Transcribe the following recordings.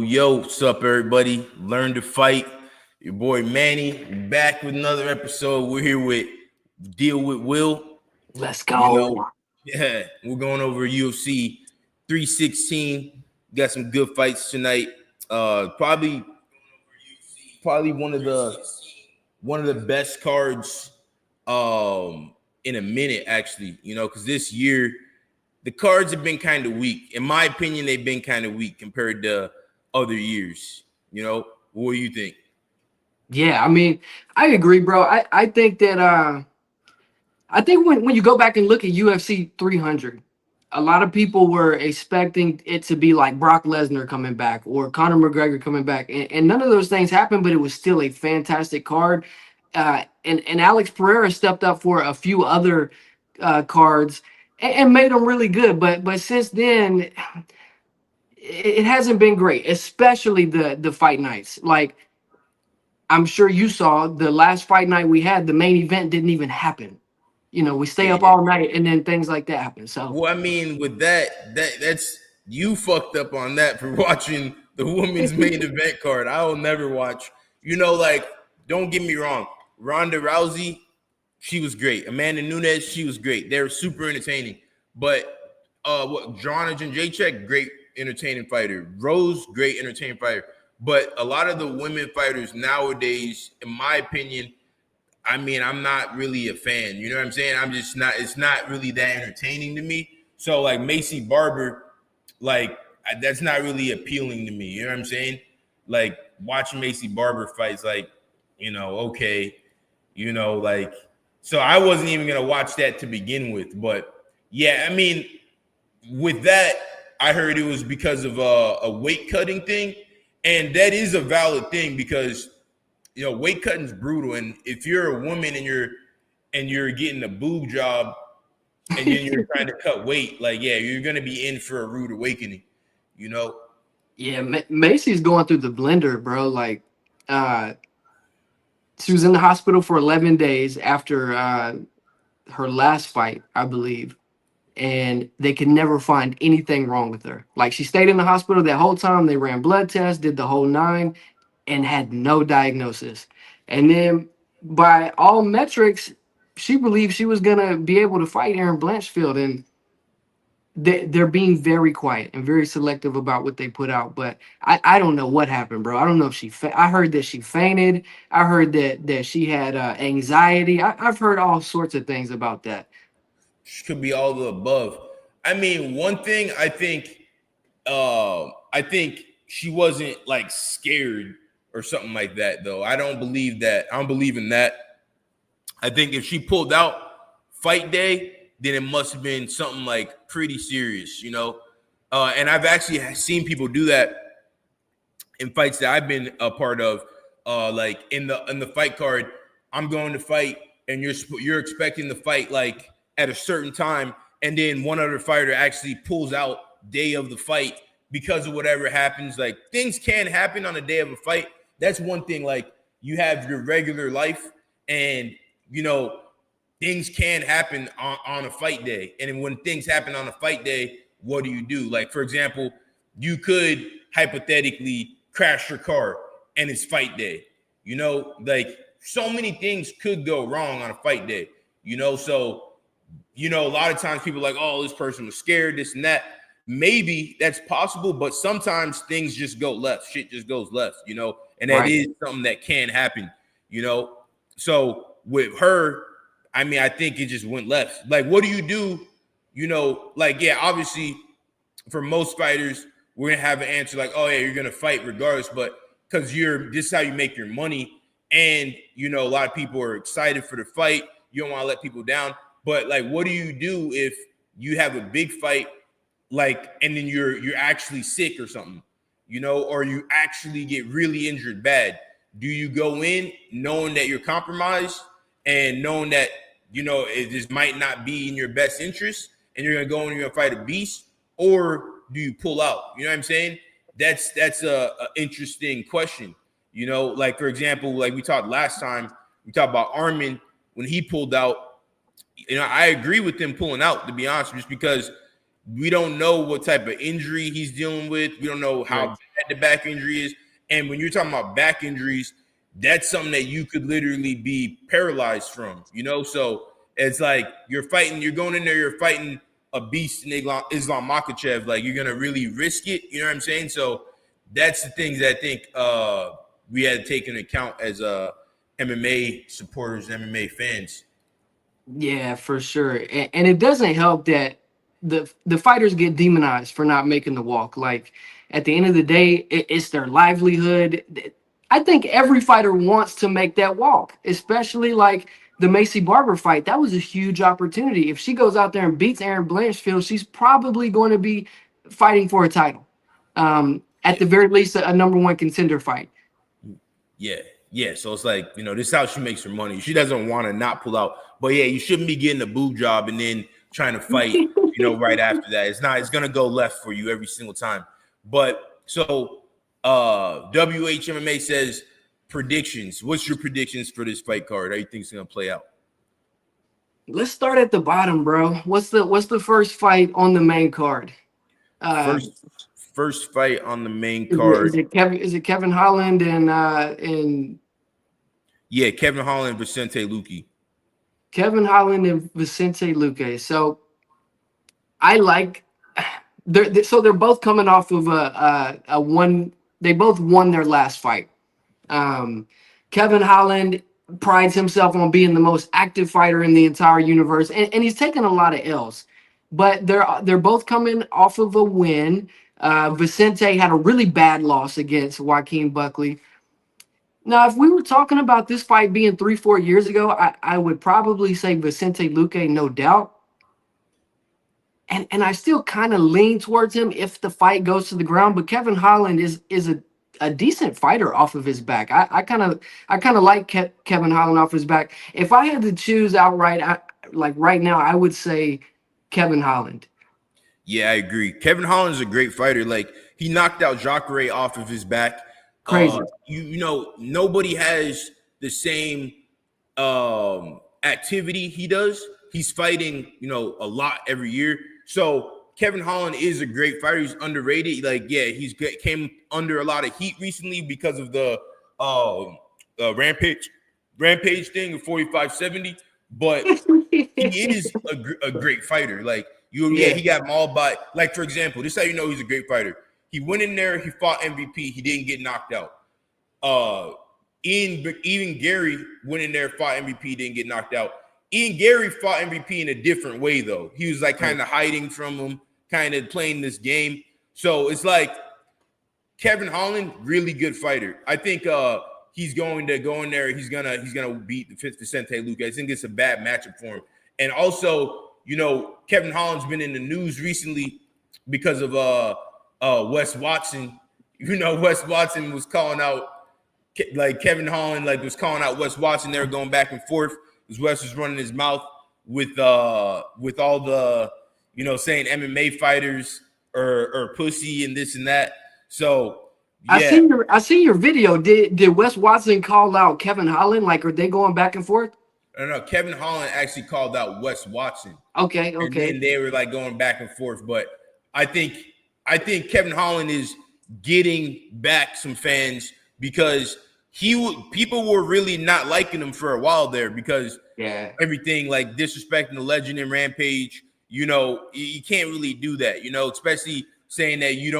Yo, what's up, everybody? Learn to fight. Your boy Manny back with another episode. We're here with Deal with Will. Let's go. We're going over UFC 316. Got some good fights tonight. Probably one of the best cards in a minute, actually. Because this year the cards have been kind of weak. In my opinion, they've been kind of weak compared to other years. What do you think? Yeah, I mean, I agree, bro. I think that I think when you go back and look at UFC 300, a lot of people were expecting it to be like Brock Lesnar coming back or Conor McGregor coming back, and none of those things happened. But it was still a fantastic card. And Alex Pereira stepped up for a few other cards and made them really good. But since then, it hasn't been great, especially the fight nights. Like, I'm sure you saw the last fight night we had, the main event didn't even happen. We stay up all night and then things like that happen. So, well, I mean, with that's you fucked up on that for watching the women's main event card. I will never watch. Don't get me wrong. Ronda Rousey, she was great. Amanda Nunes, she was great. They were super entertaining. But Joanna Jędrzejczyk, great entertaining fighter. Rose, great entertaining fighter. But a lot of the women fighters nowadays, in my opinion, I mean, I'm not really a fan. You know what I'm saying? I'm just not. It's not really that entertaining to me. So, like Macy Barber, that's not really appealing to me. You know what I'm saying? Like watching Macy Barber fights, okay, so I wasn't even gonna watch that to begin with. But yeah, I mean, with that, I heard it was because of a weight cutting thing. And that is a valid thing because, weight cutting is brutal. And if you're a woman and you're getting a boob job and then you're trying to cut weight, you're going to be in for a rude awakening, Yeah, Macy's going through the blender, bro. She was in the hospital for 11 days after her last fight, I believe. And they could never find anything wrong with her. Like, she stayed in the hospital that whole time. They ran blood tests, did the whole 9, and had no diagnosis. And then by all metrics, she believed she was going to be able to fight Erin Blanchfield. And they're being very quiet and very selective about what they put out. But I don't know what happened, bro. I don't know if I heard that she fainted. I heard that she had anxiety. I've heard all sorts of things about that. Could be all the above. I mean, one thing I think she wasn't scared or something like that, though. I don't believe that. I don't believe in that. I think if she pulled out fight day, then it must have been something pretty serious, And I've actually seen people do that in fights that I've been a part of. In the fight card, I'm going to fight, and you're expecting the fight at a certain time, and then one other fighter actually pulls out day of the fight because of whatever happens. Things can happen on the day of a fight. That's one thing. You have your regular life, and things can happen on a fight day. And when things happen on a fight day, what do you do? For example, you could hypothetically crash your car and it's fight day. So many things could go wrong on a fight day. So a lot of times people are like, oh, this person was scared, this and that. Maybe that's possible, but sometimes things just go left. Shit just goes left, and that is something that can happen, So with her, I mean, I think it just went left. What do you do? Obviously for most fighters, we're going to have an answer oh, yeah, you're going to fight regardless, but because this is how you make your money. And, a lot of people are excited for the fight. You don't want to let people down. But what do you do if you have a big fight, and then you're actually sick or something, or you actually get really injured bad? Do you go in knowing that you're compromised and knowing that, this might not be in your best interest and you're going to go in and you're going to fight a beast, or do you pull out? You know what I'm saying? That's a interesting question. For example, we talked last time, we talked about Armin when he pulled out. I agree with him pulling out, to be honest, just because we don't know what type of injury he's dealing with. We don't know how bad the back injury is. And when you're talking about back injuries, that's something that you could literally be paralyzed from, you know? So it's like you're going in there, you're fighting a beast in Islam Makhachev. Like, you're going to really risk it. You know what I'm saying? So that's the things that I think we had to take into account as MMA supporters, MMA fans. Yeah, for sure. And it doesn't help that the fighters get demonized for not making the walk. Like, at the end of the day, it's their livelihood. I think every fighter wants to make that walk, especially like the Macy Barber fight. That was a huge opportunity. If she goes out there and beats Erin Blanchfield, she's probably going to be fighting for a title. At the very least, a number one contender fight. Yeah. So it's like, you know, this is how she makes her money. She doesn't want to not pull out. But yeah, you shouldn't be getting a boob job and then trying to fight, you know, right after that. It's going to go left for you every single time. But so WHMMA says predictions. What's your predictions for this fight card? How do you think it's going to play out? Let's start at the bottom, bro. What's the first fight on the main card? First fight on the main card. Is it Kevin Holland and yeah, Kevin Holland, Vicente Luque. Kevin Holland and Vicente Luque. So I like they're both coming off of a one. They both won their last fight. Kevin Holland prides himself on being the most active fighter in the entire universe, and he's taken a lot of L's. But they're both coming off of a win. Vicente had a really bad loss against Joaquin Buckley. Now, if we were talking about this fight being 3-4 years ago, I would probably say Vicente Luque, no doubt. And I still kind of lean towards him if the fight goes to the ground. But Kevin Holland is a decent fighter off of his back. I kind of like Kevin Holland off his back. If I had to choose outright, like right now, I would say Kevin Holland. Yeah, I agree. Kevin Holland is a great fighter. Like, he knocked out Jacare off of his back. Crazy. You know, nobody has the same activity he does. He's fighting, you know, a lot every year. So Kevin Holland is a great fighter. He's underrated. Like, yeah, he's came under a lot of heat recently because of the rampage thing of 45-70. But he is a great fighter. Like, he got mauled by, like, for example, this is how you know he's a great fighter. He went in there, he fought MVP, he didn't get knocked out. Ian Gary went in there, fought MVP, didn't get knocked out. Ian Gary fought MVP in a different way, though. He was like kind of hiding from him, kind of playing this game. So it's like Kevin Holland, really good fighter. I think he's going to go in there. He's gonna beat Vicente Luque. I think it's a bad matchup for him. And also, you know, Kevin Holland's been in the news recently because of Wes Watson. You know, Wes Watson was calling out, like, Kevin Holland, like, was calling out Wes Watson. They were going back and forth because Wes was running his mouth with all the, you know, saying MMA fighters or pussy and this and that. So yeah. I seen your video. Did Wes Watson call out Kevin Holland? Like, are they going back and forth? No, Kevin Holland actually called out Wes Watson. Okay. And then they were like going back and forth. But I think Kevin Holland is getting back some fans because people were really not liking him for a while there because everything like disrespecting the legend in Rampage. You know, you can't really do that. You know, especially saying that he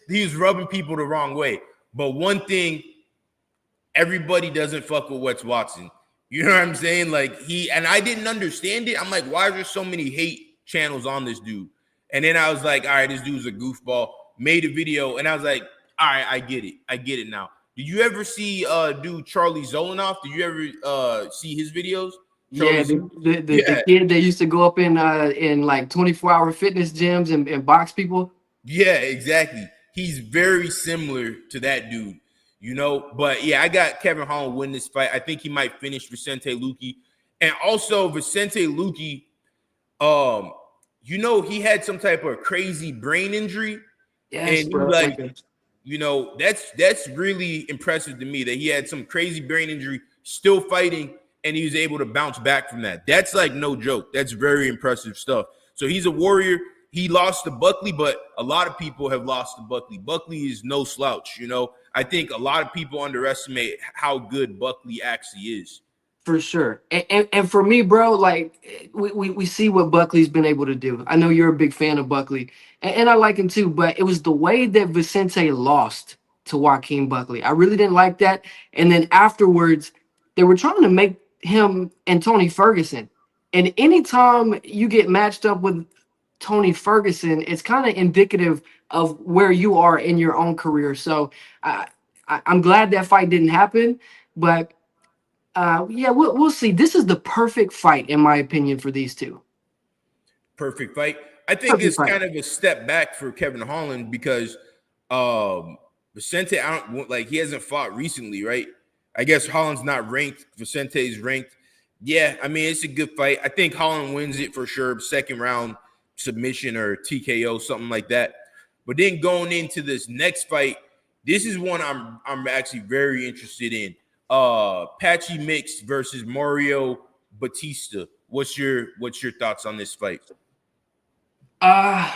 was rubbing people the wrong way. But one thing, everybody doesn't fuck with Wes Watson. You know what I'm saying? Like, and I didn't understand it. I'm like, why are there so many hate channels on this dude? And then I was like, all right, this dude's a goofball. Made a video, and I was like, all right, I get it now. Did you ever see dude Charlie Zolanoff? Did you ever see his videos? The kid that used to go up in like 24-hour fitness gyms and box people. Yeah, exactly. He's very similar to that dude, you know. But yeah, I got Kevin Holland win this fight. I think he might finish Vicente Luque. And also Vicente Luque, you know, he had some type of crazy brain injury. Yes, and bro. You know, that's really impressive to me that he had some crazy brain injury, still fighting, and he was able to bounce back from that. That's like no joke. That's very impressive stuff. So he's a warrior. he lost to Buckley, but a lot of people have lost to Buckley. Buckley is no slouch, I think a lot of people underestimate how good Buckley actually is. For sure. And for me, bro, like we see what Buckley's been able to do. I know you're a big fan of Buckley, and I like him too, but it was the way that Vicente lost to Joaquin Buckley. I really didn't like that. And then afterwards, they were trying to make him and Tony Ferguson. And anytime you get matched up with Tony Ferguson, it's kind of indicative of where you are in your own career. So I'm glad that fight didn't happen, but yeah, we'll see. This is the perfect fight, in my opinion, for these two. Perfect fight. I think it's kind of a step back for Kevin Holland because Vicente, he hasn't fought recently, right? I guess Holland's not ranked. Vicente's ranked. Yeah, I mean, it's a good fight. I think Holland wins it for sure. Second round submission or TKO, something like that. But then going into this next fight, this is one I'm actually very interested in. Patchy Mix versus Mario Batista. What's your thoughts on this fight? I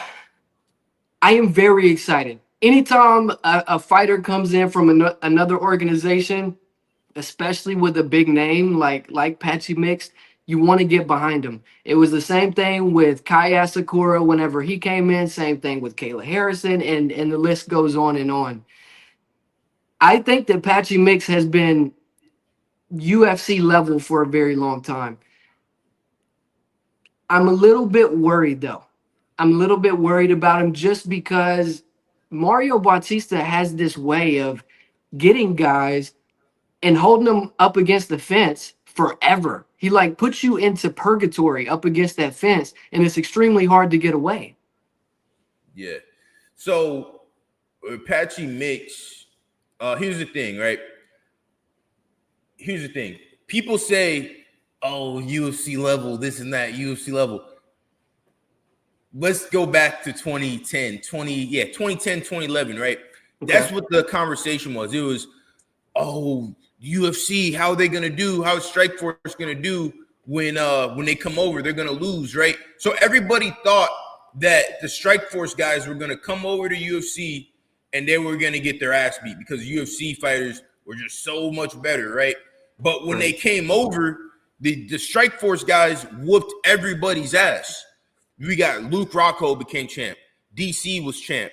am very excited. Anytime a fighter comes in from another organization, especially with a big name like Patchy Mix, you want to get behind him. It was the same thing with Kai Asakura whenever he came in, same thing with Kayla Harrison, and the list goes on and on. I think that Patchy Mix has been UFC level for a very long time. I'm a little bit worried, though. I'm a little bit worried about him just because Mario Bautista has this way of getting guys and holding them up against the fence forever. He puts you into purgatory up against that fence, and it's extremely hard to get away. Yeah. So Patchy Mix, here's the thing, right? Here's the thing. People say, oh, UFC level, this and that, UFC level. Let's go back to 2010, 2011, right? Okay. That's what the conversation was. It was, oh, UFC, how are they going to do? How is Strikeforce going to do when they come over? They're going to lose, right? So everybody thought that the Strikeforce guys were going to come over to UFC and they were going to get their ass beat because UFC fighters were just so much better, right? But when they came over, the Strikeforce guys whooped everybody's ass. We got Luque Rocco became champ. DC was champ.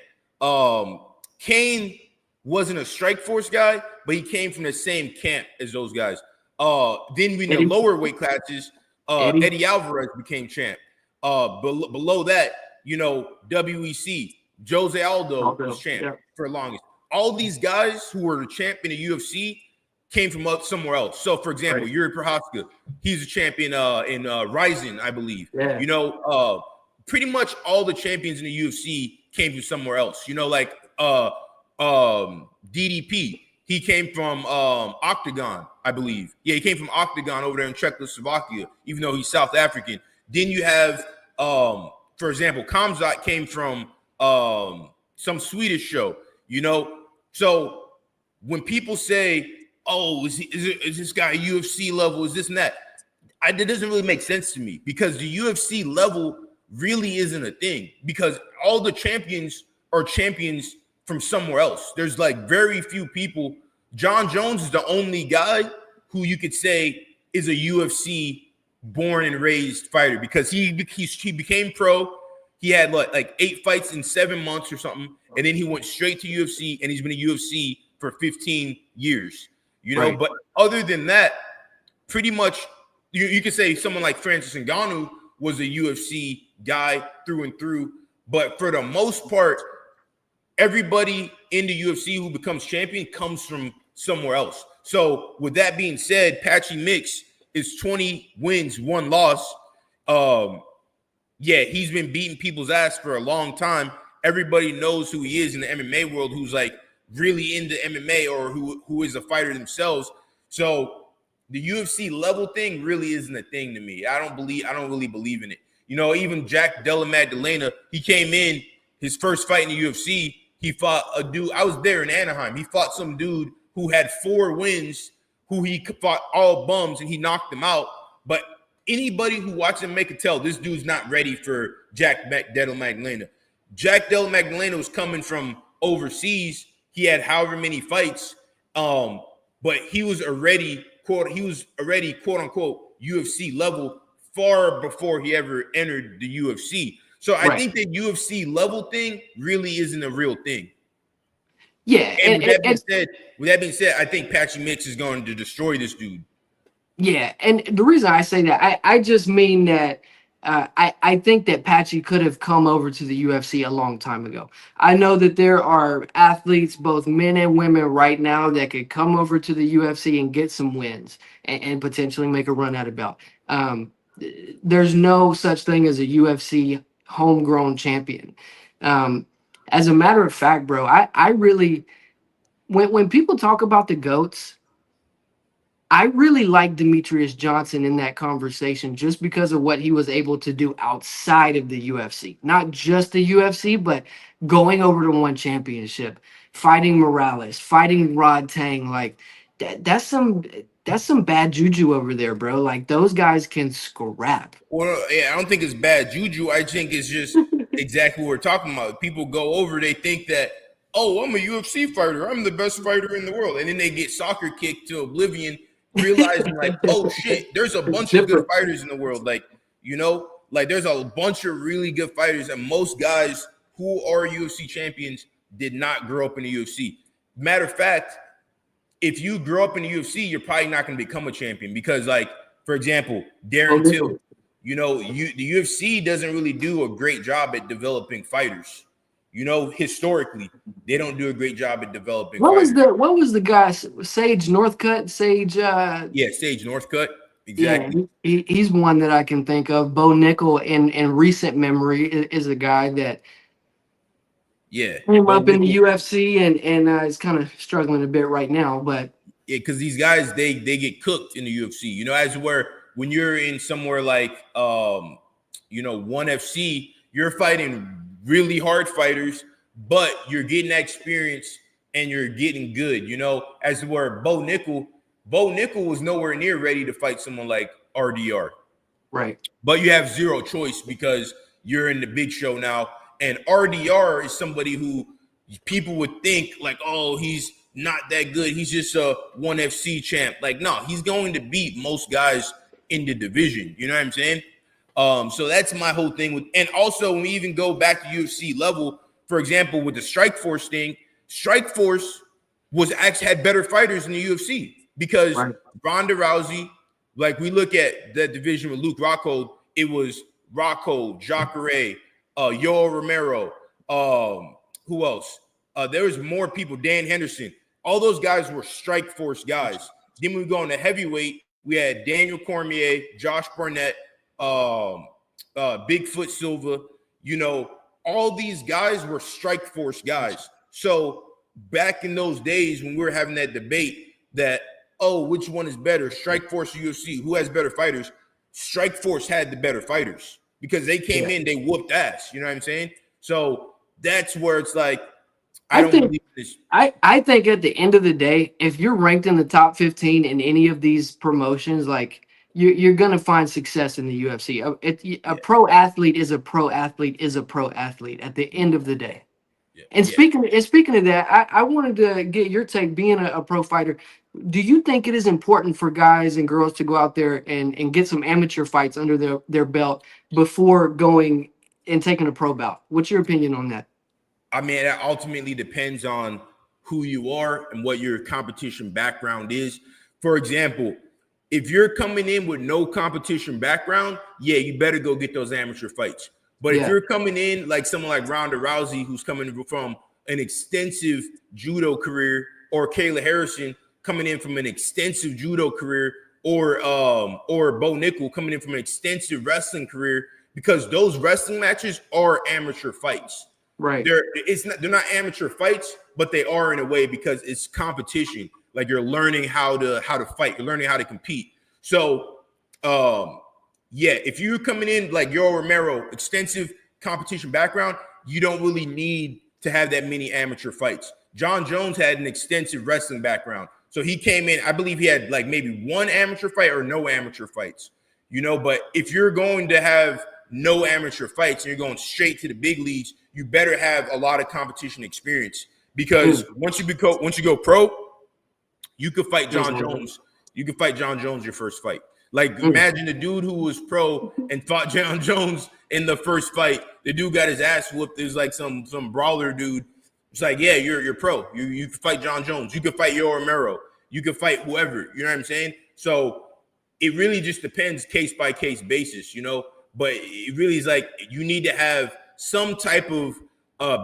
Kane wasn't a Strikeforce guy, but he came from the same camp as those guys. Then in the lower weight classes, Eddie Alvarez became champ. Below that, WEC, Jose Aldo was champ for the longest. All these guys who were the champ in the UFC came from somewhere else. So, for example, Yuri Prochazka, he's a champion in Ryzen, I believe. Yeah. Pretty much all the champions in the UFC came from somewhere else. DDP, he came from Octagon, I believe. Yeah, he came from Octagon over there in Czechoslovakia, even though he's South African. Then you have, for example, Kamzat came from some Swedish show, So when people say, oh, is this guy UFC level? Is this and that? It doesn't really make sense to me because the UFC level really isn't a thing because all the champions are champions from somewhere else. There's very few people. Jon Jones is the only guy who you could say is a UFC born and raised fighter because he became pro. He had like 8 fights in 7 months or something, and then he went straight to UFC, and he's been in UFC for 15 years. Right. But other than that, pretty much you could say someone like Francis Ngannou was a UFC guy through and through. But for the most part, everybody in the UFC who becomes champion comes from somewhere else. So with that being said, Patchy Mix is 20 wins, 1 loss. He's been beating people's ass for a long time. Everybody knows who he is in the MMA world, who's really into MMA or who is a fighter themselves. So the UFC level thing really isn't a thing to me. I don't really believe in it. Even Jack Della Maddalena, he came in his first fight in the UFC. He fought a dude. I was there in Anaheim. He fought some dude who had 4 wins, who he fought all bums, and he knocked him out. But anybody who watches him can tell this dude's not ready for Jack Della Magdalena. Jack Della Magdalena was coming from overseas. He had however many fights, but he was already quote unquote UFC level far before he ever entered the UFC. So I think the UFC level thing really isn't a real thing. Yeah. And with that being said, I think Patchy Mix is going to destroy this dude. Yeah, and the reason I say that, I just mean that I think that Patchy could have come over to the UFC a long time ago. I know that there are athletes, both men and women right now, that could come over to the UFC and get some wins and potentially make a run at a belt. There's no such thing as a UFC homegrown champion. As a matter of fact, bro, I really, when people talk about the GOATs, I really like Demetrius Johnson in that conversation just because of what he was able to do outside of the UFC. Not just the UFC, but going over to one championship, fighting Morales, fighting Rod Tang. Like that's some bad juju over there, bro. Like those guys can scrap. Well, yeah, I don't think it's bad juju. I think it's just exactly what we're talking about. People go over, they think that, oh, I'm a UFC fighter. I'm the best fighter in the world. And then they get soccer kicked to oblivion, realizing like, oh shit, there's a bunch of good fighters in the world. Like, you know, like there's a bunch of really good fighters, and most guys who are UFC champions did not grow up in the UFC. Matter of fact, if you grow up in the UFC, you're probably not going to become a champion because, like, for example, Darren Till, you know, the UFC doesn't really do a great job at developing fighters. You know, historically, they don't do a great job at developing. What was the guy? Sage Northcutt? Sage Northcutt. Exactly. Yeah, he's one that I can think of. Bo Nickel in recent memory is a guy that came up in the UFC and is kind of struggling a bit right now. But yeah, because these guys they get cooked in the UFC. You know, as where when you're in somewhere like you know, ONE FC, you're fighting really hard fighters, but you're getting that experience and you're getting good, you know, as where Bo Nickel was nowhere near ready to fight someone like RDR. Right. But you have zero choice because you're in the big show now. And RDR is somebody who people would think like, oh, he's not that good. He's just a ONE FC champ. Like, no, he's going to beat most guys in the division. You know what I'm saying? So that's my whole thing with, and also when we even go back to UFC level, for example, with the Strikeforce thing, Strikeforce was actually had better fighters in the UFC because Ronda Rousey, like we look at that division with Luke Rockhold, it was Rockhold, Jacare, Yoel Romero, who else? There was more people, Dan Henderson. All those guys were Strikeforce guys. Then we go into heavyweight, we had Daniel Cormier, Josh Barnett, Bigfoot Silva, you know, all these guys were Strikeforce guys. So back in those days when we were having that debate that, oh, which one is better, Strikeforce or UFC, who has better fighters? Strikeforce had the better fighters because they came in, they whooped ass. You know what I'm saying? So that's where it's like, I think at the end of the day, if you're ranked in the top 15 in any of these promotions, like you're going to find success in the UFC. A pro athlete is a pro athlete is a pro athlete at the end of the day. Yeah. And speaking of that, I wanted to get your take, being a pro fighter. Do you think it is important for guys and girls to go out there and get some amateur fights under their belt before going and taking a pro bout? What's your opinion on that? I mean, it ultimately depends on who you are and what your competition background is. For example, if you're coming in with no competition background, you better go get those amateur fights. But if you're coming in like someone like Ronda Rousey, who's coming from an extensive judo career, or Kayla Harrison coming in from an extensive judo career, or Bo Nickel coming in from an extensive wrestling career, because those wrestling matches are amateur fights. Right. They're not amateur fights, but they are in a way because it's competition. Like you're learning how to fight, you're learning how to compete. So if you're coming in like Yoel Romero, extensive competition background, you don't really need to have that many amateur fights. Jon Jones had an extensive wrestling background. So he came in, I believe he had like maybe one amateur fight or no amateur fights. you know. But if you're going to have no amateur fights and you're going straight to the big leagues, you better have a lot of competition experience, because once you go pro, you could fight Jon Jones. You could fight Jon Jones your first fight. Like, imagine the dude who was pro and fought Jon Jones in the first fight. The dude got his ass whooped. There's like some brawler dude. It's like, yeah, you're pro. You can fight Jon Jones. You can fight Yoel Romero. You can fight whoever. You know what I'm saying? So it really just depends case by case basis, you know. But it really is like you need to have some type of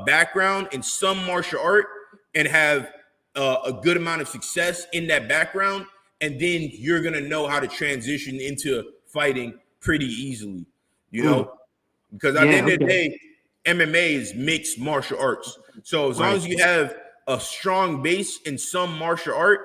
background in some martial art and have a good amount of success in that background, and then you're gonna know how to transition into fighting pretty easily, you know. Because at the end of the day, MMA is mixed martial arts. So as long as you have a strong base in some martial art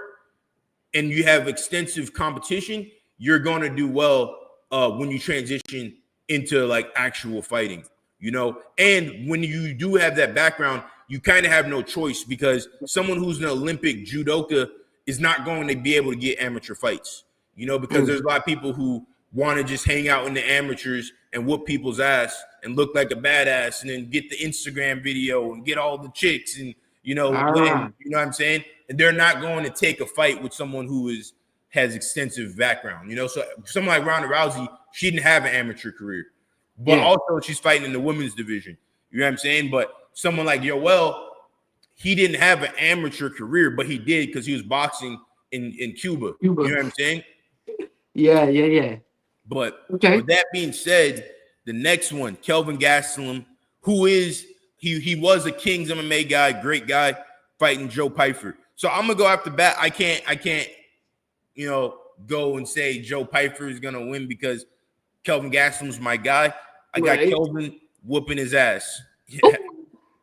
and you have extensive competition, you're going to do well when you transition into like actual fighting, you know. And when you do have that background, you kind of have no choice, because someone who's an Olympic judoka is not going to be able to get amateur fights, you know, because there's a lot of people who want to just hang out in the amateurs and whoop people's ass and look like a badass and then get the Instagram video and get all the chicks and, you know, win, you know what I'm saying? And they're not going to take a fight with someone who has extensive background, you know? So someone like Ronda Rousey, she didn't have an amateur career, but also she's fighting in the women's division, you know what I'm saying? But someone like Yoel, he didn't have an amateur career, but he did because he was boxing in Cuba. You know what I'm saying? Yeah. But with that being said, the next one, Kelvin Gastelum, who is he was a King's MMA guy, great guy, fighting Joe Pyfer. So I'm gonna go off the bat. I can't, you know, go and say Joe Pyfer is gonna win because Kelvin Gastelum's my guy. I got Kelvin whooping his ass.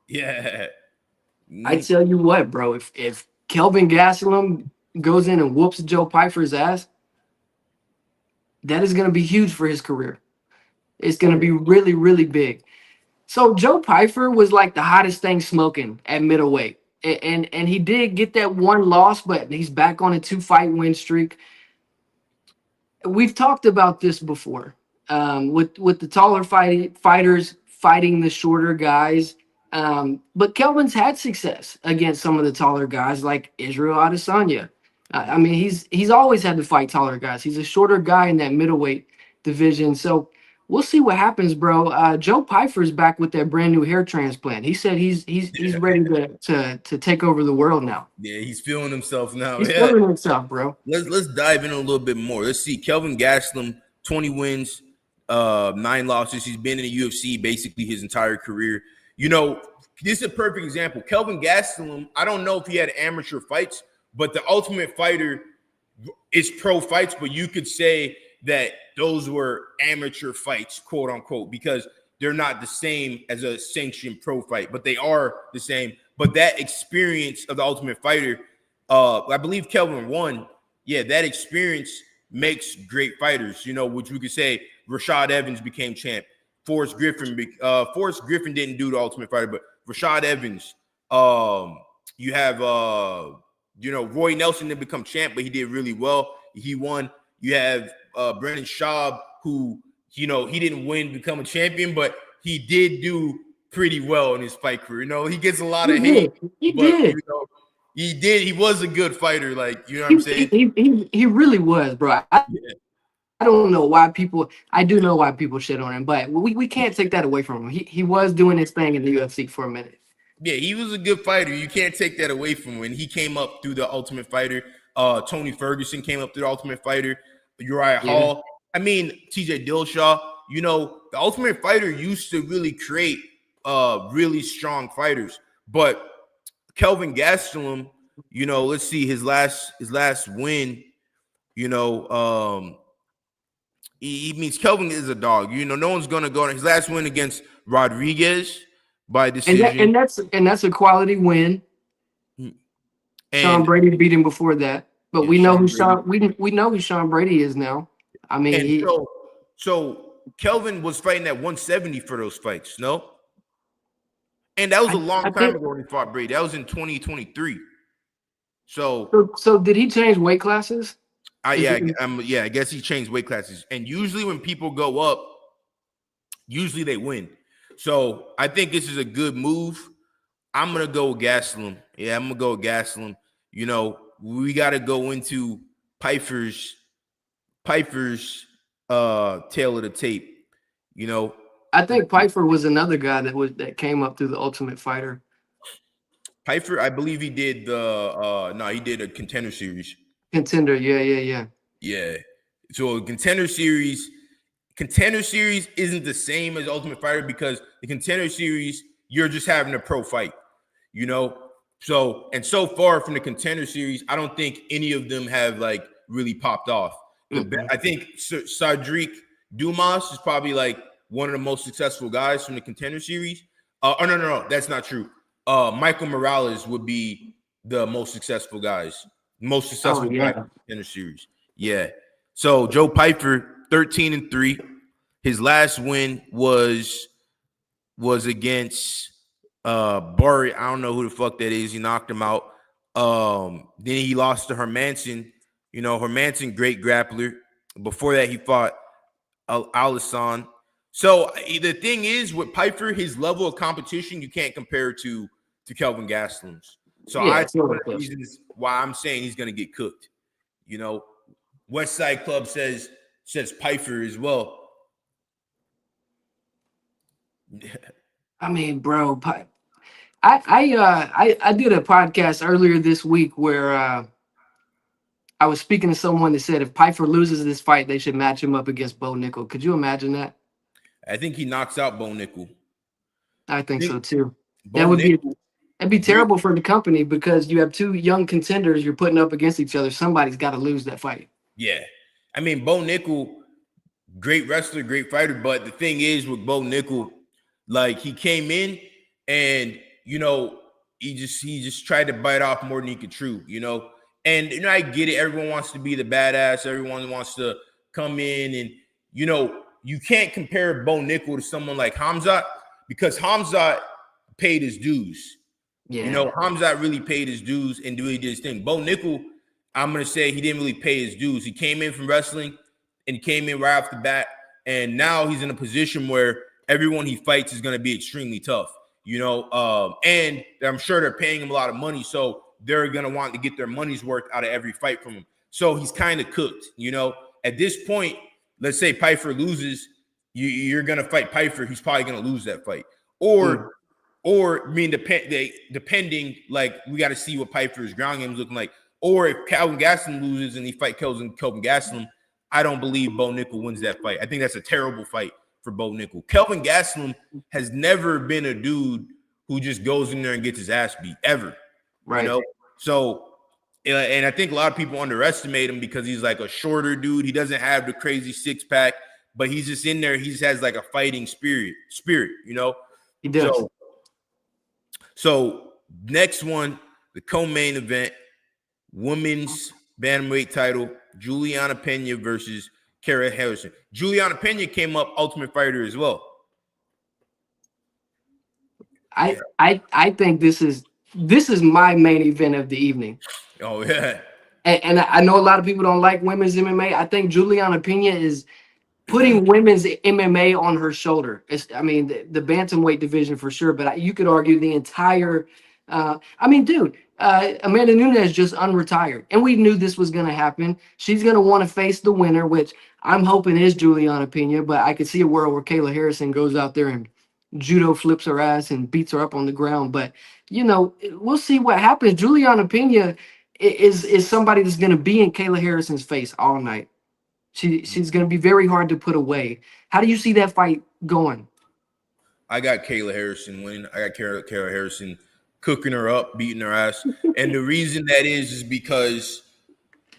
Yeah. I tell you what, bro, if Kelvin Gastelum goes in and whoops Joe Pyfer's ass, that is going to be huge for his career. It's going to be really, really big. So Joe Pyfer was like the hottest thing smoking at middleweight. And he did get that one loss, but he's back on a 2-fight win streak. We've talked about this before with the taller fighters fighting the shorter guys. But Kelvin's had success against some of the taller guys like Israel Adesanya. I mean, he's always had to fight taller guys. He's a shorter guy in that middleweight division. So we'll see what happens, bro. Joe Pyfer's back with that brand new hair transplant. He said he's ready to take over the world now. Yeah, he's feeling himself now. He's feeling himself, bro. Let's dive in a little bit more. Let's see. Kelvin Gastelum, 20 wins, 9 losses. He's been in the UFC basically his entire career. You know, this is a perfect example. Kelvin Gastelum, I don't know if he had amateur fights, but the Ultimate Fighter is pro fights, but you could say that those were amateur fights, quote unquote, because they're not the same as a sanctioned pro fight, but they are the same. But that experience of the Ultimate Fighter, I believe Kelvin won. Yeah, that experience makes great fighters, you know, which we could say Rashad Evans became champ. Forrest Griffin didn't do the Ultimate Fighter, but Rashad Evans, you have you know, Roy Nelson didn't become champ, but he did really well. He won. You have Brendan Schaub, who, you know, he didn't win, become a champion, but he did do pretty well in his fight career. You know, he gets a lot of hate. He did. You know, he did. He was a good fighter. Like, you know what I'm saying? He really was, bro. I don't know why people. I do know why people shit on him, but we can't take that away from him. He was doing his thing in the UFC for a minute. Yeah, he was a good fighter. You can't take that away from him. And he came up through the Ultimate Fighter. Tony Ferguson came up through the Ultimate Fighter. Uriah Hall. I mean, TJ Dillashaw. You know, the Ultimate Fighter used to really create really strong fighters. But Kelvin Gastelum, you know, let's see his last win. You know, he means Kelvin is a dog. You know, no one's gonna go. His last win against Rodriguez by decision, and that's a quality win. And Sean Brady beat him before that, but we know who Sean Brady is now. I mean, so Kelvin was fighting at 170 for those fights, no? And that was a long time ago when he fought Brady. That was in 2023. So did he change weight classes? I guess he changed weight classes. And usually when people go up, usually they win. So I think this is a good move. I'm gonna go with Gastelum. Yeah, I'm gonna go with Gastelum. You know, we got to go into Pyfer's tail of the tape. You know, I think Pyfer was another guy that came up through the Ultimate Fighter. Pyfer, I believe he did he did a Contender Series. Contender, yeah. Yeah. So Contender Series isn't the same as Ultimate Fighter because the Contender Series, you're just having a pro fight, you know? So far from the Contender Series, I don't think any of them have like really popped off. I think Cedric Dumas is probably like one of the most successful guys from the Contender Series. No, that's not true. Michael Morales would be the most successful guy in the Contender Series. Yeah. So Joe Pyfer, 13-3. His last win was against Barry. I don't know who the fuck that is. He knocked him out. Then he lost to Hermanson. You know, Hermanson, great grappler. Before that, he fought Alisson. So the thing is, with Pyfer, his level of competition, you can't compare to Kelvin Gastelum's. So that's one of the reasons why I'm saying he's going to get cooked. You know, West Side Club says Pyfer as well. I mean, bro, I did a podcast earlier this week where I was speaking to someone that said if Pyfer loses this fight, they should match him up against Bo Nickel. Could you imagine that? I think he knocks out Bo Nickel. I think so too. That'd be terrible for the company because you have two young contenders you're putting up against each other. Somebody's got to lose that fight. Yeah. I mean, Bo Nickel, great wrestler, great fighter. But the thing is with Bo Nickel, like he came in and, you know, he just tried to bite off more than he could chew, you know. And, you know, I get it. Everyone wants to be the badass. Everyone wants to come in and, you know, you can't compare Bo Nickel to someone like Hamzat because Hamzat paid his dues. Yeah. You know, Hamzat really paid his dues and really did his thing. Bo Nickel, I'm going to say he didn't really pay his dues. He came in from wrestling and he came in right off the bat. And now he's in a position where everyone he fights is going to be extremely tough, you know, and I'm sure they're paying him a lot of money. So they're going to want to get their money's worth out of every fight from him. So he's kind of cooked, you know. At this point, let's say Pyfer loses, you're going to fight Pyfer. He's probably going to lose that fight. Or I mean, depending, like, we got to see what Pyfer's ground game is looking like. Or if Kelvin Gastelum loses and he fight Kelvin Gastelum, I don't believe Bo Nickel wins that fight. I think that's a terrible fight for Bo Nickel. Kelvin Gastelum has never been a dude who just goes in there and gets his ass beat, ever. Right. You know? So, and I think a lot of people underestimate him because he's like a shorter dude. He doesn't have the crazy six-pack, but he's just in there. He just has like a fighting spirit, you know? He does. So next one, the co-main event, women's bantamweight title, Juliana Pena versus Kara Harrison. Juliana Pena came up Ultimate Fighter as well. I think this is my main event of the evening. Oh yeah. And I know a lot of people don't like women's MMA. I think Juliana Pena is putting women's MMA on her shoulder. The bantamweight division for sure, but you could argue the entire. Amanda Nunes just unretired, and we knew this was going to happen. She's going to want to face the winner, which I'm hoping is Juliana Pena, but I could see a world where Kayla Harrison goes out there and judo flips her ass and beats her up on the ground. But, you know, we'll see what happens. Juliana Pena is somebody that's going to be in Kayla Harrison's face all night. She's going to be very hard to put away. How do you see that fight going? I got Kayla Harrison winning. I got Kayla Harrison cooking her up, beating her ass. And the reason that is because,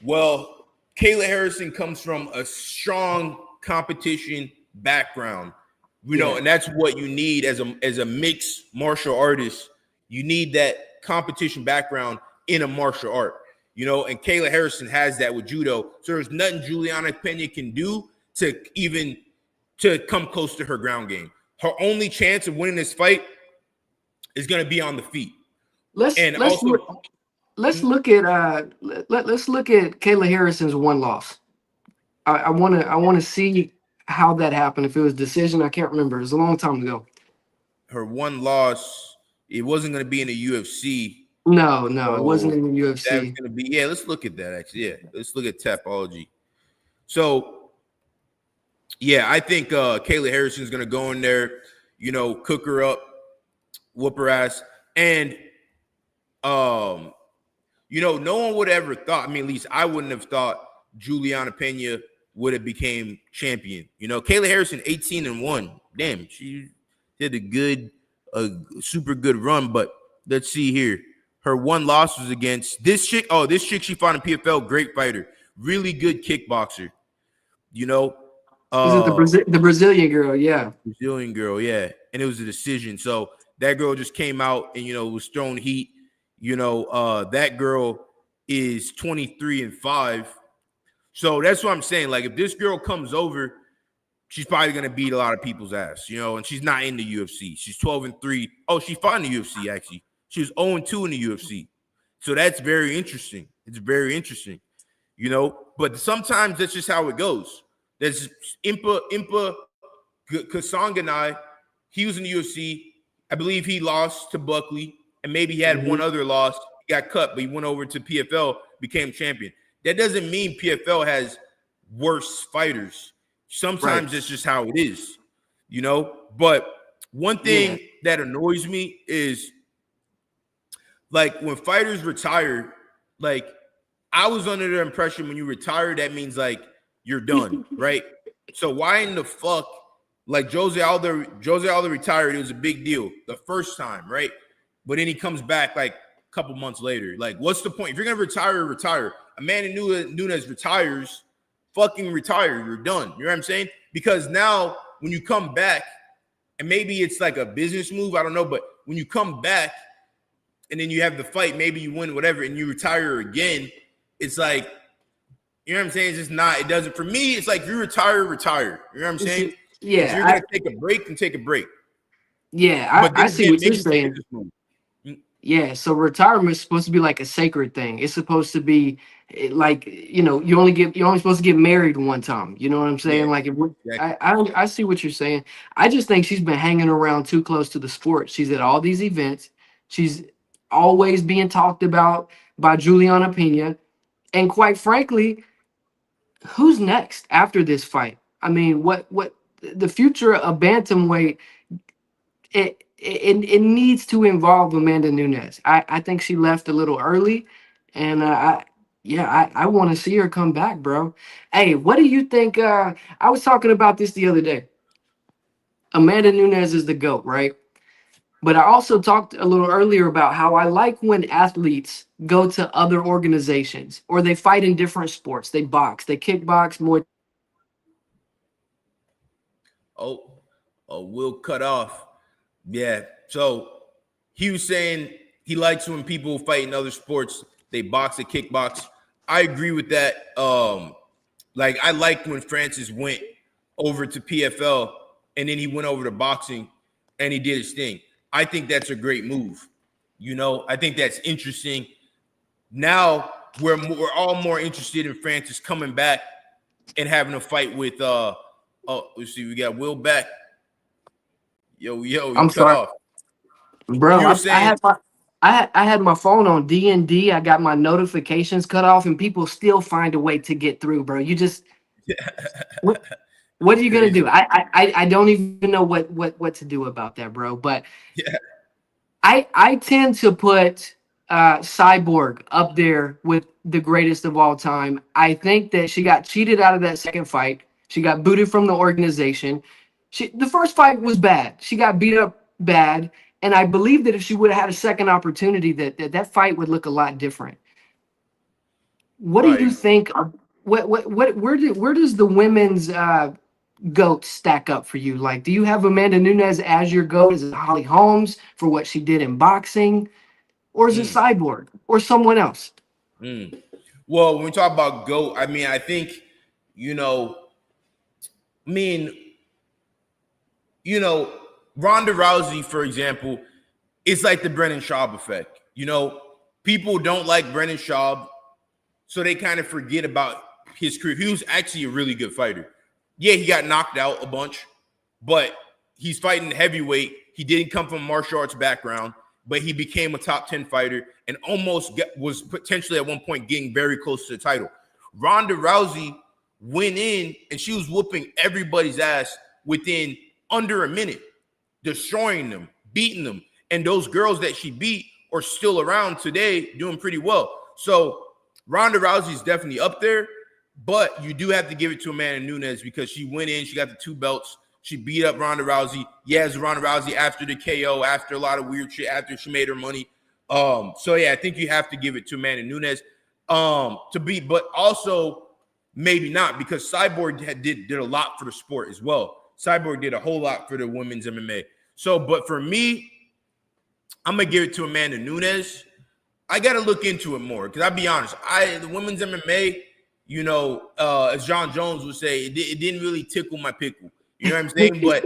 well, Kayla Harrison comes from a strong competition background, you know, and that's what you need as a mixed martial artist. You need that competition background in a martial art, you know, and Kayla Harrison has that with judo. So there's nothing Juliana Pena can do to come close to her ground game. Her only chance of winning this fight is going to be on the feet. let's look at let's look at Kayla Harrison's one loss. I wanna see how that happened. If it was decision, I can't remember. It was a long time ago. Her one loss, it wasn't going to be in the UFC. No, it wasn't So in the that's UFC. going to be, yeah, let's look at that actually. Yeah, let's look at Tapology. So, yeah, I think Kayla Harrison's going to go in there, cook her up, whoop her ass. And, no one would ever thought, I mean, at least I wouldn't have thought Juliana Pena would have became champion. Kayla Harrison, 18-1. Damn, she did a super good run. But let's see here. Her one loss was against this chick. Oh, this chick she fought in PFL, great fighter, really good kickboxer. Is it the Brazilian girl? Yeah, Brazilian girl, yeah. And it was a decision. So that girl just came out and was thrown heat. That girl is 23-5. So that's what I'm saying. Like, if this girl comes over, she's probably gonna beat a lot of people's ass, and she's not in the UFC. She's 12-3. Oh, she fought in the UFC actually. She was 0-2 in the UFC. So that's very interesting. It's very interesting, But sometimes that's just how it goes. There's Impa Kasanganai. He was in the UFC. I believe he lost to Buckley, and maybe he had one other loss. He got cut, but he went over to PFL, became champion. That doesn't mean PFL has worse fighters. Sometimes it's just how it is, But one thing that annoys me is, like, when fighters retire, like, I was under the impression when you retire, that means, like, you're done, right? So why in the fuck, like, Jose Aldo retired, it was a big deal the first time, right? But then he comes back, like, a couple months later. Like, what's the point? If you're going to retire. Amanda Nunes retires, fucking retire. You're done. You know what I'm saying? Because now when you come back, and maybe it's like a business move, I don't know, but when you come back and then you have the fight, maybe you win, whatever, and you retire again, it's like, you know what I'm saying? It's just not, it doesn't, for me, it's like you retire. You know what I'm saying? Yeah. If you're going to take a break, then take a break. Yeah, I see what you're saying. Yeah, so retirement is supposed to be like a sacred thing. It's supposed to be like, you're only supposed to get married one time. You know what I'm saying? Yeah, like, I see what you're saying. I just think she's been hanging around too close to the sport. She's at all these events. She's always being talked about by Juliana Pena. And quite frankly, who's next after this fight? I mean, what the future of Bantamweight, it needs to involve Amanda Nunes. I think she left a little early, and I want to see her come back, bro. Hey, what do you think? I was talking about this the other day. Amanda Nunes is the GOAT, right? But I also talked a little earlier about how I like when athletes go to other organizations or they fight in different sports. They box, they kickbox, more. Oh, we'll cut off. Yeah. So he was saying he likes when people fight in other sports, they box, they kickbox. I agree with that. Like, I liked when Francis went over to PFL and then he went over to boxing and he did his thing. I think that's a great move. I think that's interesting. Now we're all more interested in Francis coming back and having a fight with let's see, we got Will back. Yo, I'm cut sorry, off. bro. You were saying, I had my phone on D&D. I got my notifications cut off, and people still find a way to get through, bro. You just what are you gonna do? I don't even know what to do about that, bro. But yeah. I tend to put Cyborg up there with the greatest of all time. I think that she got cheated out of that second fight. She got booted from the organization. The first fight was bad. She got beat up bad, and I believe that if she would have had a second opportunity, that fight would look a lot different. What do you think? Where does the women's GOAT stack up for you? Like, do you have Amanda Nunes as your GOAT? Is it Holly Holmes for what she did in boxing? Or is it Cyborg or someone else? Well, when we talk about GOAT, I mean, I think, Ronda Rousey, for example, it's like the Brennan Schaub effect. people don't like Brendan Schaub, so they kind of forget about his career. He was actually a really good fighter. Yeah, he got knocked out a bunch, but he's fighting heavyweight. He didn't come from a martial arts background, but he became a top 10 fighter and was potentially at one point getting very close to the title. Ronda Rousey went in and she was whooping everybody's ass within under a minute, destroying them, beating them. And those girls that she beat are still around today doing pretty well. So Ronda Rousey is definitely up there, but you do have to give it to Amanda Nunes because she went in, she got the 2 belts. She beat up Ronda Rousey. Yes, Ronda Rousey after the KO, after a lot of weird shit, after she made her money. So yeah, I think you have to give it to Amanda Nunes but also maybe not because Cyborg did a lot for the sport as well. Cyborg did a whole lot for the women's MMA. So, but for me, I'm gonna give it to Amanda Nunes. I gotta look into it more because I'll be honest, the women's MMA, you know, as Jon Jones would say, it didn't really tickle my pickle. You know what I'm saying? But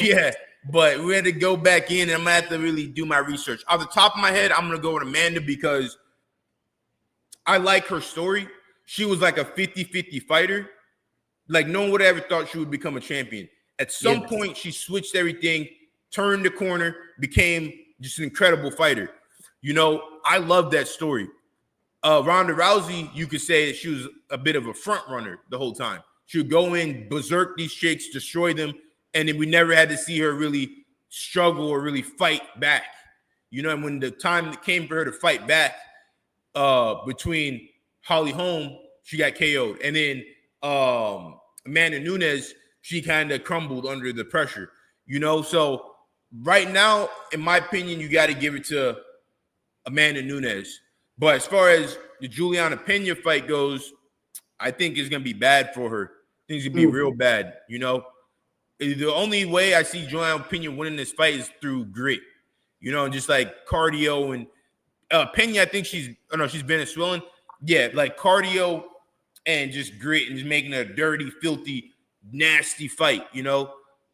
yeah, but we had to go back in and I'm gonna have to really do my research. Off the top of my head, I'm gonna go with Amanda because I like her story. She was like a 50-50 fighter. Like no one would have ever thought she would become a champion. At some point, she switched everything, turned the corner, became just an incredible fighter. You know, I love that story. Ronda Rousey, you could say that she was a bit of a front runner the whole time. She would go in, berserk these chicks, destroy them, and then we never had to see her really struggle or really fight back. You know, and when the time that came for her to fight back between Holly Holm, she got KO'd. And then Amanda Nunes, she kind of crumbled under the pressure. You know, so right now, in my opinion, you got to give it to Amanda Nunes. But as far as the Juliana Pena fight goes, I think it's going to be bad for her. Things going to be real bad, you know. The only way I see Juliana Pena winning this fight is through grit, you know, just like cardio. And Pena, I think she's Venezuelan. Yeah, like cardio and just grit and just making a dirty, filthy, nasty fight, you know.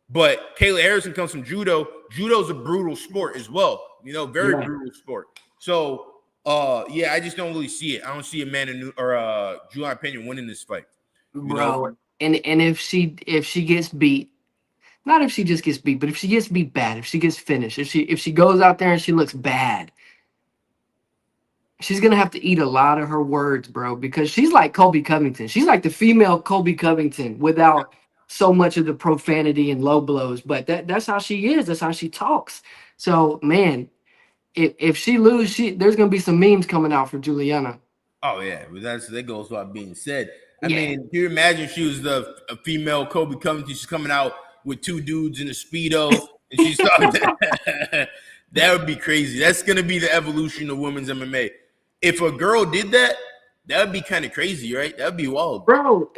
But Kayla Harrison comes from judo. Judo's a brutal sport as well, you know, very brutal sport. So, yeah, I just don't really see it. I don't see Amanda or Juliana Pena winning this fight, bro. Know? And if she gets beat, not if she just gets beat, but if she gets beat bad, if she gets finished, if she goes out there and she looks bad, she's gonna have to eat a lot of her words, bro, because she's like Colby Covington. She's like the female Colby Covington without so much of the profanity and low blows. But that's how she is. That's how she talks. So, man, if she loses, there's gonna be some memes coming out for Juliana. Oh yeah, but that goes without being said. I mean, can you imagine if she was a female Colby Covington? She's coming out with 2 dudes in a Speedo, and she's talking. That would be crazy. That's gonna be the evolution of women's MMA. If a girl did that, that would be kind of crazy, right? That would be wild, bro.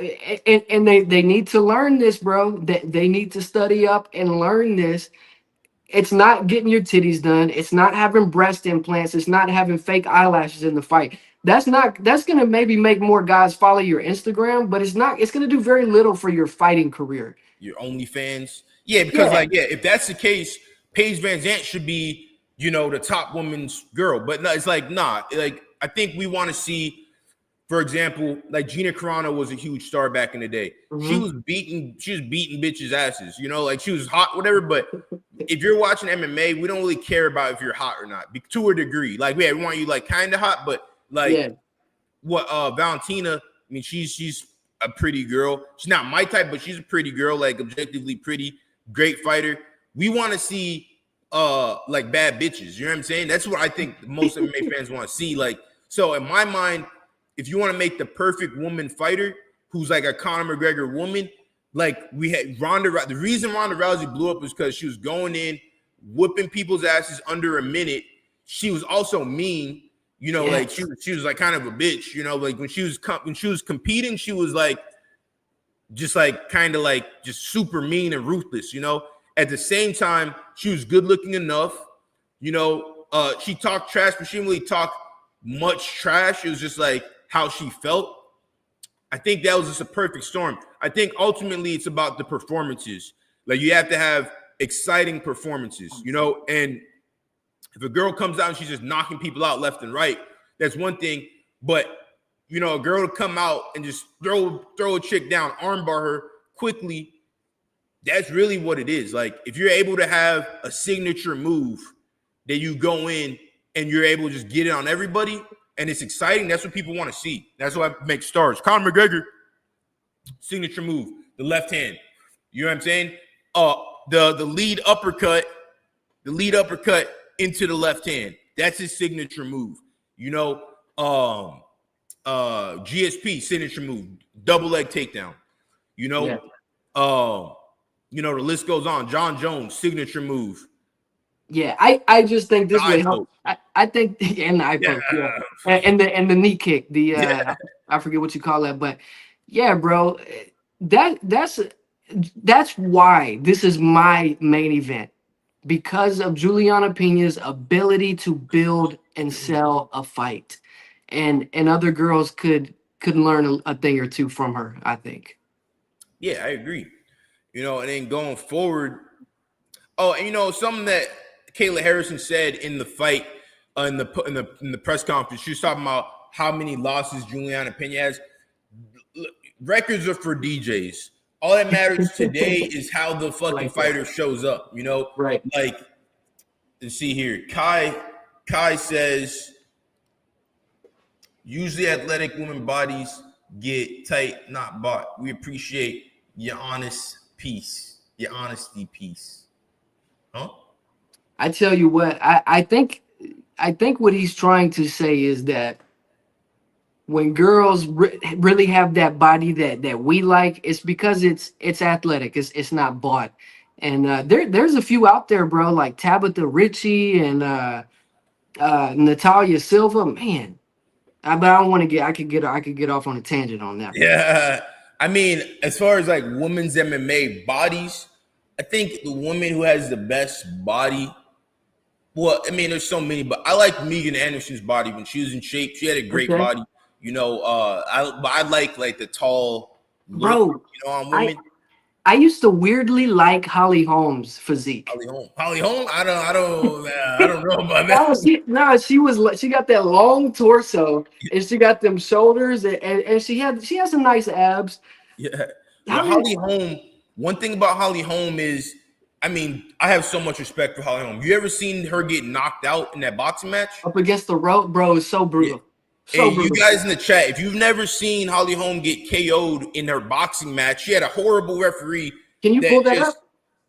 And they need to learn this, bro. They need to study up and learn this. It's not getting your titties done. It's not having breast implants. It's not having fake eyelashes in the fight. That's gonna maybe make more guys follow your Instagram, but it's gonna do very little for your fighting career. Your OnlyFans. Yeah, because if that's the case, Paige Van Zandt should be, you know, the top women's girl. But no, it's like, nah, like I think we want to see, for example, like Gina Carano was a huge star back in the day. Mm-hmm. She was beating bitches' asses, you know, like she was hot, whatever. But if you're watching MMA, we don't really care about if you're hot or not, to a degree. Like, we want you like kind of hot, but like what Valentina, I mean, she's a pretty girl. She's not my type, but she's a pretty girl, like objectively pretty, great fighter. We want to see like bad bitches. You know what I'm saying? That's what I think most MMA fans want to see. Like, so in my mind, if you want to make the perfect woman fighter who's like a Conor McGregor woman, like we had Ronda. The reason Ronda Rousey blew up was because she was going in, whipping people's asses under a minute. She was also mean, you know, like she was like kind of a bitch, you know, like when she was competing, she was like just like kind of like just super mean and ruthless, you know. At the same time, she was good looking enough, you know. She talked trash, but she didn't really talk much trash. It was just like how she felt. I think that was just a perfect storm. I think ultimately it's about the performances. Like you have to have exciting performances, you know. And if a girl comes out and she's just knocking people out left and right, That's one thing. But you know, a girl to come out and just throw a chick down, armbar her quickly. That's really what it is. Like, if you're able to have a signature move that you go in and you're able to just get it on everybody, and it's exciting, that's what people want to see. That's what makes stars. Conor McGregor, signature move, the left hand. You know what I'm saying? The lead uppercut into the left hand. That's his signature move. You know, GSP, signature move, double leg takedown. You know, you know, the list goes on. Jon Jones, signature move. Yeah, I just think this would help. I think and the eye poke, and the knee kick, I forget what you call that, but yeah, bro, that's why this is my main event, because of Juliana Pena's ability to build and sell a fight, and other girls could learn a thing or two from her, I think. Yeah, I agree. You know, and then going forward, and you know, something that Kayla Harrison said in the fight, in the press conference, she was talking about how many losses Juliana Pena has. Records are for DJs. All that matters today is how the fucking fighter shows up. You know, right? Like, let's see here. Kai says, usually athletic women bodies get tight, not bought. We appreciate your honest piece, your honesty piece. Huh? I tell you what, I think what he's trying to say is that when girls really have that body that we like, it's because it's athletic, it's not bought. And there's a few out there, bro, like Tabitha Ritchie and Natalia Silva, man. But I don't want to get. I could get off on a tangent on that. Yeah, I mean, as far as like women's MMA bodies, I think the woman who has the best body. Well, I mean, there's so many, but I like Megan Anderson's body when she was in shape. She had a great body. You know, I like the tall look, bro. You know, on women. I used to weirdly like Holly Holm's physique. Holly Holm? I don't know about that. She got that long torso and she got them shoulders and she has some nice abs. Yeah. Holly Holm, one thing about Holly Holm is, I mean, I have so much respect for Holly Holm. You ever seen her get knocked out in that boxing match? Up against the rope, bro, it's so brutal. Yeah. Hey, you guys in the chat, if you've never seen Holly Holm get KO'd in her boxing match, she had a horrible referee. Can you pull that up?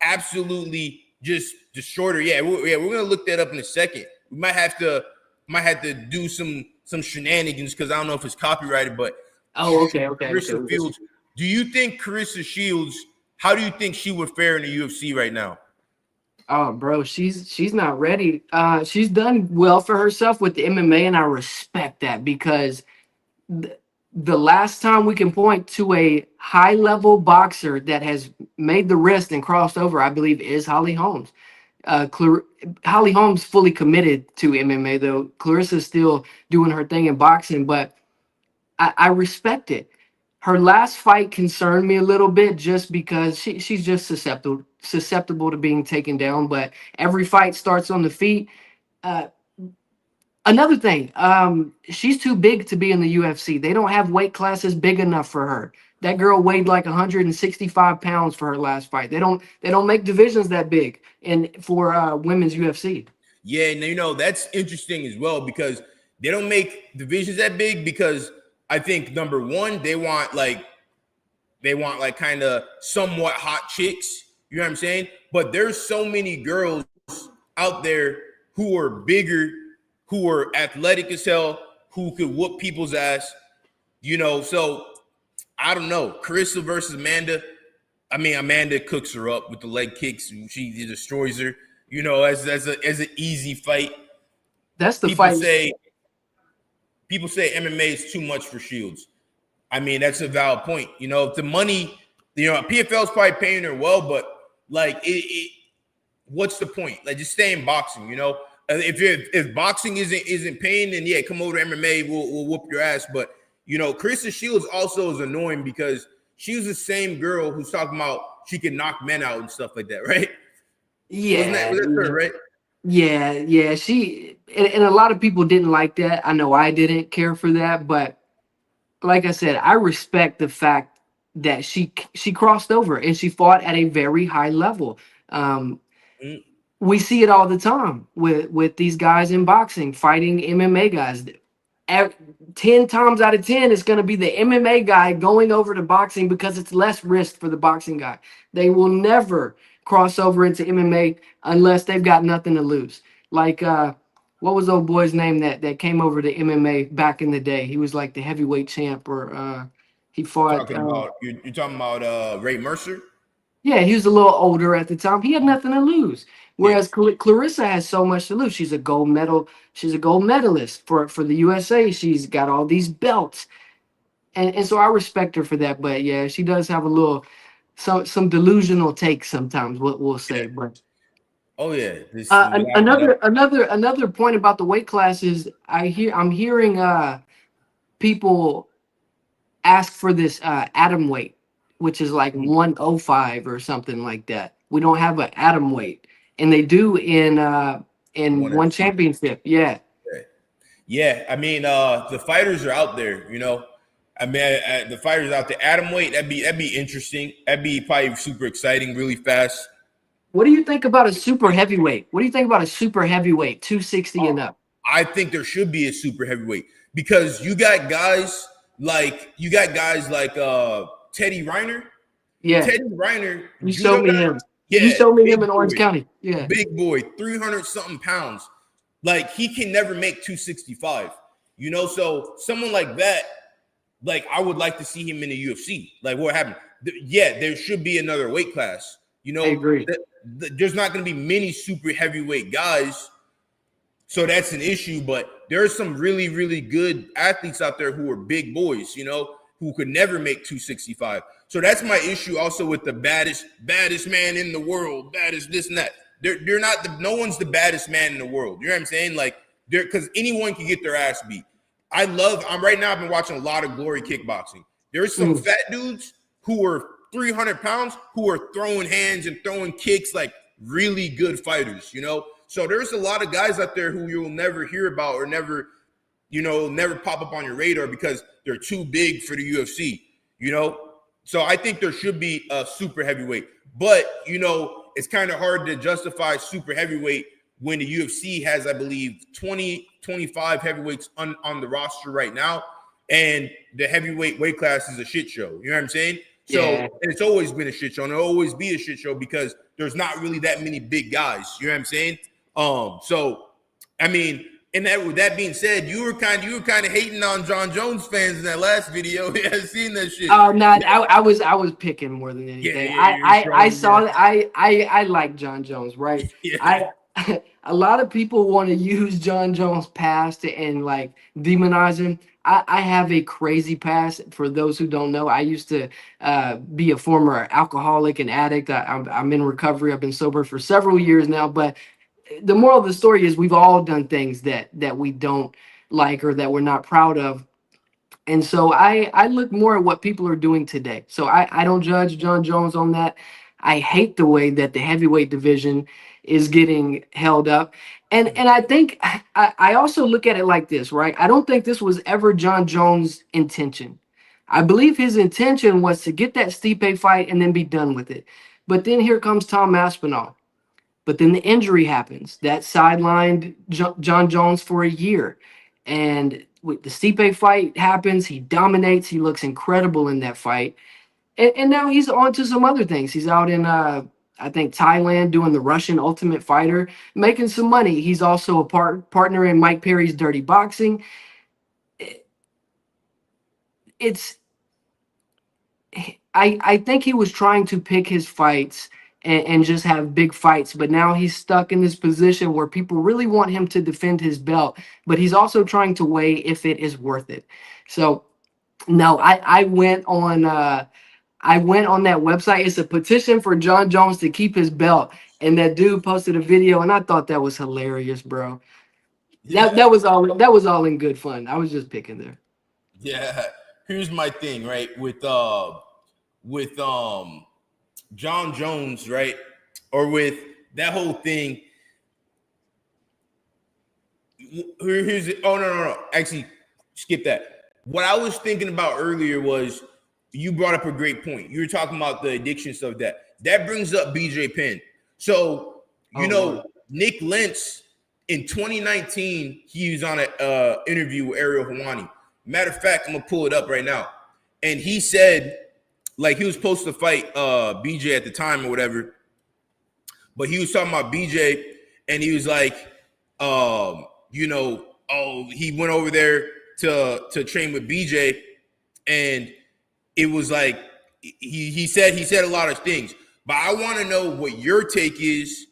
Absolutely just destroyed her. Yeah, we're gonna look that up in a second. We might have to do some shenanigans because I don't know if it's copyrighted, but okay. Carissa Fields. Do you think Carissa Shields? How do you think she would fare in the UFC right now? Oh, bro, she's not ready. She's done well for herself with the MMA, and I respect that because the last time we can point to a high-level boxer that has made the wrist and crossed over, I believe, is Holly Holmes. Holly Holmes fully committed to MMA, though. Clarissa's still doing her thing in boxing, but I respect it. Her last fight concerned me a little bit just because she's just susceptible to being taken down, but every fight starts on the feet. Another thing, she's too big to be in the UFC. They don't have weight classes big enough for her. That girl weighed like 165 pounds for her last fight. They don't make divisions that big for women's UFC. Yeah, and you know, that's interesting as well because they don't make divisions that big because I think number one, they want like kind of somewhat hot chicks. You know what I'm saying? But there's so many girls out there who are bigger, who are athletic as hell, who could whoop people's ass. You know, so I don't know. Carissa versus Amanda. I mean, Amanda cooks her up with the leg kicks. She destroys her. You know, as an easy fight. That's the fight. People say MMA is too much for Shields. I mean, that's a valid point. You know, if the money, you know, PFL's probably paying her well, but like, what's the point? Like, just stay in boxing. You know, if boxing isn't paying, then yeah, come over to MMA. We'll whoop your ass. But you know, Carissa Shields also is annoying because she was the same girl who's talking about she can knock men out and stuff like that, right? Yeah, was that her, right? Yeah. She and a lot of people didn't like that. I know I didn't care for that, but like I said, I respect the fact that she crossed over and she fought at a very high level. Um, Mm, we see it all the time with these guys in boxing fighting MMA guys. 10 times out of 10, it's going to be the MMA guy going over to boxing because it's less risk for the boxing guy. They will never cross over into MMA unless they've got nothing to lose. Like, what was old boy's name that came over to MMA back in the day? He was like the heavyweight champ, or he fought. you're talking about Ray Mercer? Yeah, he was a little older at the time. He had nothing to lose. Yeah. Whereas Clarissa has so much to lose. She's a gold medal. She's a gold medalist for the USA. She's got all these belts, and so I respect her for that. But yeah, she does have a little some delusional takes sometimes. What we'll say, but Oh yeah. This another point about the weight classes. I'm hearing people ask for this atom weight, which is like 105 or something like that. We don't have an atom weight, and they do in one one FC. championship. Yeah, Yeah, I mean, the fighters are out there. I mean, the fighters out there. Atom weight, that'd be interesting. That'd be probably super exciting, really fast. what do you think about a super heavyweight? What do you think about a super heavyweight, 260 and up? I think there should be a super heavyweight because you got guys like Teddy Reiner. Yeah, Teddy Reiner, you showed me him. You yeah, showed me him big in Orange boy, County. Yeah, big boy, 300 something pounds. Like he can never make 265. So someone like that, like I would like to see him in the UFC. Like what happened? Yeah, there should be another weight class. I agree. There's not going to be many super heavyweight guys, so that's an issue. But there are some really, really good athletes out there who are big boys, who could never make 265. So that's my issue also with the baddest man in the world, baddest this and that. They're not no one's the baddest man in the world. You know what I'm saying? Like because anyone can get their ass beat. I'm right now, I've been watching a lot of Glory kickboxing. There's some fat dudes who are 300 pounds who are throwing hands and throwing kicks like really good fighters, So there's a lot of guys out there who you'll never hear about or never pop up on your radar because they're too big for the UFC, So I think there should be a super heavyweight, but it's kind of hard to justify super heavyweight when the UFC has, I believe, 25 heavyweights on the roster right now, and the heavyweight weight class is a shit show. You know what I'm saying? So and it's always been a shit show, and it'll always be a shit show because there's not really that many big guys. You know what I'm saying? So I mean, and with that being said, you were kind of hating on Jon Jones fans in that last video. Yeah, I've seen that shit. Oh no, I was picking more than anything. I saw that. I like Jon Jones, right? Yeah. A lot of people want to use Jon Jones' past and like demonize him. I have a crazy past. For those who don't know, I used to be a former alcoholic and addict. I'm in recovery. I've been sober for several years now. But the moral of the story is we've all done things that we don't like or that we're not proud of. And so I look more at what people are doing today. So I don't judge Jon Jones on that. I hate the way that the heavyweight division is getting held up. And I think I also look at it like this, right? I don't think this was ever Jon Jones' intention. I believe his intention was to get that Stipe fight and then be done with it. But then here comes Tom Aspinall. But then the injury happens. That sidelined Jon Jones for a year. And with the Stipe fight happens, he dominates. He looks incredible in that fight. And now he's on to some other things. He's out in, I think, Thailand doing the Russian Ultimate Fighter, making some money. He's also a partner in Mike Perry's Dirty Boxing. I think he was trying to pick his fights and just have big fights, but now he's stuck in this position where people really want him to defend his belt, but he's also trying to weigh if it is worth it. So no, I went on that website. It's a petition for Jon Jones to keep his belt, and that dude posted a video, and I thought that was hilarious, bro. Yeah. That was all in good fun. I was just picking there. Yeah. Here's my thing, right? With Jon Jones, right? Or with that whole thing, Here's it. Oh no. Actually, skip that. What I was thinking about earlier was you brought up a great point. You were talking about the addiction stuff that brings up BJ Penn. So Nick Lentz in 2019, he was on an interview with Ariel Helwani. Matter of fact, I'm gonna pull it up right now, and he said like he was supposed to fight BJ at the time or whatever, but he was talking about BJ, and he was like, he went over there to train with BJ, and it was like he said a lot of things, but I want to know what your take is.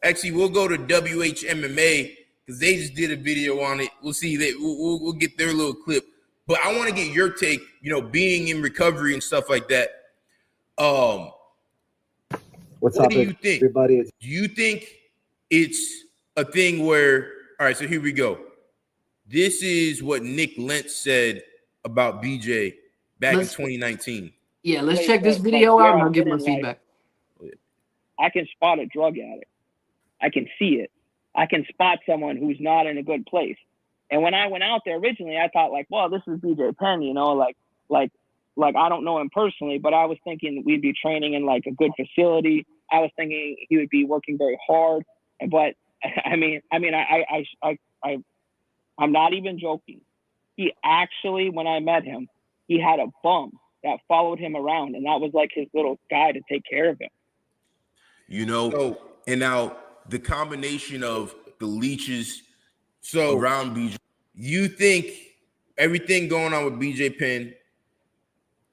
Actually, we'll go to WHMMA because they just did a video on it. We'll see that we'll get their little clip, but I want to get your take. Being in recovery and stuff like that. What's what up, do you think? Everybody? Do you think it's a thing where? All right, so here we go. This is what Nick Lentz said about BJ back in 2019. Yeah, let's check this video out and I'll give my feedback. I can spot a drug addict. I can see it. I can spot someone who's not in a good place. And when I went out there originally, I thought like, well, this is BJ Penn, like I don't know him personally, but I was thinking we'd be training in like a good facility. I was thinking he would be working very hard. But I'm not even joking. He actually, when I met him, he had a bum that followed him around, and that was like his little guy to take care of him. And now the combination of the leeches around BJ, you think everything going on with BJ Penn?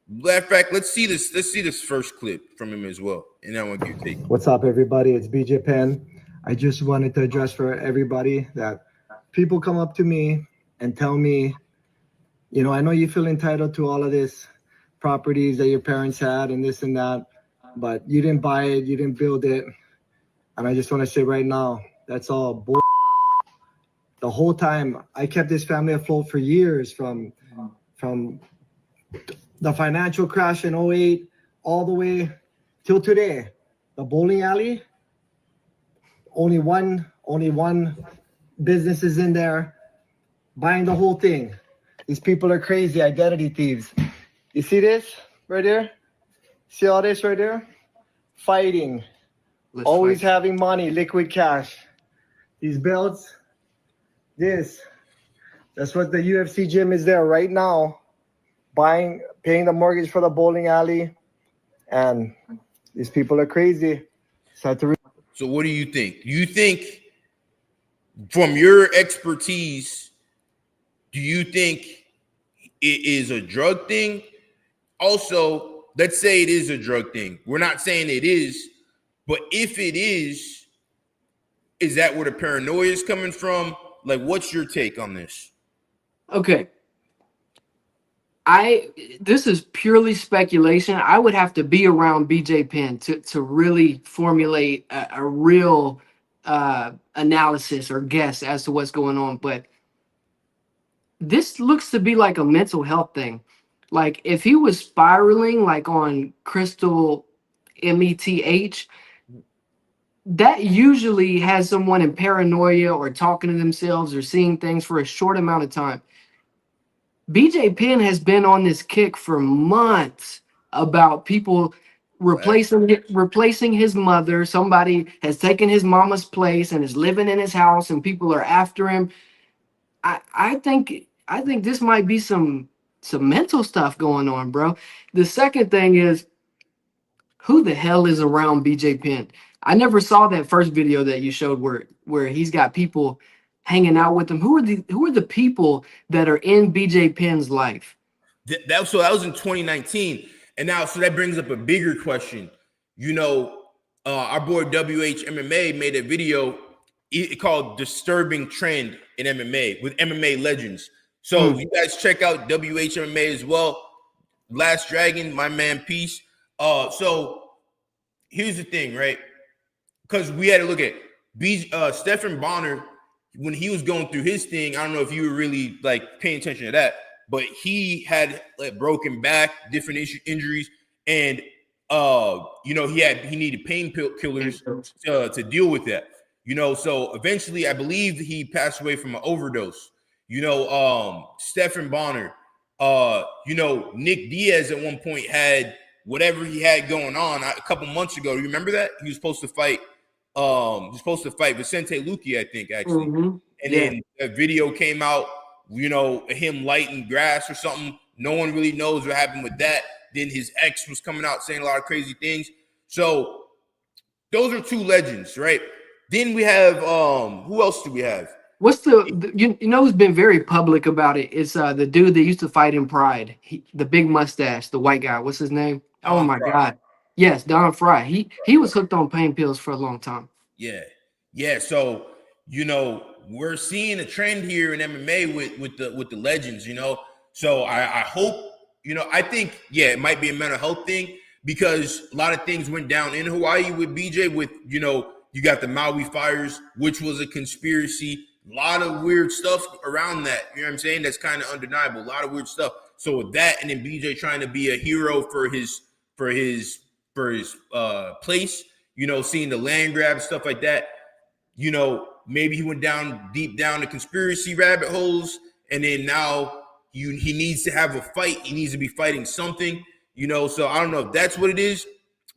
Matter of fact, let's see this first clip from him as well, and then I want to get your take. What's up, everybody? It's BJ Penn. I just wanted to address for everybody that people come up to me and tell me, I know you feel entitled to all of this properties that your parents had and this and that, but you didn't buy it, you didn't build it. And I just want to say right now, that's all bull. The whole time I kept this family afloat for years from the financial crash in 08 all the way till today. The bowling alley, only one business is in there buying the whole thing. These people are crazy identity thieves. You see this right there? See all this right there? Fighting. Always having money, liquid cash. These belts, that's what the UFC gym is there right now. Paying the mortgage for the bowling alley. And these people are crazy. So what do you think? Do you think, from your expertise, do you think it is a drug thing? Also, let's say it is a drug thing. We're not saying it is, but if it is that where the paranoia is coming from? Like, what's your take on this? Okay. This is purely speculation. I would have to be around BJ Penn to really formulate a real analysis or guess as to what's going on. But this looks to be like a mental health thing. Like if he was spiraling like on crystal meth, that usually has someone in paranoia or talking to themselves or seeing things for a short amount of time. BJ Penn has been on this kick for months about people replacing his mother. Somebody has taken his mama's place and is living in his house, and people are after him. I think this might be some mental stuff going on, bro. The second thing is, who the hell is around BJ Penn? I never saw that first video that you showed where he's got people hanging out with him. Who are the people that are in BJ Penn's life? That was in 2019, and now so that brings up a bigger question. Our boy WHMMA made a video called "Disturbing Trend in MMA" with MMA legends. So you guys check out WHMMA as well. Last Dragon, my man, peace. So here's the thing, right? Because we had to look at Stephan Bonner when he was going through his thing. I don't know if you were really like paying attention to that, but he had like broken back, different injuries, and he needed painkillers to deal with that. So eventually I believe he passed away from an overdose. Stephen Bonner, Nick Diaz at one point had whatever he had going on a couple months ago. You remember that? He was supposed to fight Vicente Luque, I think, actually. Mm-hmm. And then a video came out, him lighting grass or something. No one really knows what happened with that. Then his ex was coming out saying a lot of crazy things. So those are two legends, right? Then we have who else do we have? What's who's been very public about it? It's the dude that used to fight in Pride. The big mustache, the white guy. What's his name? Don my Fry. God. Yes, Don Fry. He was hooked on pain pills for a long time. Yeah. So we're seeing a trend here in MMA with the legends. So I hope I think it might be a mental health thing because a lot of things went down in Hawaii with BJ. With you got the Maui fires, which was a conspiracy. A lot of weird stuff around that. You know what I'm saying? That's kind of undeniable. A lot of weird stuff. So with that, and then BJ trying to be a hero for his place, seeing the land grab, stuff like that. Maybe he went deep down the conspiracy rabbit holes, and then now he needs to have a fight. He needs to be fighting something, So I don't know if that's what it is,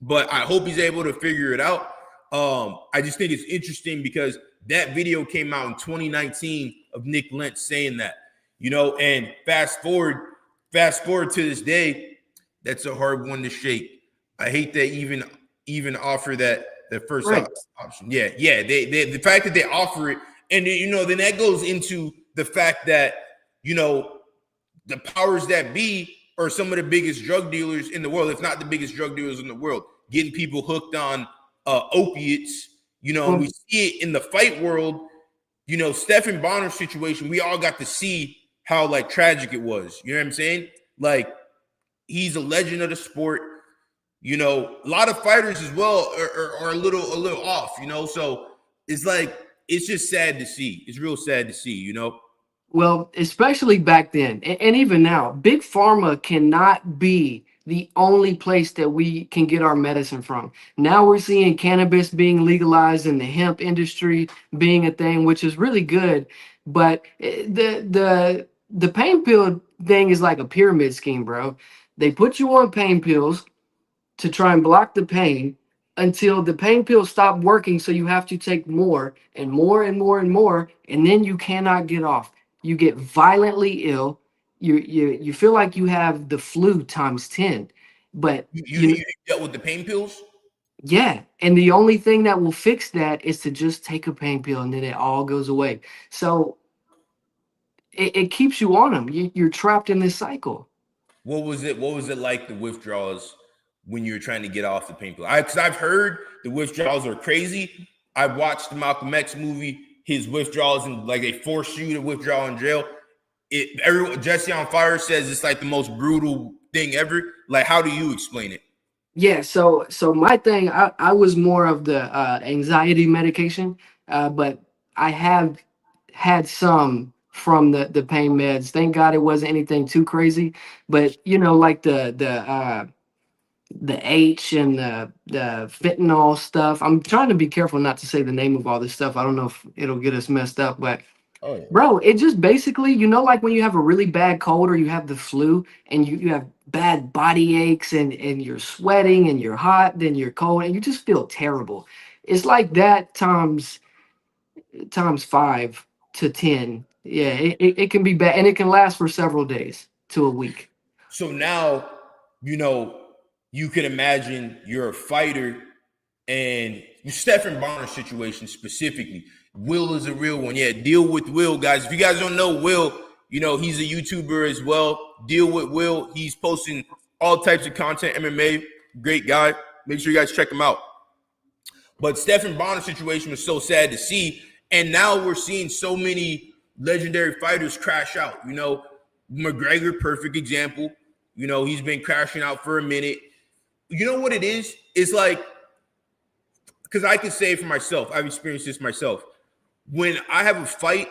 but I hope he's able to figure it out. I just think it's interesting because that video came out in 2019 of Nick Lentz saying that, and fast forward to this day, that's a hard one to shake. I hate that even offer that first option. Yeah. The fact that they offer it, and then that goes into the fact that the powers that be are some of the biggest drug dealers in the world, if not the biggest drug dealers in the world, getting people hooked on opiates. And we see it in the fight world. Stephen Bonner's situation, we all got to see how tragic it was. You know what I'm saying? He's a legend of the sport. A lot of fighters as well are a little off, so it's just sad to see. It's real sad to see, Well, especially back then and even now, Big Pharma cannot be the only place that we can get our medicine from. Now we're seeing cannabis being legalized and the hemp industry being a thing, which is really good. But the pain pill thing is like a pyramid scheme, bro. They put you on pain pills to try and block the pain until the pain pills stop working. So you have to take more and more and more and more, and then you cannot get off. You get violently ill. You feel like you have the flu times 10, but you dealt with the pain pills. Yeah, and the only thing that will fix that is to just take a pain pill, and then it all goes away. So it keeps you on them. You're trapped in this cycle. What was it like, the withdrawals when you were trying to get off the pain pill? Because I've heard the withdrawals are crazy. I watched the Malcolm X movie. His withdrawals, and they force you to withdraw in jail. Jesse on Fire says it's the most brutal thing ever. How do you explain it? Yeah, so my thing, I was more of the anxiety medication, but I have had some from the pain meds. Thank God it wasn't anything too crazy. But the H and the fentanyl stuff. I'm trying to be careful not to say the name of all this stuff. I don't know if it'll get us messed up, but bro, it just basically, when you have a really bad cold or you have the flu and you have bad body aches and you're sweating and you're hot, then you're cold and you just feel terrible. It's like that times 5 to 10. Yeah, it can be bad, and it can last for several days to a week. So now, you can imagine you're a fighter, and Stephen Bonner's situation specifically, Will is a real one. Yeah, deal with Will, guys. If you guys don't know Will, he's a YouTuber as well. Deal with Will. He's posting all types of content, MMA. Great guy. Make sure you guys check him out. But Stephen Bonner's situation was so sad to see, and now we're seeing so many legendary fighters crash out. McGregor, perfect example. He's been crashing out for a minute. You know what it is? It's because I can say for myself, I've experienced this myself. When I have a fight,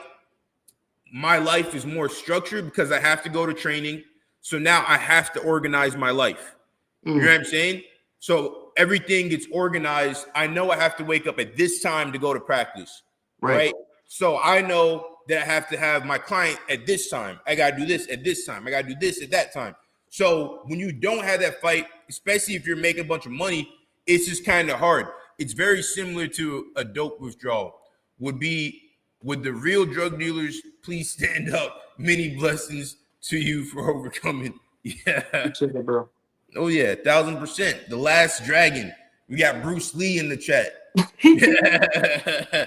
my life is more structured because I have to go to training. So now I have to organize my life. You know what I'm saying? So everything gets organized. I know I have to wake up at this time to go to practice, right? So I know that I have to have my client at this time. I got to do this at this time. I got to do this at that time. So when you don't have that fight, especially if you're making a bunch of money, it's just kind of hard. It's very similar to a dope withdrawal. Would the real drug dealers please stand up? Many blessings to you for overcoming. Yeah. Bro. Oh yeah, 1,000%. The Last Dragon. We got Bruce Lee in the chat. Yeah.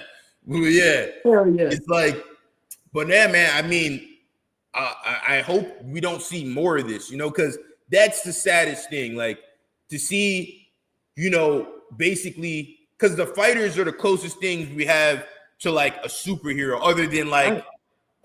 Hell yeah. It's like, but yeah, man, I mean, I hope we don't see more of this, because that's the saddest thing. Like, to see, basically, because the fighters are the closest things we have to like a superhero, other than like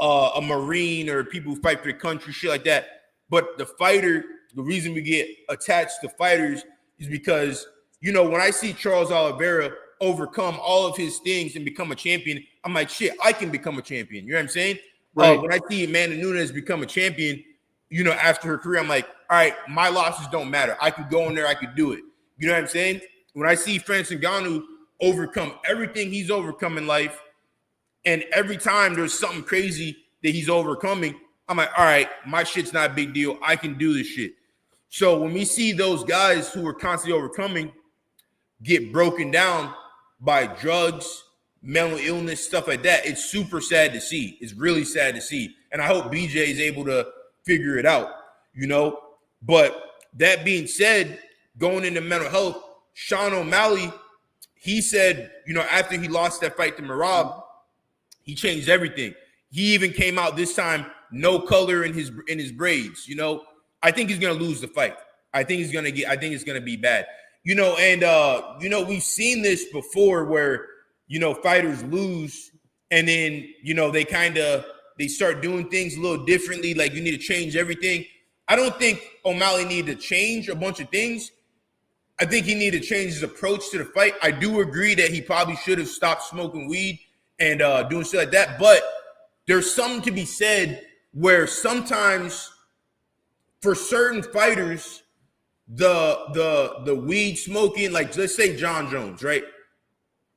a Marine or people who fight for the country, shit like that. But the fighter, the reason we get attached to fighters is because, when I see Charles Oliveira overcome all of his things and become a champion, I'm like, shit, I can become a champion. You know what I'm saying? Right. When I see Amanda Nunes become a champion, after her career, I'm like, all right, my losses don't matter. I could go in there, I could do it. You know what I'm saying? When I see Francis Ngannou overcome everything he's overcome in life, and every time there's something crazy that he's overcoming, I'm like, all right, my shit's not a big deal. I can do this shit. So when we see those guys who are constantly overcoming get broken down by drugs, mental illness, stuff like that, it's super sad to see. It's really sad to see. And I hope BJ is able to figure it out, But that being said, going into mental health, Sean O'Malley, he said, after he lost that fight to Merab, he changed everything. He even came out this time, no color in his braids. I think he's gonna lose the fight. I think it's gonna be bad. We've seen this before where fighters lose and then they start doing things a little differently, like you need to change everything. I don't think O'Malley needed to change a bunch of things. I think he needed to change his approach to the fight. I do agree that he probably should have stopped smoking weed and doing shit like that. But there's something to be said where sometimes for certain fighters, the weed smoking, like let's say Jon Jones, right?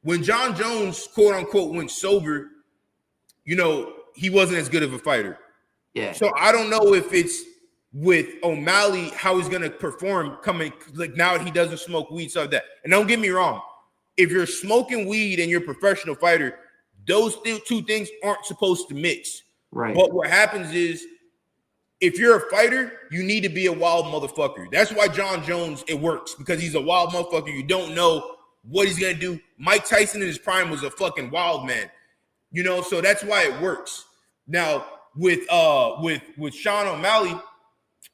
When Jon Jones, quote unquote, went sober, he wasn't as good of a fighter. Yeah. So I don't know if it's with O'Malley, how he's gonna perform coming like now he doesn't smoke weed, stuff like that. And don't get me wrong, if you're smoking weed and you're a professional fighter, those two things aren't supposed to mix. Right. But what happens is, if you're a fighter, you need to be a wild motherfucker. That's why Jon Jones, it works, because he's a wild motherfucker. You don't know what he's gonna do. Mike Tyson in his prime was a fucking wild man, so that's why it works. Now with Sean O'Malley,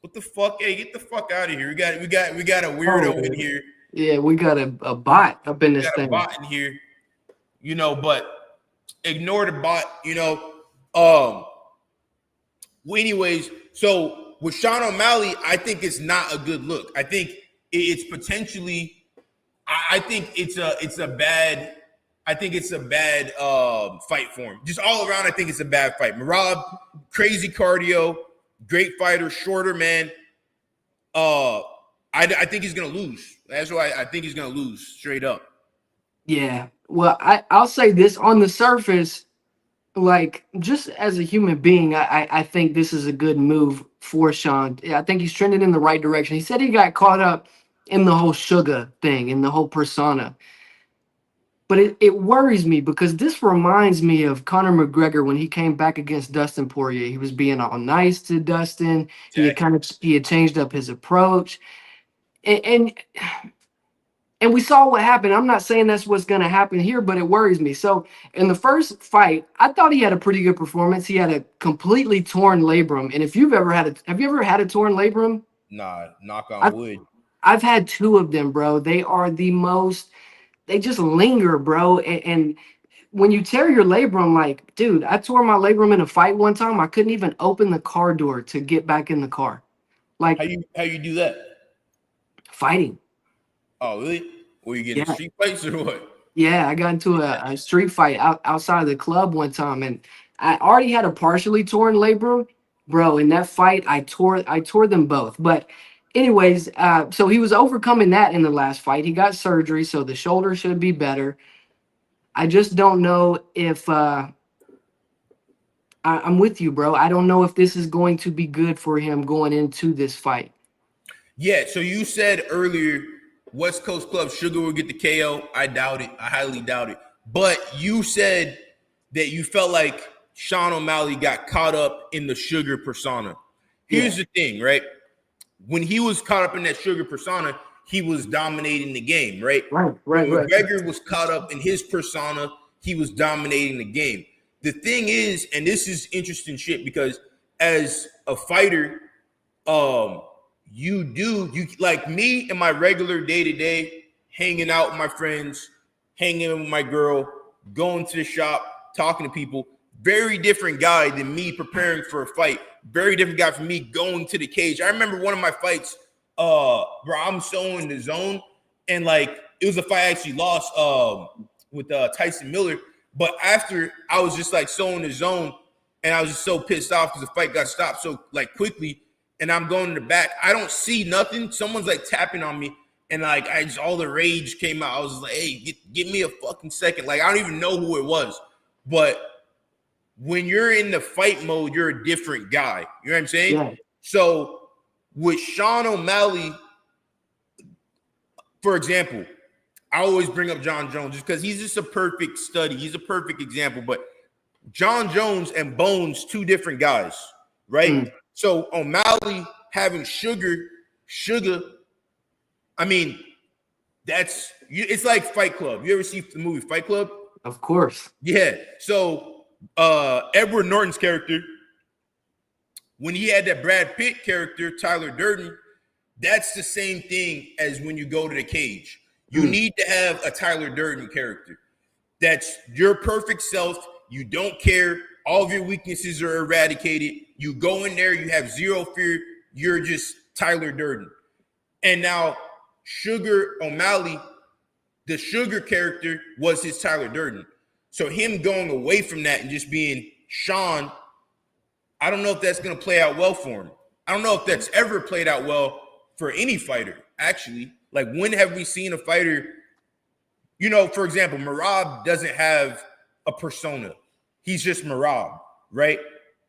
what the fuck? Hey, get the fuck out of here. We got a weirdo in here. Yeah, we got a bot up in this thing. A bot in here, but ignore the bot, anyways, so with Sean O'Malley, I think it's not a good look. I think it's potentially, I think it's a bad fight for him. Just all around, I think it's a bad fight. Merab, crazy cardio, great fighter, shorter man. I think he's gonna lose. That's why I think he's gonna lose straight up. Yeah. Well, I'll say this on the surface, like just as a human being, I think this is a good move for Sean. I think he's trending in the right direction. He said he got caught up in the whole sugar thing, in the whole persona. But it worries me because this reminds me of Conor McGregor when he came back against Dustin Poirier. He was being all nice to Dustin. He had changed up his approach. And we saw what happened. I'm not saying that's what's going to happen here, but it worries me. So in the first fight, I thought he had a pretty good performance. He had a completely torn labrum. And if you've ever had have you ever had a torn labrum? Nah, knock on wood. I've had two of them, bro. They are the most, they just linger, bro. And when you tear your labrum, like, dude, I tore my labrum in a fight one time. I couldn't even open the car door to get back in the car. Like, how you do that? Fighting. Oh, really? Were you getting street fights or what? Yeah, I got into a street fight outside of the club one time, and I already had a partially torn labrum, bro. In that fight, I tore them both. But anyways, so he was overcoming that in the last fight. He got surgery, so the shoulder should be better. I just don't know if I'm with you, bro. I don't know if this is going to be good for him going into this fight. Yeah, so you said earlier West Coast Club Sugar will get the KO. I doubt it. I highly doubt it. But you said that you felt like Sean O'Malley got caught up in the Sugar persona. Here's the thing, right? When he was caught up in that Sugar persona, he was dominating the game, right? Right. When McGregor was caught up in his persona, he was dominating the game. The thing is, and this is interesting shit, because as a fighter, you like me in my regular day-to-day, hanging out with my friends, hanging with my girl, going to the shop, talking to people, very different guy than me preparing for a fight. Very different guy from me going to the cage. I remember one of my fights, bro, I'm so in the zone, and like it was a fight I actually lost with Tyson Miller. But after, I was just like so in the zone, and I was just so pissed off because the fight got stopped so like quickly, and I'm going to the back. I don't see nothing. Someone's like tapping on me, and like all the rage came out. I was like, hey, give me a fucking second. Like, I don't even know who it was. But when you're in the fight mode, you're a different guy. You know what I'm saying? Yeah. So with Sean O'Malley, for example, I always bring up Jon Jones just because he's just a perfect study. He's a perfect example. But Jon Jones and Bones, two different guys, right? So O'Malley having Sugar, I mean, it's like Fight Club. You ever see the movie Fight Club? Of course. Yeah. So Edward Norton's character, when he had that Brad Pitt character, Tyler Durden, that's the same thing as when you go to the cage. You need to have a Tyler Durden character. That's your perfect self. You don't care. All of your weaknesses are eradicated. You go in there, you have zero fear. You're just Tyler Durden. And now Sugar O'Malley, the Sugar character was his Tyler Durden. So him going away from that and just being Sean, I don't know if that's going to play out well for him. I don't know if that's ever played out well for any fighter, actually. Like, when have we seen a fighter, for example, Merab doesn't have a persona. He's just Merab, right?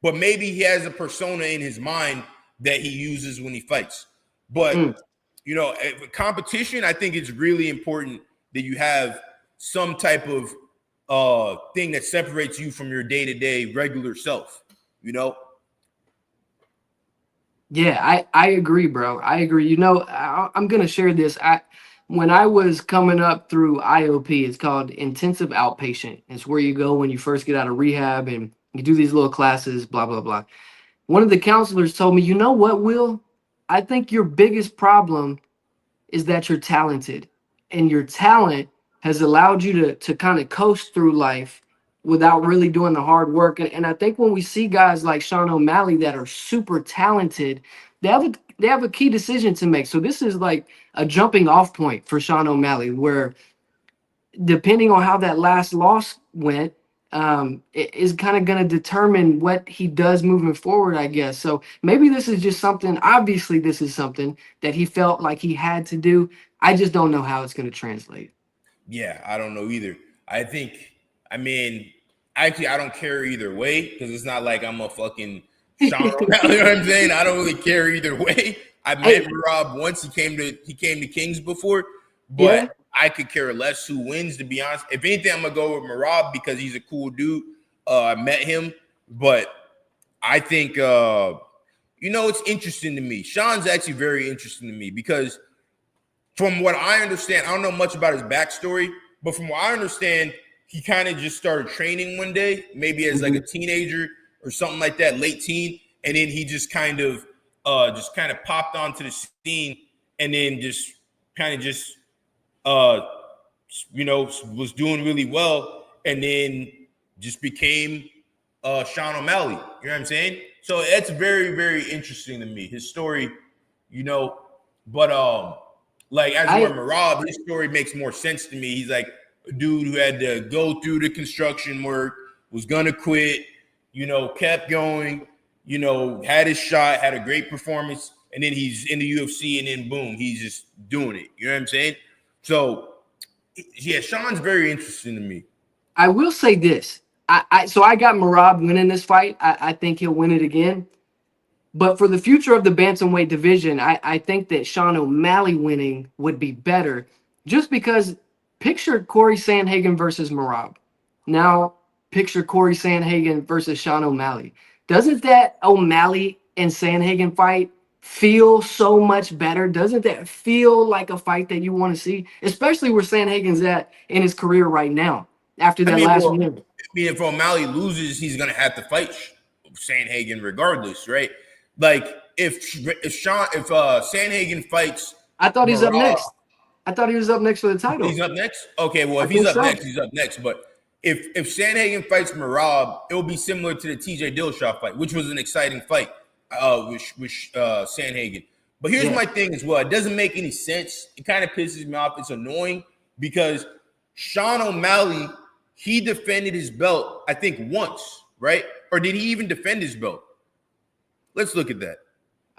But maybe he has a persona in his mind that he uses when he fights. But, competition, I think it's really important that you have some type of thing that separates you from your day-to-day regular self, Yeah, I agree, bro. I agree. I'm going to share this. When I was coming up through IOP, it's called intensive outpatient. It's where you go when you first get out of rehab and you do these little classes, blah, blah, blah. One of the counselors told me, you know what, Will? I think your biggest problem is that you're talented, and your talent has allowed you to kind of coast through life without really doing the hard work. And I think when we see guys like Sean O'Malley that are super talented, they have a key decision to make. So this is like a jumping off point for Sean O'Malley, where depending on how that last loss went, it is kind of going to determine what he does moving forward, I guess. So maybe this is just something, obviously this is something that he felt like he had to do. I just don't know how it's going to translate. Yeah, I don't know either. Actually, I don't care either way, because it's not like I'm a fucking Sean O'Malley, you know what I'm saying? I don't really care either way. I met Rob once. He came to Kings before, but I could care less who wins, to be honest. If anything, I'm gonna go with Merab because he's a cool dude. I met him, but I think it's interesting to me. Sean's actually very interesting to me because from what I understand, I don't know much about his backstory, but from what I understand, he kind of just started training one day, maybe as like a teenager or something like that, late teen, and then he just kind of popped onto the scene, and then was doing really well, and then just became Sean O'Malley. You know what I'm saying? So that's very, very interesting to me, his story, but like as for Merab, his story makes more sense to me. He's like a dude who had to go through the construction work, was gonna quit, kept going, had his shot, had a great performance, and then he's in the UFC, and then boom, he's just doing it. You know what I'm saying? So yeah, Sean's very interesting to me. I will say this. So I got Merab winning this fight. I think he'll win it again. But for the future of the bantamweight division, I think that Sean O'Malley winning would be better, just because picture Corey Sandhagen versus Merab. Now picture Corey Sandhagen versus Sean O'Malley. Doesn't that O'Malley and Sandhagen fight feel so much better? Doesn't that feel like a fight that you want to see, especially where Sandhagen's at in his career right now after that last win? I mean, if O'Malley loses, he's gonna have to fight Sandhagen regardless, right? Like if Sandhagen fights, I thought he's up next. I thought he was up next for the title. He's up next. Okay, well if he's up next, he's up next. But if Sandhagen fights Merab, it will be similar to the TJ Dillashaw fight, which was an exciting fight with Sandhagen. But here's my thing as well. It doesn't make any sense. It kind of pisses me off. It's annoying because Sean O'Malley, he defended his belt, I think, once, right? Or did he even defend his belt? Let's look at that.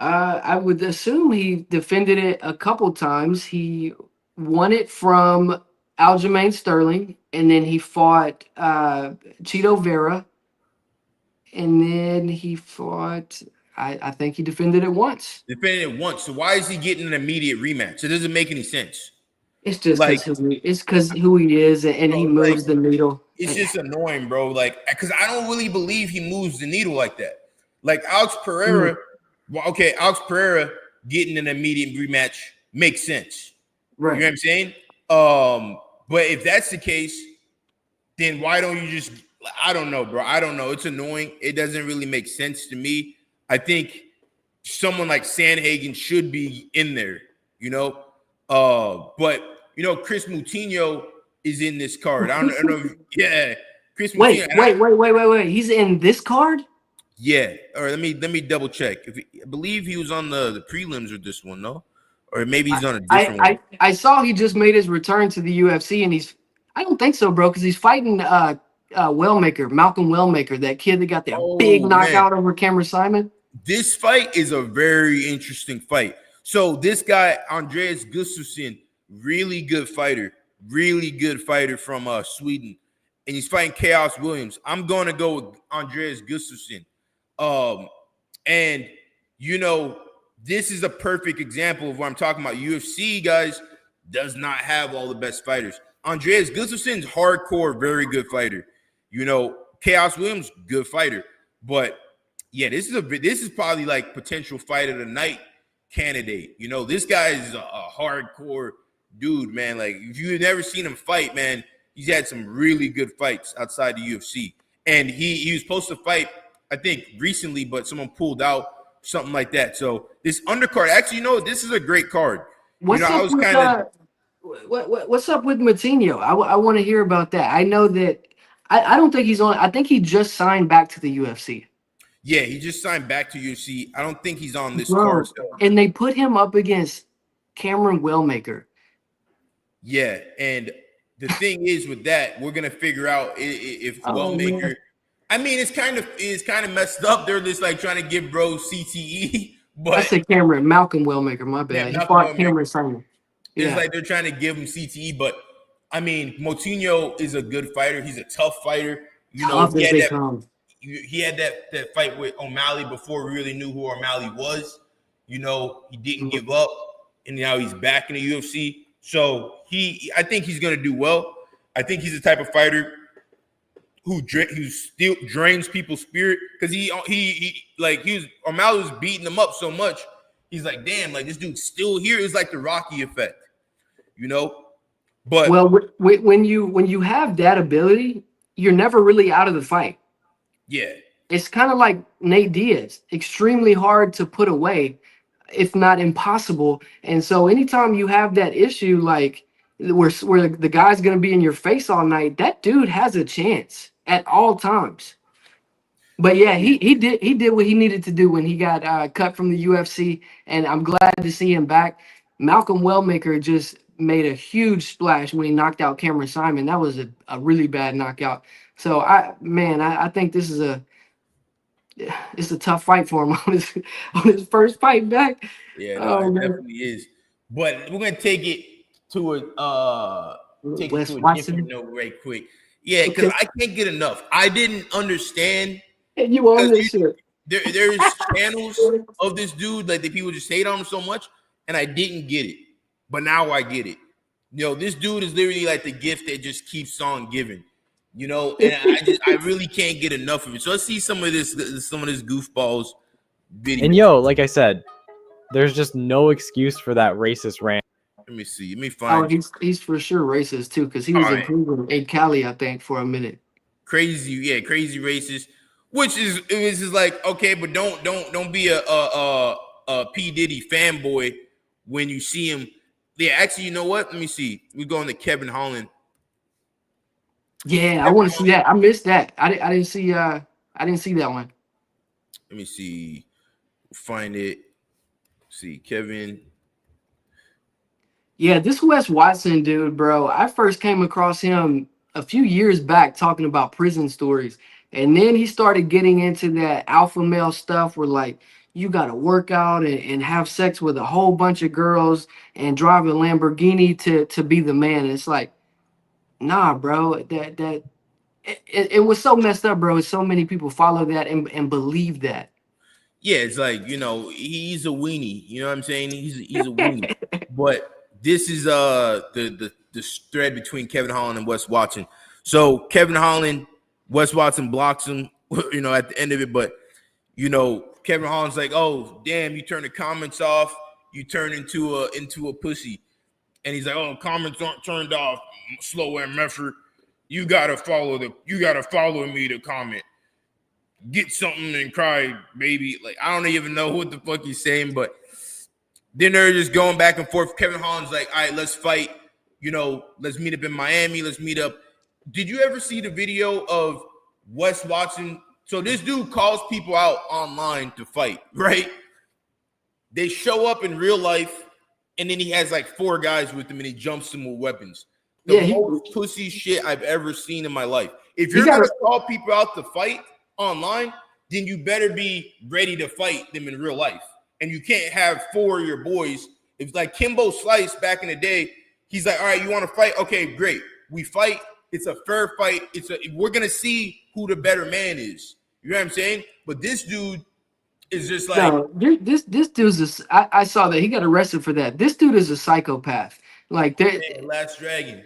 I would assume he defended it a couple times. He won it from Aljamain Sterling, and then he fought Chito Vera, and then he fought. I think he defended it once. Defended it once. So why is he getting an immediate rematch? It doesn't make any sense. It's just because who he is, and he moves the needle. It's just annoying, bro. Like, because I don't really believe he moves the needle like that. Like Alex Pereira, Alex Pereira getting an immediate rematch makes sense. Right. You know what I'm saying? But if that's the case, then why don't you just, I don't know, bro. I don't know. It's annoying. It doesn't really make sense to me. I think someone like Sandhagen should be in there, you know? But, you know, Chris Moutinho is in this card. I don't know. Chris Moutinho. Wait. He's in this card? Yeah. Or let me double check. I believe he was on the prelims with this one, no? Or maybe he's on a different one. I saw he just made his return to the UFC, and I don't think so, bro, because he's fighting Malcolm Wellmaker, that kid that got that big knockout over Cameron Simon. This fight is a very interesting fight. So this guy, Andreas Gustafsson, really good fighter from Sweden, and he's fighting Chaos Williams. I'm going to go with Andreas Gustafsson. And you know, this is a perfect example of what I'm talking about. UFC, guys, does not have all the best fighters. Andreas Gustafsson's hardcore, very good fighter. You know, Chaos Williams, good fighter. But yeah, this is probably like potential fight of the night candidate. You know, this guy is a hardcore dude, man. Like, if you've never seen him fight, man, he's had some really good fights outside the UFC. And he was supposed to fight, I think, recently, but someone pulled out, something like that. So this undercard, actually, you know, this is a great card. What's up with Moutinho? I want to hear about that. I know that I don't think he's on. I think he just signed back to the UFC. Yeah, he just signed back to UFC. I don't think he's on this card. And they put him up against Cameron Wellmaker. Yeah, and the thing is with that, we're gonna figure out if Wellmaker. Man. I mean, it's kind of messed up. They're just like trying to give bro CTE. But I said Malcolm Wellmaker. My bad. Yeah, he fought Cameron Simon. Yeah. It's like they're trying to give him CTE, but I mean, Moutinho is a good fighter. He's a tough fighter. You know, he had that fight with O'Malley before we really knew who O'Malley was. You know, he didn't give up, and now he's back in the UFC. So I think he's going to do well. I think he's the type of fighter who still drains people's spirit, because O'Malley was beating him up so much. He's like, damn, like this dude's still here. It's like the Rocky effect, you know. But when you have that ability, you're never really out of the fight. Yeah, it's kind of like Nate Diaz, extremely hard to put away, if not impossible. And so anytime you have that issue, like where the guy's going to be in your face all night, that dude has a chance at all times. But yeah, he did what he needed to do when he got cut from the UFC, and I'm glad to see him back. Malcolm Wellmaker just made a huge splash when he knocked out Cameron Simon. That was a really bad knockout. So I think this is it's a tough fight for him on his first fight back. Yeah, no, Oh it man, definitely is. But we're gonna take it to Wes a different Watson. note right quick. Yeah, because Okay, I can't get enough. I didn't understand and you on because this shit? there's channels of this dude like that people just hate on him so much, and I didn't get it, but now I get it. This dude is literally like the gift that just keeps on giving. And I really can't get enough of it. So let's see some of this goofballs video. And yo, like I said, there's just no excuse for that racist rant. Let me see. Let me Oh, find he's for sure racist too, because he was All in right. prison in Cali, I think, for a minute. crazy racist. Which is it was just like, okay, but don't be a P Diddy fanboy when you see him. Yeah, actually, you know what? Let me see. We go on to Kevin Holland. Yeah, I want to see that. I missed that. I didn't see that one. Let me see. Find it. See, Kevin. Yeah, this Wes Watson dude, bro. I first came across him a few years back talking about prison stories. And then he started getting into that alpha male stuff where like you gotta work out and have sex with a whole bunch of girls and drive a Lamborghini to be the man. And it's like, nah, bro. It was so messed up, bro. So many people follow that and believe that. Yeah, it's like, he's a weenie. You know what I'm saying? He's a weenie. But this is the thread between Kevin Holland and Wes Watson. So Kevin Holland, Wes Watson blocks him, at the end of it. But Kevin Holland's like, oh damn, you turn the comments off, you turn into a pussy. And he's like, oh, comments aren't turned off, slow and meffer. You gotta follow me to comment. Get something and cry, baby. Like, I don't even know what the fuck he's saying, but then they're just going back and forth. Kevin Holland's like, all right, let's fight. Let's meet up in Miami. Let's meet up. Did you ever see the video of Wes Watson? So this dude calls people out online to fight, right? They show up in real life, and then he has like 4 guys with him, and he jumps them with weapons. The most pussy shit I've ever seen in my life. If you're going to call people out to fight online, then you better be ready to fight them in real life. And you can't have 4 of your boys. It's like Kimbo Slice back in the day. He's like, all right, you want to fight? Okay, great. We fight. It's a fair fight. We're going to see who the better man is. You know what I'm saying? But this dude is just like. No, this dude's I saw that he got arrested for that. This dude is a psychopath. Like Last Dragon.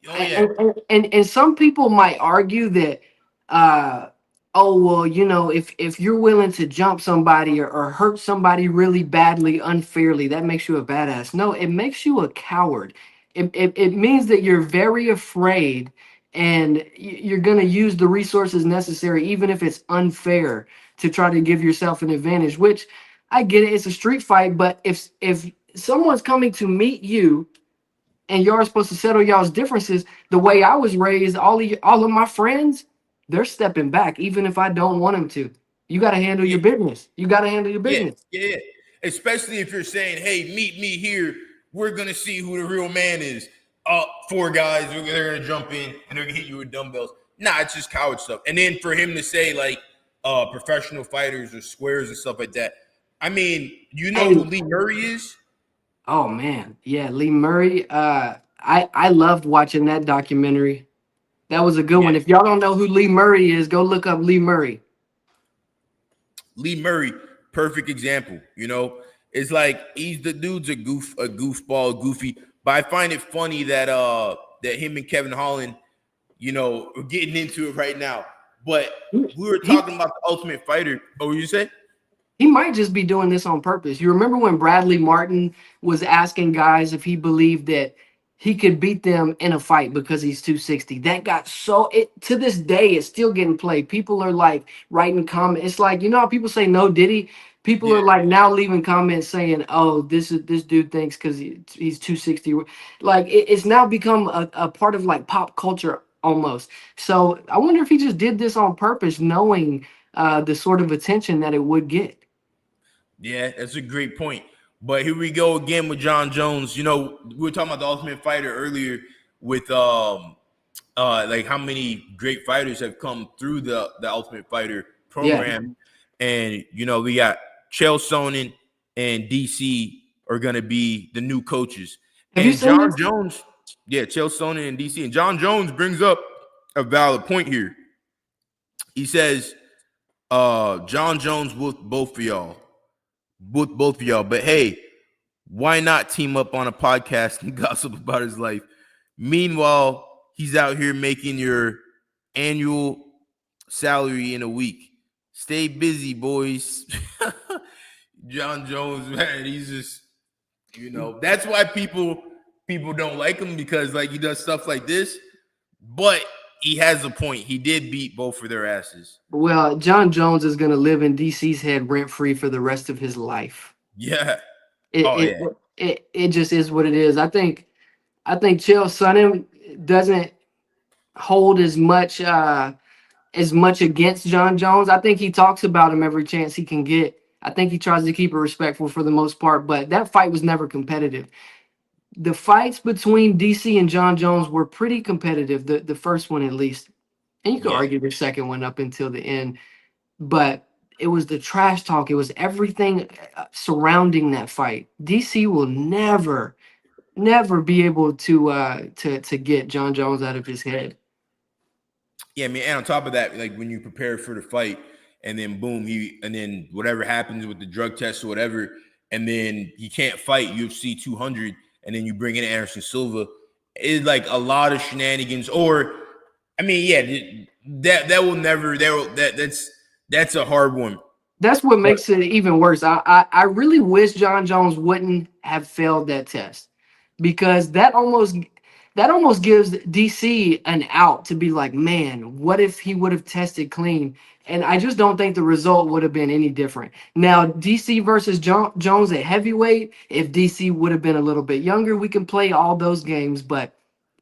Oh, yeah. And And some people might argue that oh well, if you're willing to jump somebody or hurt somebody really badly, unfairly, that makes you a badass. No, it makes you a coward. It means that you're very afraid and you're going to use the resources necessary, even if it's unfair, to try to give yourself an advantage, which I get it. It's a street fight, but if someone's coming to meet you and you're supposed to settle y'all's differences, the way I was raised, all of my friends, they're stepping back, even if I don't want them to. You got to handle your business. You got to handle your business. Yeah. Especially if you're saying, hey, meet me here. We're going to see who the real man is. 4 guys, they're going to jump in and they're going to hit you with dumbbells. Nah, it's just coward stuff. And then for him to say, like, professional fighters or squares and stuff like that. I mean, who Lee Murray is? Oh, man. Yeah, Lee Murray. I loved watching that documentary. That was a good one. If y'all don't know who Lee Murray is, go look up Lee Murray. Lee Murray, perfect example. It's like the dude's a goofball, goofy. But I find it funny that him and Kevin Holland, are getting into it right now. But we were talking about the Ultimate Fighter. What were you say? He might just be doing this on purpose. You remember when Bradley Martin was asking guys if he believed that he could beat them in a fight because he's 260. That got to this day, it's still getting played. People are like writing comments. It's like, how people say no Diddy? People are like now leaving comments saying, oh, this dude thinks because he's 260. Like it's now become a part of like pop culture almost. So I wonder if he just did this on purpose, knowing the sort of attention that it would get. Yeah, that's a great point. But here we go again with Jon Jones. We were talking about the Ultimate Fighter earlier with like how many great fighters have come through the Ultimate Fighter program. And we got Chael Sonnen and DC are gonna be the new coaches. Have you And seen Jon this? Jones, Chael Sonnen and DC, and Jon Jones brings up a valid point here. He says, Jon Jones with both of y'all. But hey, why not team up on a podcast and gossip about his life? Meanwhile, he's out here making your annual salary in a week. Stay busy, boys. Jon Jones, man, he's just, that's why people don't like him, because like he does stuff like this. But he has a point. He did beat both of their asses. Well, Jon Jones is going to live in DC's head rent free for the rest of his life. Yeah. It just is what it is. I think Chael Sonnen doesn't hold as much against Jon Jones. I think he talks about him every chance he can get. I think he tries to keep it respectful for the most part, but that fight was never competitive. The fights between DC and Jon Jones were pretty competitive, the first one at least. And you could argue the second one up until the end. But it was the trash talk. It was everything surrounding that fight. DC will never be able to get Jon Jones out of his head. Yeah, I mean, and on top of that, like when you prepare for the fight, and then boom, and then whatever happens with the drug test or whatever, and then he can't fight UFC 200, and then you bring in Anderson Silva, it's like a lot of shenanigans. Or, I mean, yeah, that will never. That's a hard one. That's what makes it even worse. I really wish Jon Jones wouldn't have failed that test, because that almost gives DC an out to be like, man, what if he would have tested clean? And I just don't think the result would have been any different. Now, DC versus Jones at heavyweight, if DC would have been a little bit younger, we can play all those games. But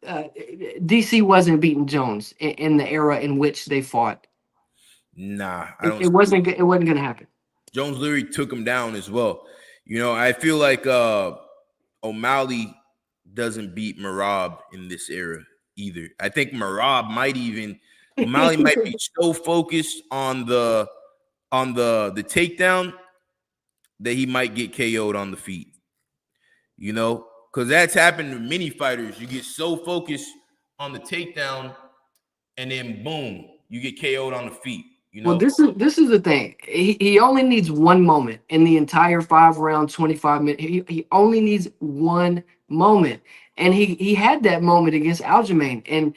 DC wasn't beating Jones in the era in which they fought. Nah, it wasn't going to happen. Jones literally took him down as well. I feel like O'Malley doesn't beat Merab in this era either. I think O'Malley might be so focused on the takedown that he might get KO'd on the feet. Because that's happened to many fighters. You get so focused on the takedown, and then boom, you get KO'd on the feet. Well, this is the thing. He only needs one moment in the entire 5-round, 25-minute. He only needs one moment, and he had that moment against Aljamain. And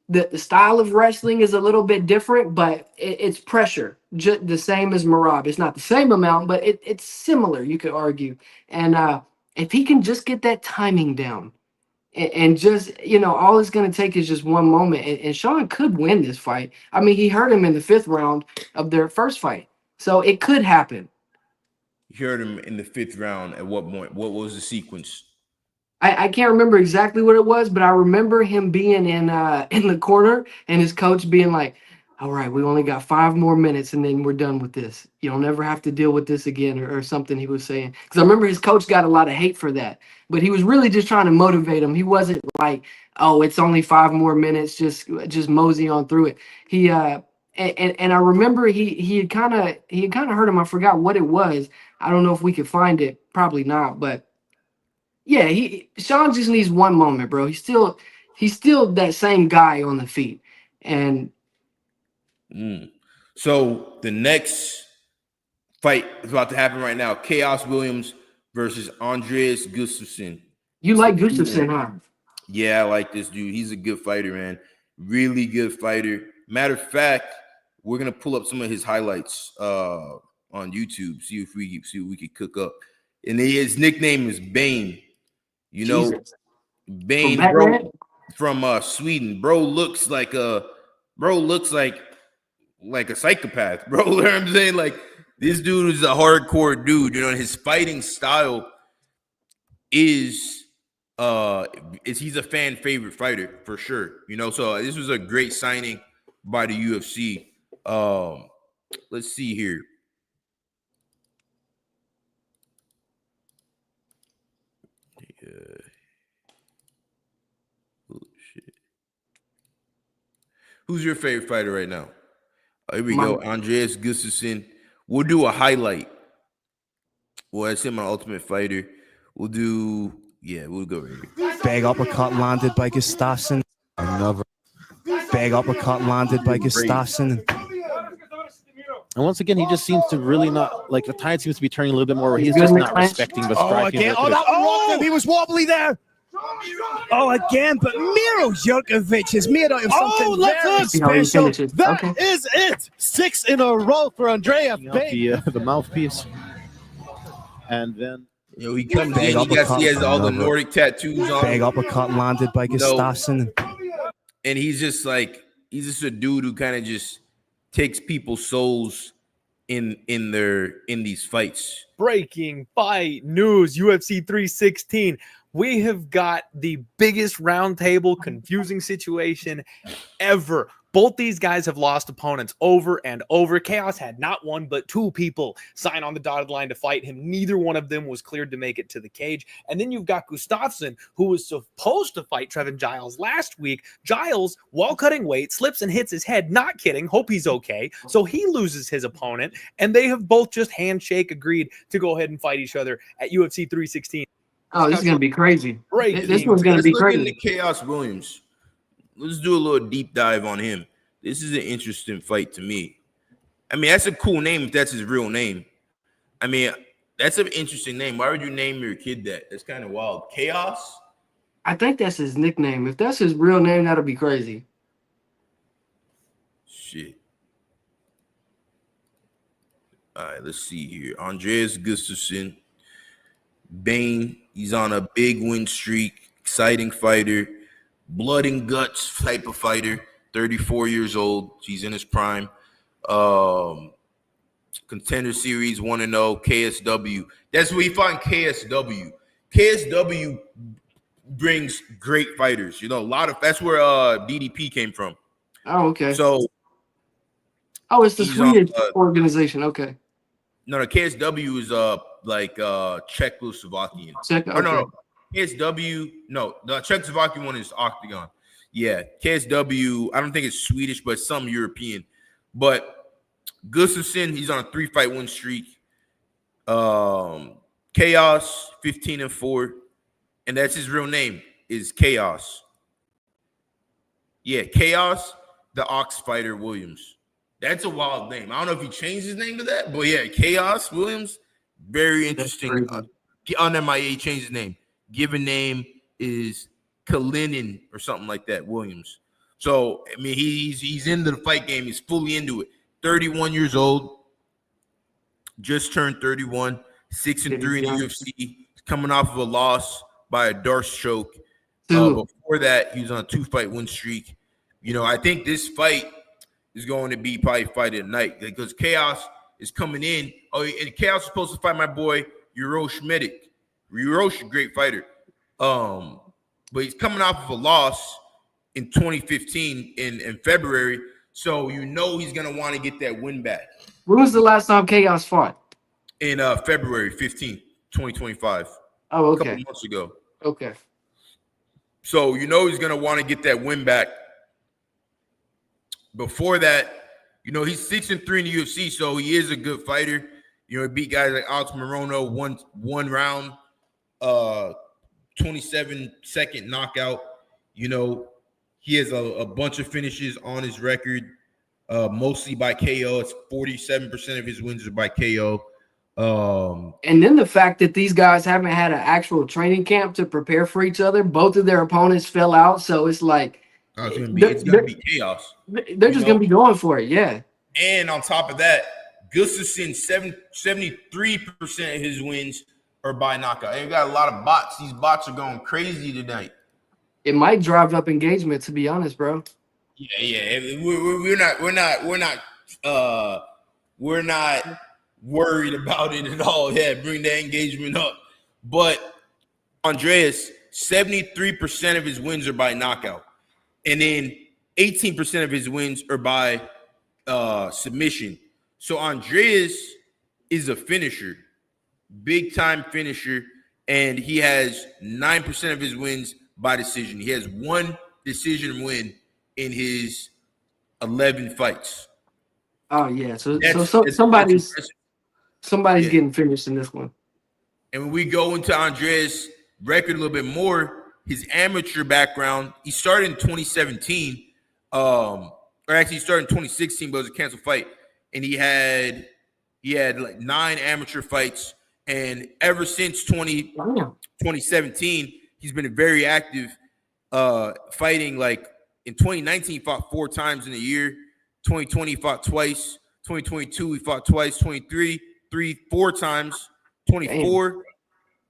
the style of wrestling is a little bit different, but it's pressure, just the same as Merab. It's not the same amount, but it's similar, you could argue. And if he can just get that timing down, and just, all it's going to take is just one moment. And Sean could win this fight. I mean, he hurt him in the 5th round of their first fight. So it could happen. You heard him in the 5th round. At what point? What was the sequence? I can't remember exactly what it was, but I remember him being in the corner and his coach being like, all right, we only got 5 more minutes and then we're done with this. You'll never have to deal with this again, or something he was saying. Because I remember his coach got a lot of hate for that. But he was really just trying to motivate him. He wasn't like, oh, it's only 5 more minutes, just mosey on through it. He and I remember he had kind of hurt him. I forgot what it was. I don't know if we could find it. Probably not. But yeah, Sean just needs one moment, bro. He's still that same guy on the feet. And so the next fight is about to happen right now. Chaos Williams versus Andreas Gustafsson. You like Gustafsson, huh? Yeah, I like this dude. He's a good fighter, man. Really good fighter. Matter of fact, we're gonna pull up some of his highlights on YouTube. See if we could cook up. And his nickname is Bane. Jesus. Bane, bro, from Sweden. Bro looks like a psychopath, bro. You know what I'm saying? Like, this dude is a hardcore dude. His fighting style is he's a fan favorite fighter for sure. So this was a great signing by the UFC. Let's see here. Oh, shit. Who's your favorite fighter right now? Here we go. Andreas Gustafsson We'll do a highlight. Well, it's in my Ultimate Fighter. We'll go right here. Big uppercut landed by Gustafsson. Another big uppercut landed by Gustafsson. And once again, he just seems to really not like the tide seems to be turning a little bit more. Where he's Good just in the not clinch. respecting the Oh, striking. again. Oh, that one rocked him. He was wobbly there. Oh, again, but Miro Jurkovic is made out of something very See how he special. finishes. That Okay. is it. 6 in a row for Andrea. The mouthpiece, and then He comes Big in. He has all the uppercut. Nordic tattoos on. Big uppercut landed by Gustafsson. And he's just a dude who kind of just takes people's souls in these fights. Breaking fight news, UFC 316. We have got the biggest roundtable confusing situation ever. Both these guys have lost opponents over and over. Chaos had not one, but 2 people sign on the dotted line to fight him. Neither one of them was cleared to make it to the cage. And then you've got Gustafsson, who was supposed to fight Trevin Giles last week. Giles, while cutting weight, slips and hits his head. Not kidding. Hope he's okay. So he loses his opponent. And they have both just handshake agreed to go ahead and fight each other at UFC 316. Oh, this is gonna be crazy. Breaking. This one's gonna Let's be look crazy. into Chaos Williams. Let's do a little deep dive on him. This is an interesting fight to me. I mean, that's a cool name if that's his real name. I mean, that's an interesting name. Why would you name your kid that? That's kind of wild. Chaos? I think that's his nickname. If that's his real name, that'll be crazy. Shit. All right, let's see here. Andreas Gustafsson. Bane. He's on a big win streak. Exciting fighter. Blood and guts type of fighter. 34 years old. He's in his prime. Contender Series 1-0. KSW. That's where you find KSW. KSW brings great fighters. You know, that's where DDP came from. Oh, okay. So it's the he's Swedish on, organization. Okay. No, KSW is Czechoslovakian. Okay. No. KSW, no, the Czechoslovakian one is Octagon. Yeah, KSW, I don't think it's Swedish, but some European. But Gustafsson, he's on a 3-fight win streak. Chaos, 15-4. And that's his real name, is Chaos. Yeah, Chaos, the Ox Fighter Williams. That's a wild name. I don't know if he changed his name to that, but yeah, Chaos Williams, very interesting. On MIA, changed his name. Given name is Kalinin or something like that, Williams. So, I mean, he's into the fight game. He's fully into it. 31 years old. Just turned 31. 6-3 in the UFC. Coming off of a loss by a Darce choke. Before that, he was on a 2-fight win streak. You know, I think this fight is going to be probably fight of the night because Chaos is coming in. Oh, and Chaos is supposed to fight my boy Urosh Medic. Urosh, a great fighter. But he's coming off of a loss in 2015 in February. So you know he's gonna want to get that win back. When was the last time Chaos fought? In February 15th, 2025. Oh, A okay. couple months ago. Okay. So you know he's gonna want to get that win back. Before that, you know, he's 6-3 in the UFC, so he is a good fighter. You know, he beat guys like Alex Morono, one round, 27-second knockout. You know, he has a bunch of finishes on his record, mostly by KO. It's 47% of his wins are by KO. And then the fact that these guys haven't had an actual training camp to prepare for each other, both of their opponents fell out. So it's like it's gonna be chaos. They're just gonna be going for it, yeah. And on top of that, Gustafsson, 73% of his wins are by knockout. And you got a lot of bots. These bots are going crazy tonight. It might drive up engagement, to be honest, bro. Yeah. We're not worried about it at all. Yeah, bring that engagement up. But Andreas, 73% of his wins are by knockout. And then 18% of his wins are by submission. So Andreas is a finisher, big time finisher, and he has 9% of his wins by decision. He has 1 decision win in his 11 fights. Oh yeah, so somebody's Somebody's Yeah. getting finished in this one. And when we go into Andreas' record a little bit more, his amateur background, he started in 2017, or actually he started in 2016, but it was a canceled fight. And he had like 9 amateur fights. And ever since 2017, he's been very active fighting. Like in 2019, he fought 4 times in a year. 2020, he fought twice. 2022, he fought twice. 23, 4 times. 24.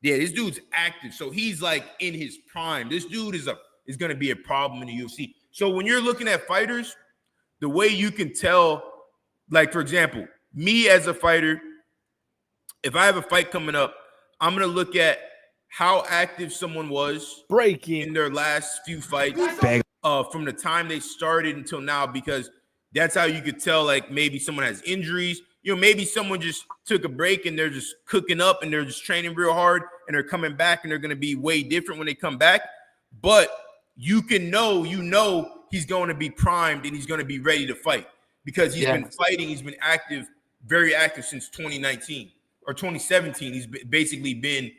Yeah, this dude's active. So he's like in his prime. This dude is going to be a problem in the UFC. So when you're looking at fighters, the way you can tell, like, for example, me as a fighter, if I have a fight coming up, I'm going to look at how active someone was in their last few fights from the time they started until now, because that's how you could tell, like, maybe someone has injuries. You know, maybe someone just took a break and they're just cooking up and they're just training real hard and they're coming back and they're going to be way different when they come back. But you can know, he's going to be primed and he's going to be ready to fight because he's been fighting. He's been active, very active since 2019 or 2017. He's basically been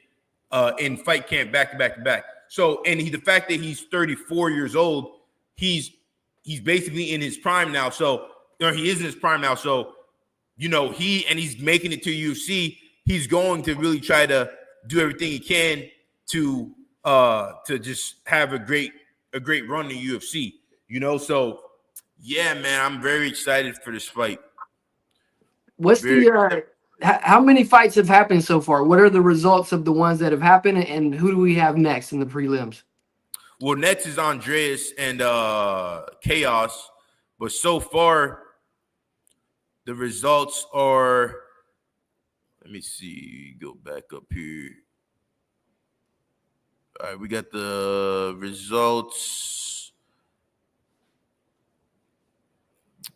in fight camp back to back to back. So, and the fact that he's 34 years old, he's basically in his prime now. So, or he is in his prime now. So, you know, he's making it to UFC. He's going to really try to do everything he can to just have a great run in UFC. You know, so yeah, man, I'm very excited for this fight. What's how many fights have happened so far? What are the results of the ones that have happened, and who do we have next in the prelims? Well, next is Andreas and Chaos, but so far the results are, let me see, go back up here. All right, we got the results.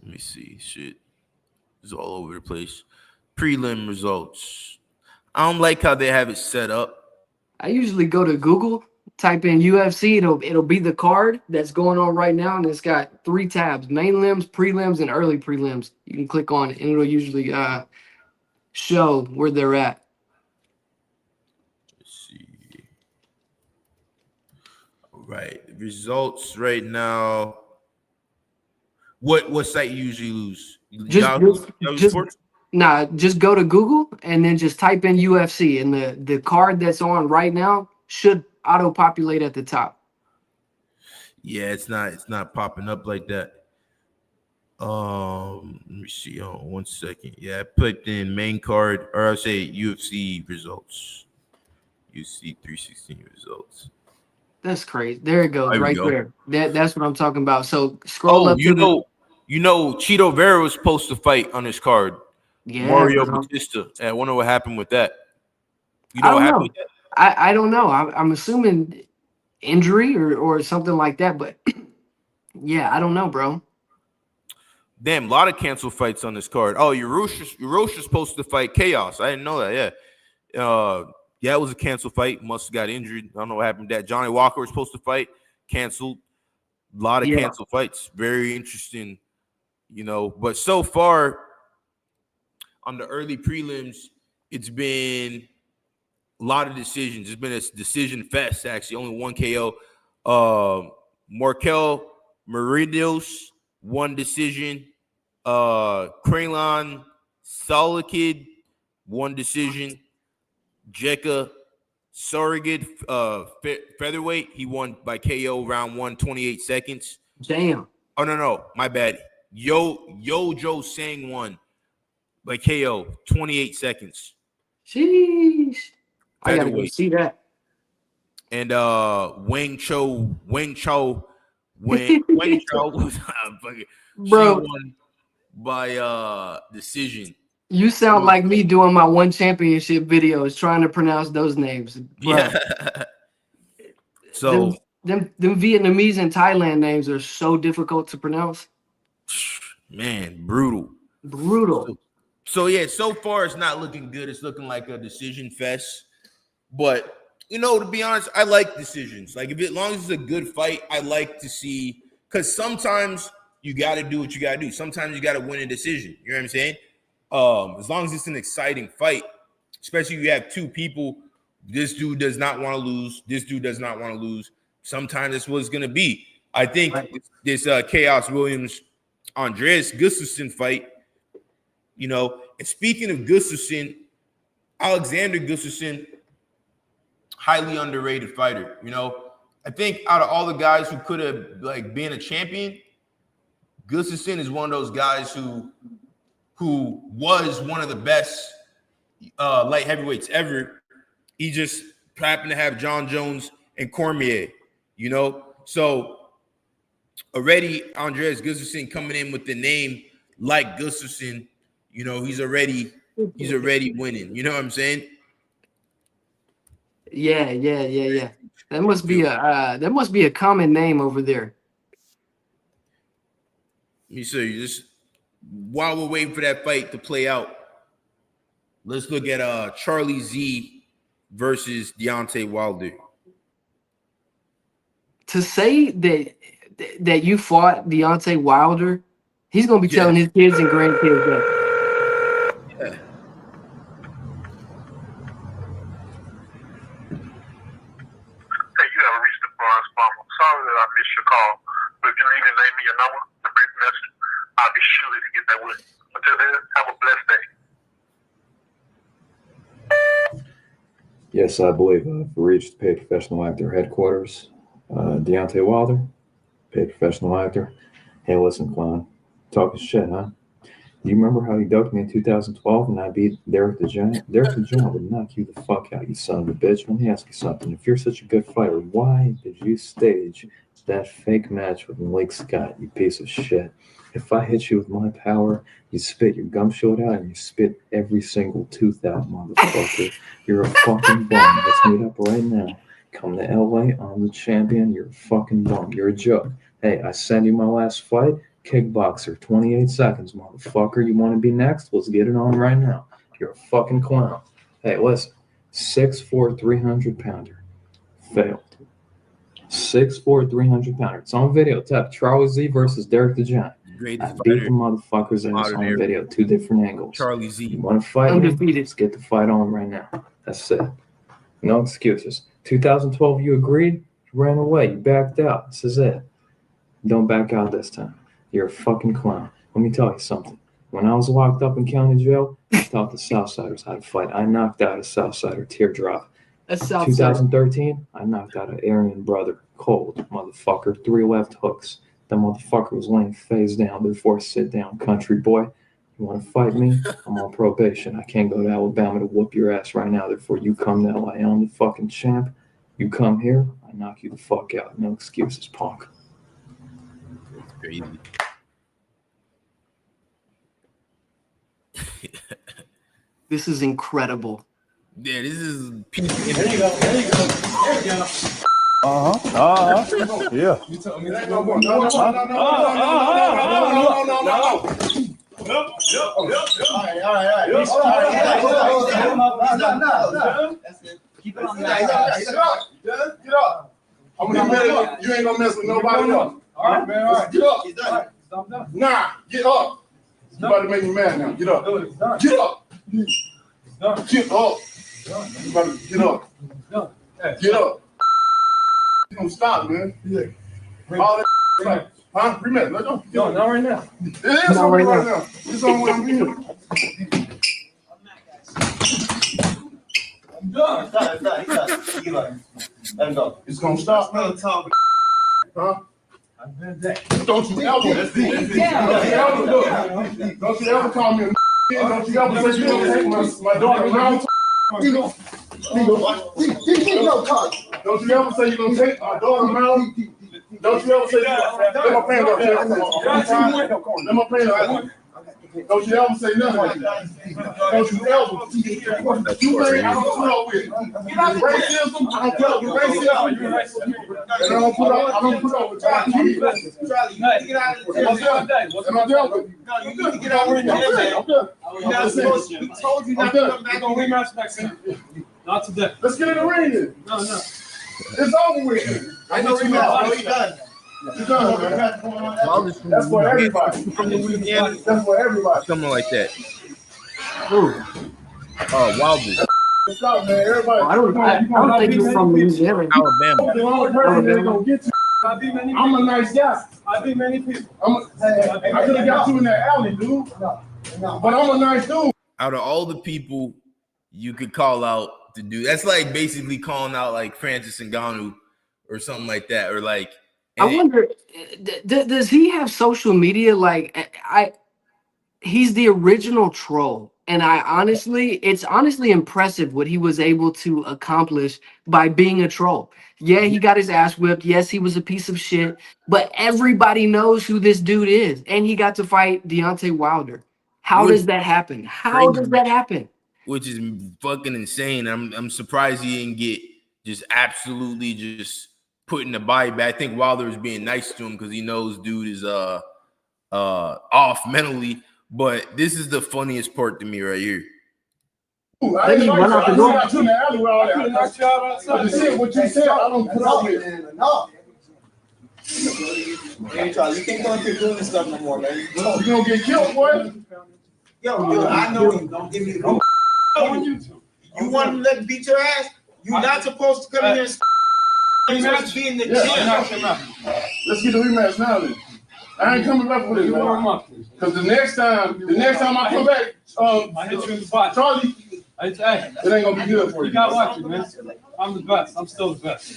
Let me see. Shit. It's all over the place. Prelim results. I don't like how they have it set up. I usually go to Google, type in UFC, it'll be the card that's going on right now, and it's got 3 tabs: main limbs, prelims, and early prelims. You can click on it and it'll usually show where they're at. Let's see. All right, results right now. What site you usually use? Just go to Google and then just type in UFC, and the card that's on right now should auto-populate at the top. Yeah, it's not popping up like that. Let me see. Oh, 1 second. Yeah, I put in main card, or I'll say UFC results. UFC 316 results. That's crazy. There it goes, There we right go. there. That's what I'm talking about. So scroll up. You know, Cheeto Vera was supposed to fight on this card. Yeah, Mario Batista. I wonder what happened with that. You know I what don't happened know. with that? I don't know. I'm assuming injury or something like that, but yeah, I don't know, bro. Damn, a lot of canceled fights on this card. Oh, Eurosha's supposed to fight Chaos. I didn't know that. Yeah, it was a canceled fight. Must have got injured. I don't know what happened to that. Johnny Walker was supposed to fight. Canceled. A lot of canceled fights. Very interesting, you know. But so far, on the early prelims, it's been a lot of decisions. It's been a decision fest, actually. Only 1 KO. Markel Meridios, 1 decision. Kralon Solakid, 1 decision. Jekka Surrogate, featherweight, he won by KO round 1, 28 seconds. Damn. Oh, no, my bad. Joe Sang won by KO, 28 seconds. Sheesh. I gotta go see that. And Wang Cho, Bro, she won by decision. You sound like me doing my 1 championship videos trying to pronounce those names. Bro. Yeah. So them Vietnamese and Thailand names are so difficult to pronounce. Man, brutal. So yeah, so far it's not looking good. It's looking like a decision fest. But you know, to be honest, I like decisions. Like as long as it's a good fight, I like to see, because sometimes you got to do what you got to do. Sometimes you got to win a decision. You know what I'm saying? as long as it's an exciting fight, especially if you have two people, this dude does not want to lose, this dude does not want to lose. Sometimes that's what it's going to be. I think this Chaos Williams Andreas Gustafsson fight, you know, and speaking of Gustafsson, Alexander Gustafsson, highly underrated fighter. You know, I think out of all the guys who could have like been a champion, Gustafsson is one of those guys who was one of the best light heavyweights ever. He just happened to have Jon Jones and Cormier, you know. So already Andreas Gustafsson coming in with the name like Gustafsson, you know, he's already winning. You know what I'm saying? Yeah. That must be a common name over there. Let me see. Just while we're waiting for that fight to play out, let's look at Charlie Z versus Deontay Wilder. To say that you fought Deontay Wilder, he's gonna be telling his kids and grandkids that. Yeah. Hey, you haven't reached the bronze bomb. I'm sorry that I missed your call, but if you leave and name me your number, a brief message, I'll be sure to get that with you. Until then, have a blessed day. Yes, I believe I've reached paid professional actor headquarters. Deontay Wilder, paid professional actor. Hey, listen, clown. Talking shit, huh? Do you remember how you ducked me in 2012 and I beat Derek the Giant? Derek the Giant would knock you the fuck out, you son of a bitch. Let me ask you something. If you're such a good fighter, why did you stage that fake match with Malik Scott, you piece of shit? If I hit you with my power, you spit your gum shield out and you spit every single tooth out, motherfucker. You're a fucking bum. Let's meet up right now. Come to LA, I'm the champion. You're a fucking bum. You're a joke. Hey, I send you my last fight. Kickboxer, 28 seconds, motherfucker. You want to be next? Let's get it on right now. You're a fucking clown. Hey, listen. 6'4", 300-pounder. Failed. 6'4", 300-pounder. It's on video. Tap Charlie Z versus Derek the Giant. I beat the motherfuckers and it's on video. Two different angles. Charlie Z. You want to fight me? Let's get the fight on right now. That's it. No excuses. 2012, you agreed. You ran away. You backed out. This is it. Don't back out this time. You're a fucking clown. Let me tell you something. When I was locked up in county jail, I taught the Southsiders how to fight. I knocked out a Southsider teardrop. 2013, I knocked out an Aryan brother, cold, motherfucker, 3 left hooks. That motherfucker was laying face down, therefore sit down, country boy. You want to fight me? I'm on probation. I can't go to Alabama to whoop your ass right now, therefore you come to LA. I'm the fucking champ. You come here, I knock you the fuck out. No excuses, punk. That's crazy. This is incredible. Yeah, this is peak. There you go. There you go. There you go. Yeah. You told me to No. All right. That's it. Keep it on the Get up. I'm gonna mess. You ain't gonna mess with nobody else. All right, man. All right. Get up. He's done. Stop done. Nah, get up. You about to make me mad now. Get up. It's done. Get up. It's done. Get up. You about to get up. It's done. Hey. Get up. You gonna stop, man. Yeah. All that like, huh? Rematch. Let's go. No, not right now. It is on right now. It's on what I'm here. I'm done. It's done. Let him go. It's gonna stop, man. Huh? Don't you ever call me a don't you ever say you gonna take my daughter around. Don't you ever say you're gonna take my daughter around. Don't you ever say let my pants up here. Let my pants up. Don't you ever say nothing like that. Don't you ever. You ain't I don't know with. Racism, I don't tell you racism. And I don't put up with Charlie, you need to get out of the Am I joking? No, you need to get out of the We told you not to come back on rematch next time. Not today. Let's get in the ring then. No. It's over with. I know rematch. You done. You're done, man. That's for everybody. From Louisiana. That's for everybody. Something like that. Wilder. What's up, man? Everybody. I don't think you're from Louisiana. Alabama. The only person that gonna get you. I'm a nice guy. I beat many people. I could have got you in that alley, dude. But I'm a nice dude. Out of all the people you could call out to do, that's like basically calling out like Francis Ngannou or something like that, or like. I wonder, does he have social media? Like, he's the original troll. And it's honestly impressive what he was able to accomplish by being a troll. Yeah, he got his ass whipped. Yes, he was a piece of shit. But everybody knows who this dude is. And he got to fight Deontay Wilder. How does that happen? How does that happen? Which is fucking insane. I'm surprised he didn't get just absolutely just put in the body bag. I think Wilder is being nice to him because he knows dude is off mentally. But this is the funniest part to me right here. Ooh, I didn't run out the door. I in the alley with all that. But the shit, what you said, I don't put up with. You can't go into doing this stuff no more, man. You gonna get killed, boy. Yo, I know you. Don't give me the You want to let beat your ass? You're not supposed to come in here and you're supposed to be in the gym. Let's get the rematch now then. I ain't coming back for this, man. Because the next time I come back, I hit you in the butt. Charlie, Hey, it ain't gonna be good for you. You got lucky, man. I'm the best. I'm still the best.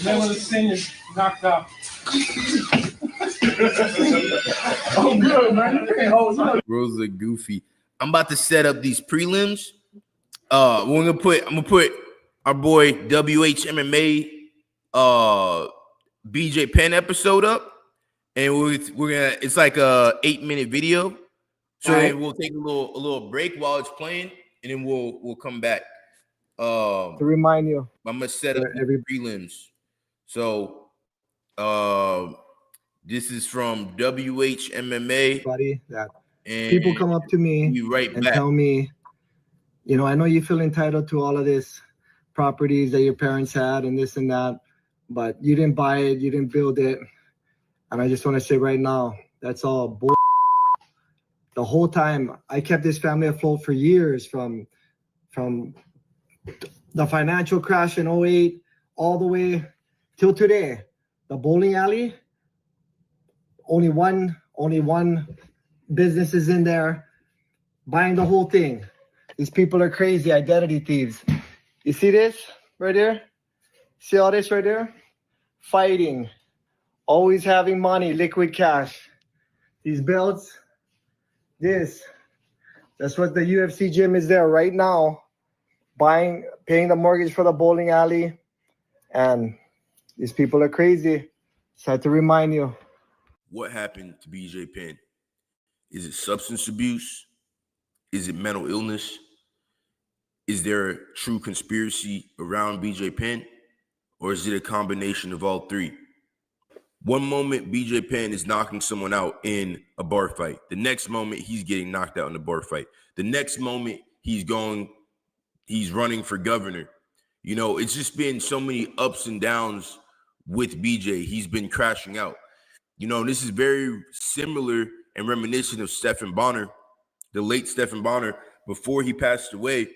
Then when the seniors knocked out. I'm good, man. You can't hold on. Bros are goofy. I'm about to set up these prelims. I'm gonna put our boy WHMMA BJ Penn episode up. And we're gonna. It's like a 8-minute video, so then we'll take a little break while it's playing, and then we'll come back. To remind you, I'm gonna set up every prelims. So, this is from WHMMA. Buddy, that and people come up to me and tell me, I know you feel entitled to all of this properties that your parents had and this and that, but you didn't buy it, you didn't build it. And I just want to say right now, that's all bull. The whole time I kept this family afloat for years, from the financial crash in 2008 all the way till today. The bowling alley, only one business is in there buying the whole thing. These people are crazy, identity thieves. You see this right there? See all this right there? Fighting. Always having money, liquid cash. These belts, that's what the UFC gym is there right now, paying the mortgage for the bowling alley. And these people are crazy. So I had to remind you. What happened to BJ Penn? Is it substance abuse? Is it mental illness? Is there a true conspiracy around BJ Penn? Or is it a combination of all three? One moment, BJ Penn is knocking someone out in a bar fight. The next moment, he's getting knocked out in a bar fight. The next moment, he's running for governor. It's just been so many ups and downs with BJ. He's been crashing out. This is very similar and reminiscent of Stephan Bonnar, the late Stephan Bonnar. Before he passed away,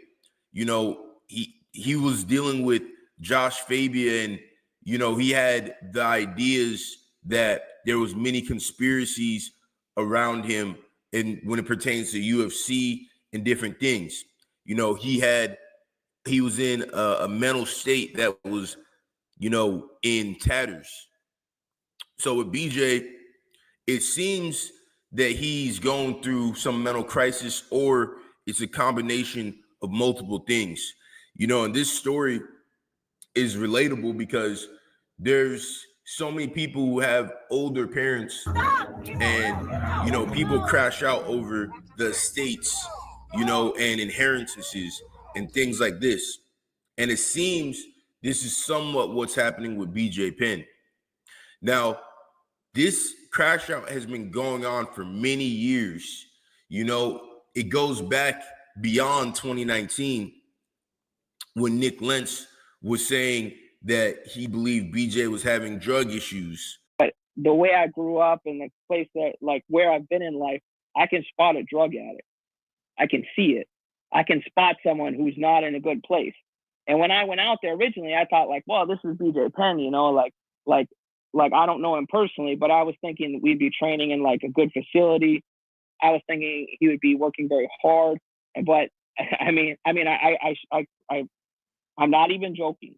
he was dealing with Josh Fabia, and he had the ideas that there was many conspiracies around him, and when it pertains to UFC and different things. He was in a mental state that was, in tatters. So with BJ, it seems that he's going through some mental crisis, or it's a combination of multiple things. And this story is relatable because there's so many people who have older parents, and people crash out over the estates, and inheritances and things like this. And it seems this is somewhat what's happening with BJ Penn. Now, this crash out has been going on for many years. It goes back beyond 2019 when Nick Lentz was saying that he believed BJ was having drug issues. But the way I grew up and the place that, like, where I've been in life, I can spot a drug addict. I can see it. I can spot someone who's not in a good place. And when I went out there originally, I thought like, well, this is BJ Penn, you know, like I don't know him personally, but I was thinking we'd be training in like a good facility. I was thinking he would be working very hard. But I'm not even joking.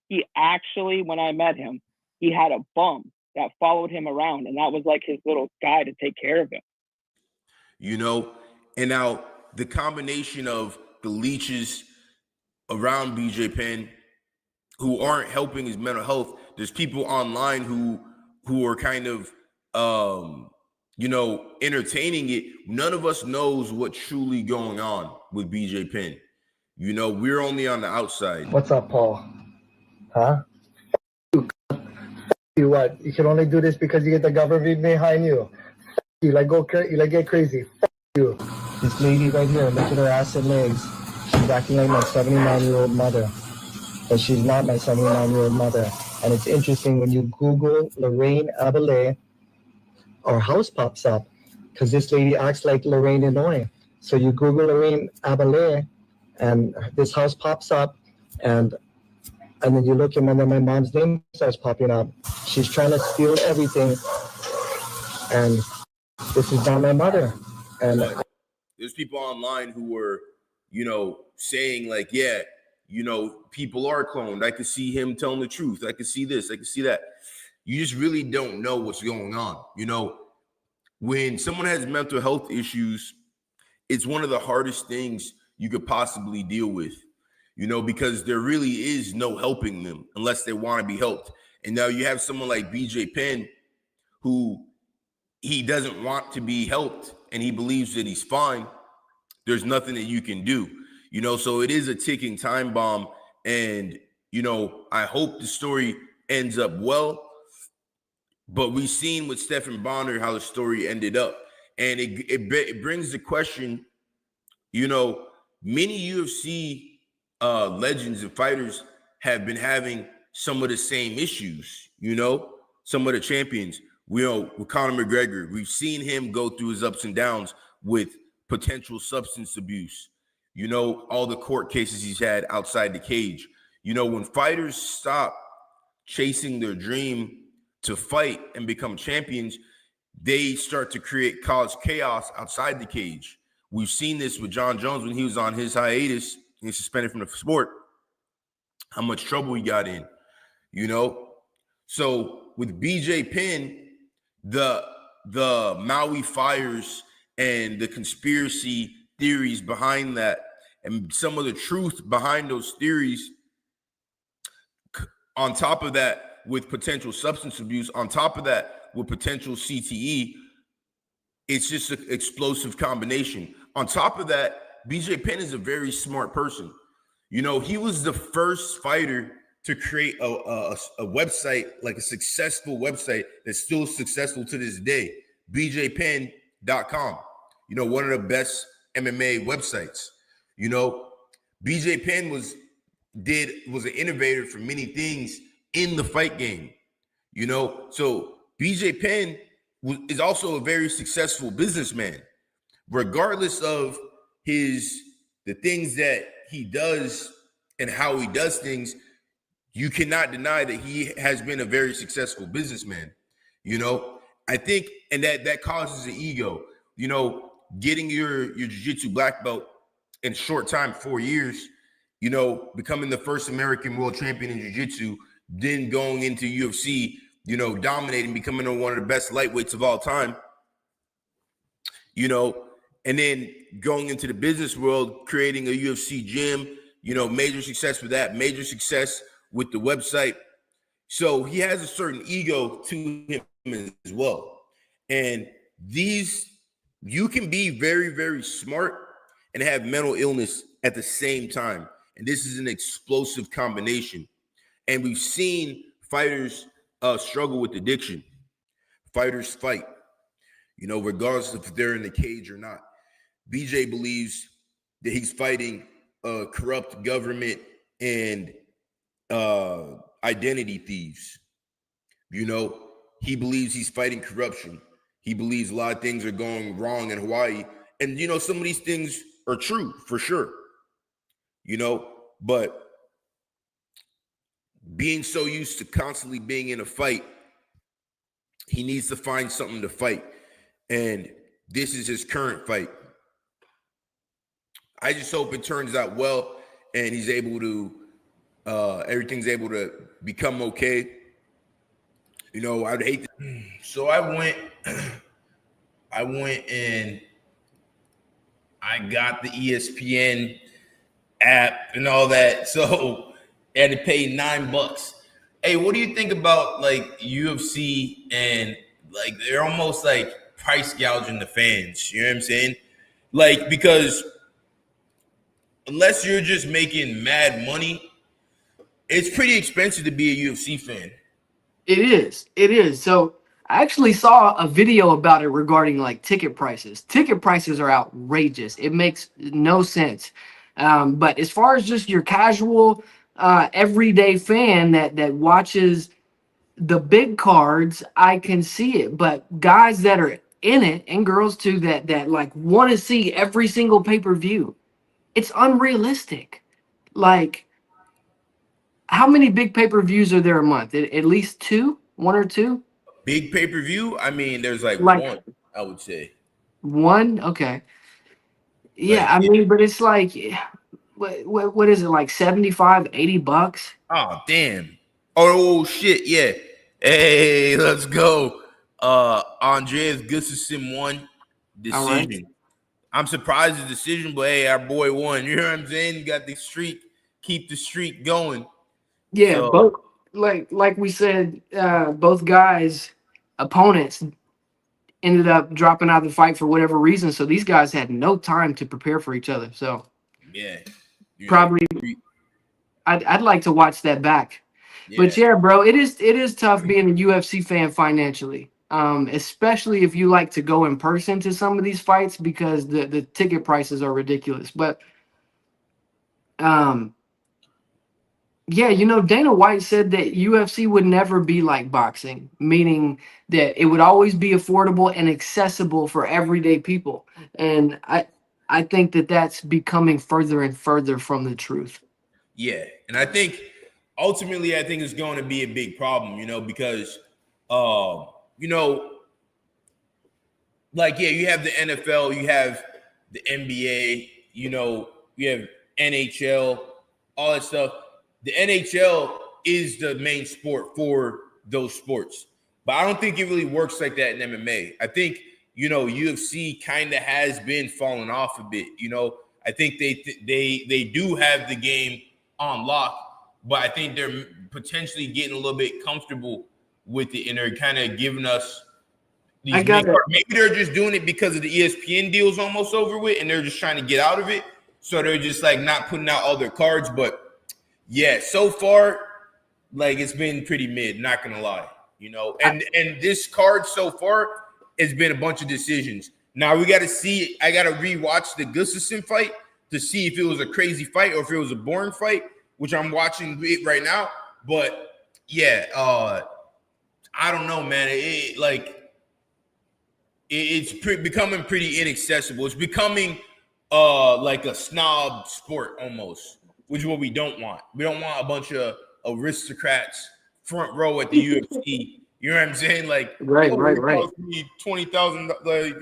He actually, when I met him, he had a bum that followed him around, and that was like his little guy to take care of him. You know, and now the combination of the leeches around BJ Penn who aren't helping his mental health. There's people online who are kind of entertaining it. None of us knows what's truly going on with BJ Penn. You know, we're only on the outside. What's up, Paul? Huh? You what? You can only do this because you get the government behind you. You like get crazy. You. This lady right here, look at her ass and legs. She's acting like my 79-year-old mother. But she's not my 79-year-old mother. And it's interesting when you Google Lorraine Abelet, our house pops up because this lady acts like Lorraine Inouye. So you Google Lorraine Abelet and this house pops up, and then you look and then my mom's name starts popping up. She's trying to steal everything, and this is not my mother. And there's people online who were, saying like, yeah, people are cloned. I could see him telling the truth. I could see this. I could see that. You just really don't know what's going on. When someone has mental health issues, it's one of the hardest things you could possibly deal with, because there really is no helping them unless they want to be helped. And now you have someone like BJ Penn who he doesn't want to be helped and he believes that he's fine. There's nothing that you can do, so it is a ticking time bomb. And, I hope the story ends up well, but we've seen with Stephan Bonner how the story ended up. And it brings the question, many UFC legends and fighters have been having some of the same issues, some of the champions. With Conor McGregor, we've seen him go through his ups and downs with potential substance abuse, all the court cases he's had outside the cage. When fighters stop chasing their dream to fight and become champions, they start to cause chaos outside the cage. We've seen this with Jon Jones when he was on his hiatus and he's suspended from the sport, how much trouble he got in, So with BJ Penn, the Maui fires and the conspiracy theories behind that and some of the truth behind those theories, on top of that with potential substance abuse, on top of that with potential CTE, it's just an explosive combination. On top of that, BJ Penn is a very smart person. He was the first fighter to create a website, like a successful website that's still successful to this day, bjpenn.com, one of the best MMA websites. BJ Penn was an innovator for many things in the fight game, so BJ Penn is also a very successful businessman, regardless of the things that he does and how he does things. You cannot deny that he has been a very successful businessman. I think, and that causes an ego, getting your jiu-jitsu black belt in a short time, 4 years, becoming the first American world champion in jiu-jitsu, then going into UFC, dominating, becoming one of the best lightweights of all time, and then going into the business world, creating a UFC gym, major success with that, major success with the website. So he has a certain ego to him as well. And you can be very, very smart and have mental illness at the same time. And this is an explosive combination. And we've seen fighters struggle with addiction. Fighters fight, regardless if they're in the cage or not. BJ believes that he's fighting a corrupt government and identity thieves. He believes he's fighting corruption. He believes a lot of things are going wrong in Hawaii. And, some of these things are true for sure, you know, but being so used to constantly being in a fight, he needs to find something to fight. And this is his current fight. I just hope it turns out well and he's able to, everything's able to become okay. You know, I'd hate to. So I went and I got the ESPN app and all that. So I had to pay $9. Hey, what do you think about like UFC and like they're almost like price gouging the fans? You know what I'm saying? Like, because unless you're just making mad money, it's pretty expensive to be a UFC fan. It is. It is. So I actually saw a video about it regarding like ticket prices. Ticket prices are outrageous. It makes no sense. But as far as just your casual, everyday fan that watches the big cards, I can see it. But guys that are in it, and girls too, that like want to see every single pay-per-view, it's unrealistic. Like, how many big pay-per-views are there a month? At least one or two? Big pay-per-view? I mean, there's like one, I would say. One? Okay. Yeah, I mean, but it's like, what is it, like 75, $80? Oh, damn. Oh, shit, yeah. Hey, let's go. Andreas Gustafsson won decision. Right. I'm surprised the decision, but hey, our boy won. You know what I'm saying? You got the streak, keep the streak going. Yeah, so, both like we said, both guys' opponents ended up dropping out of the fight for whatever reason. So these guys had no time to prepare for each other. So yeah, probably I'd like to watch that back. Yeah. But yeah, bro, it is tough being a UFC fan financially. Especially if you like to go in person to some of these fights because the ticket prices are ridiculous. But yeah, you know, Dana White said that UFC would never be like boxing, meaning that it would always be affordable and accessible for everyday people. And I think that that's becoming further and further from the truth. Yeah, and I think ultimately, it's going to be a big problem, you know, because, you know, like, yeah, you have the NFL, you have the NBA, you know, you have NHL, all that stuff. The NHL is the main sport for those sports, but I don't think it really works like that in MMA. I think, you know, UFC kind of has been falling off a bit. You know, I think they do have the game on lock, but I think they're potentially getting a little bit comfortable with it, and they're kind of giving us these. Maybe they're just doing it because of the ESPN deal's almost over with, and they're just trying to get out of it, so they're just like not putting out all their cards, but. Yeah, so far, like it's been pretty mid, not gonna lie, you know. And this card so far has been a bunch of decisions. Now we gotta see, I gotta rewatch the Gustafsson fight to see if it was a crazy fight or if it was a boring fight, which I'm watching it right now. But yeah, I don't know, man. It's becoming pretty inaccessible. It's becoming like a snob sport almost. Which is what we don't want. We don't want a bunch of aristocrats front row at the UFC. You know what I'm saying? Like, right. Need $20,000, like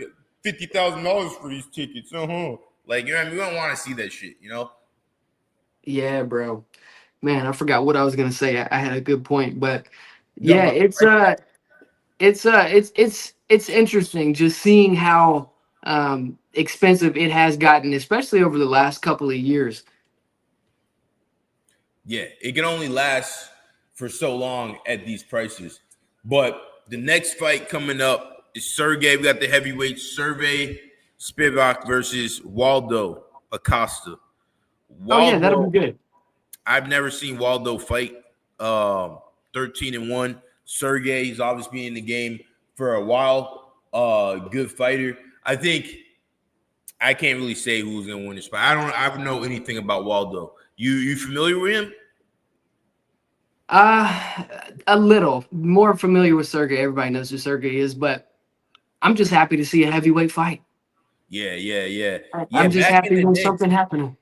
$50,000 for these tickets. Like, you know what I mean? We don't want to see that shit. You know? Yeah, bro. Man, I forgot what I was gonna say. I had a good point, but yeah, it's interesting just seeing how expensive it has gotten, especially over the last couple of years. Yeah, it can only last for so long at these prices. But the next fight coming up is Sergey. We got the heavyweight Sergey Spivak versus Waldo Acosta. Waldo, oh yeah, that'll be good. I've never seen Waldo fight. 13-1. Sergey, he's obviously been in the game for a while. Good fighter. I think I can't really say who's gonna win this fight. I don't know anything about Waldo. You familiar with him? A little more familiar with Sergey. Everybody knows who Sergey is, but I'm just happy to see a heavyweight fight. Yeah. I'm just Back in happy the when day, something happened.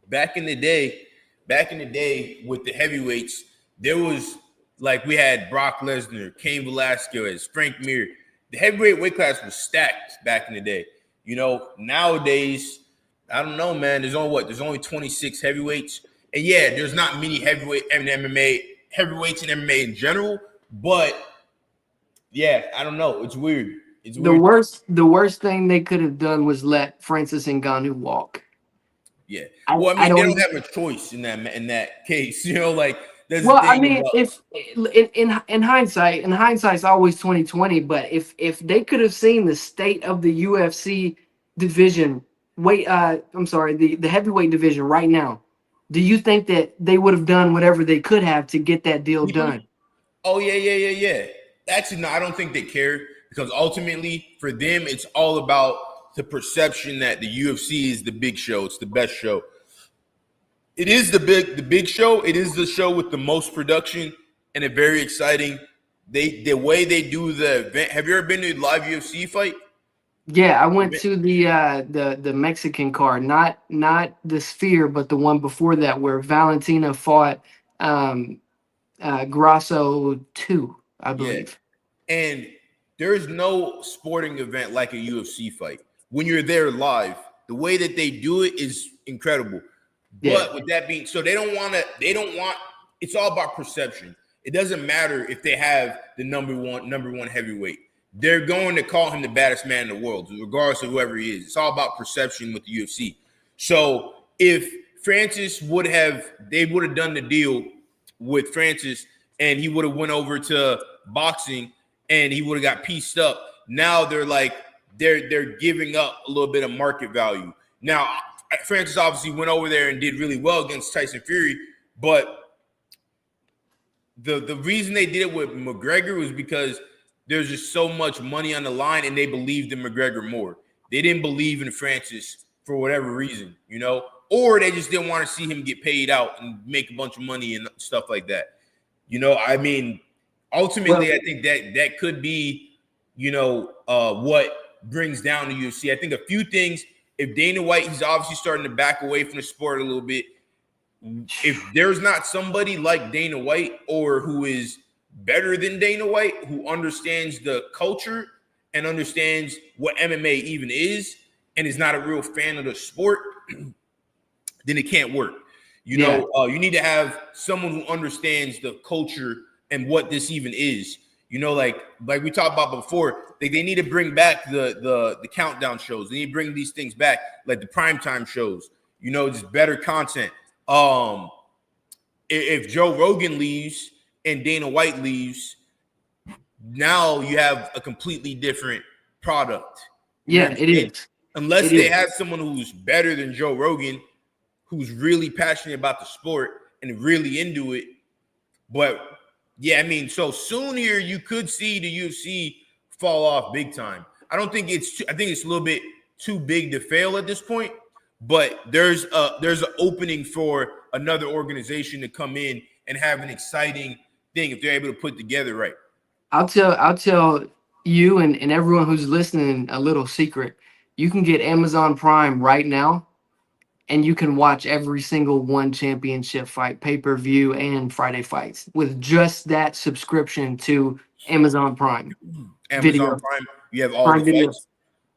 back in the day with the heavyweights, there was like we had Brock Lesnar, Cain Velasquez, Frank Mir. The heavyweight weight class was stacked back in the day. You know, nowadays, I don't know, man. There's only 26 heavyweights. And yeah, there's not many heavyweights in MMA in general, but yeah, I don't know. It's weird. It's weird. The worst thing they could have done was let Francis Ngannou walk. Yeah. I Well, I mean, they don't don't have a choice in that case. You know, like there's Well, the thing I mean, about, if in hindsight's always 2020. But if they could have seen the state of the UFC division, the heavyweight division right now, do you think that they would have done whatever they could have to get that deal done? oh yeah. Actually, no, I don't think they care because ultimately for them, it's all about the perception that the UFC is the big show. It's the best show. It is the big show. It is the show with the most production and a very exciting. The way they do the event. Have you ever been to a live UFC fight? Yeah, I went to the Mexican card, not the Sphere, but the one before that where Valentina fought Grasso 2, I believe. Yeah. And there's no sporting event like a UFC fight. When you're there live, the way that they do it is incredible. Yeah. But with that being, so they don't want, it's all about perception. It doesn't matter if they have the number one heavyweight. They're going to call him the baddest man in the world, regardless of whoever he is. It's all about perception with the UFC. So if Francis they would have done the deal with Francis and he would have went over to boxing and he would have got pieced up. Now they're giving up a little bit of market value. Now, Francis obviously went over there and did really well against Tyson Fury, but the reason they did it with McGregor was because there's just so much money on the line and they believed in McGregor more. They didn't believe in Francis for whatever reason, you know, or they just didn't want to see him get paid out and make a bunch of money and stuff like that. You know, I mean, ultimately, I think that could be, you know, what brings down the UFC. I think a few things. If Dana White, he's obviously starting to back away from the sport a little bit. If there's not somebody like Dana White or who is better than Dana White, who understands the culture and understands what MMA even is and is not a real fan of the sport, then it can't work. You know, you need to have someone who understands the culture and what this even is. You know, like we talked about before, they need to bring back the countdown shows. They need to bring these things back, like the primetime shows. You know, just better content. If Joe Rogan leaves and Dana White leaves, now you have a completely different product. Yeah, it is. Unless they have someone who's better than Joe Rogan, who's really passionate about the sport and really into it. But yeah, I mean, so soon here you could see the UFC fall off big time. I think it's a little bit too big to fail at this point, but there's an opening for another organization to come in and have an exciting thing if they're able to put together right. I'll tell you and everyone who's listening a little secret. You can get Amazon Prime right now, and you can watch every single one championship fight, pay-per-view, and Friday fights with just that subscription to Amazon Prime. Amazon Prime, you have all the fights.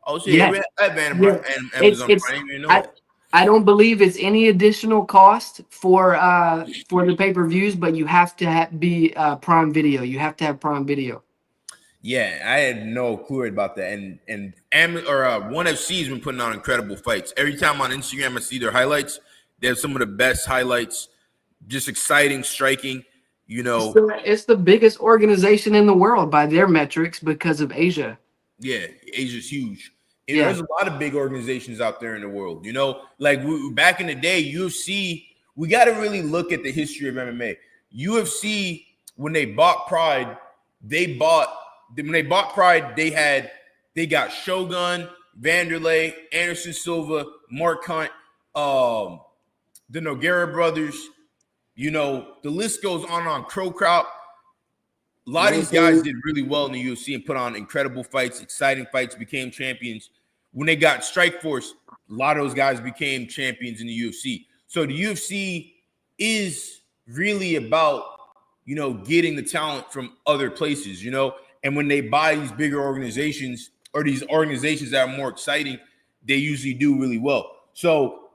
Oh, shit, yeah. I have Amazon Prime. You know I don't believe it's any additional cost for the pay-per-views, but you have to be Prime Video. You have to have Prime Video. Yeah, I had no clue about that. And ONE FC has been putting on incredible fights. Every time on Instagram I see their highlights, they have some of the best highlights. Just exciting, striking. You know, it's the biggest organization in the world by their metrics because of Asia. Yeah, Asia's huge. And there's a lot of big organizations out there in the world. You know, like back in the day, UFC. We got to really look at the history of MMA. UFC, when they bought Pride, they got Shogun, Vanderlei, Anderson Silva, Mark Hunt, the Nogueira brothers. You know, the list goes on. Crow Crop. A lot of these guys did really well in the UFC and put on incredible fights, exciting fights, became champions. When they got Strikeforce, a lot of those guys became champions in the UFC. So the UFC is really about, you know, getting the talent from other places, you know, and when they buy these bigger organizations or these organizations that are more exciting, they usually do really well. So,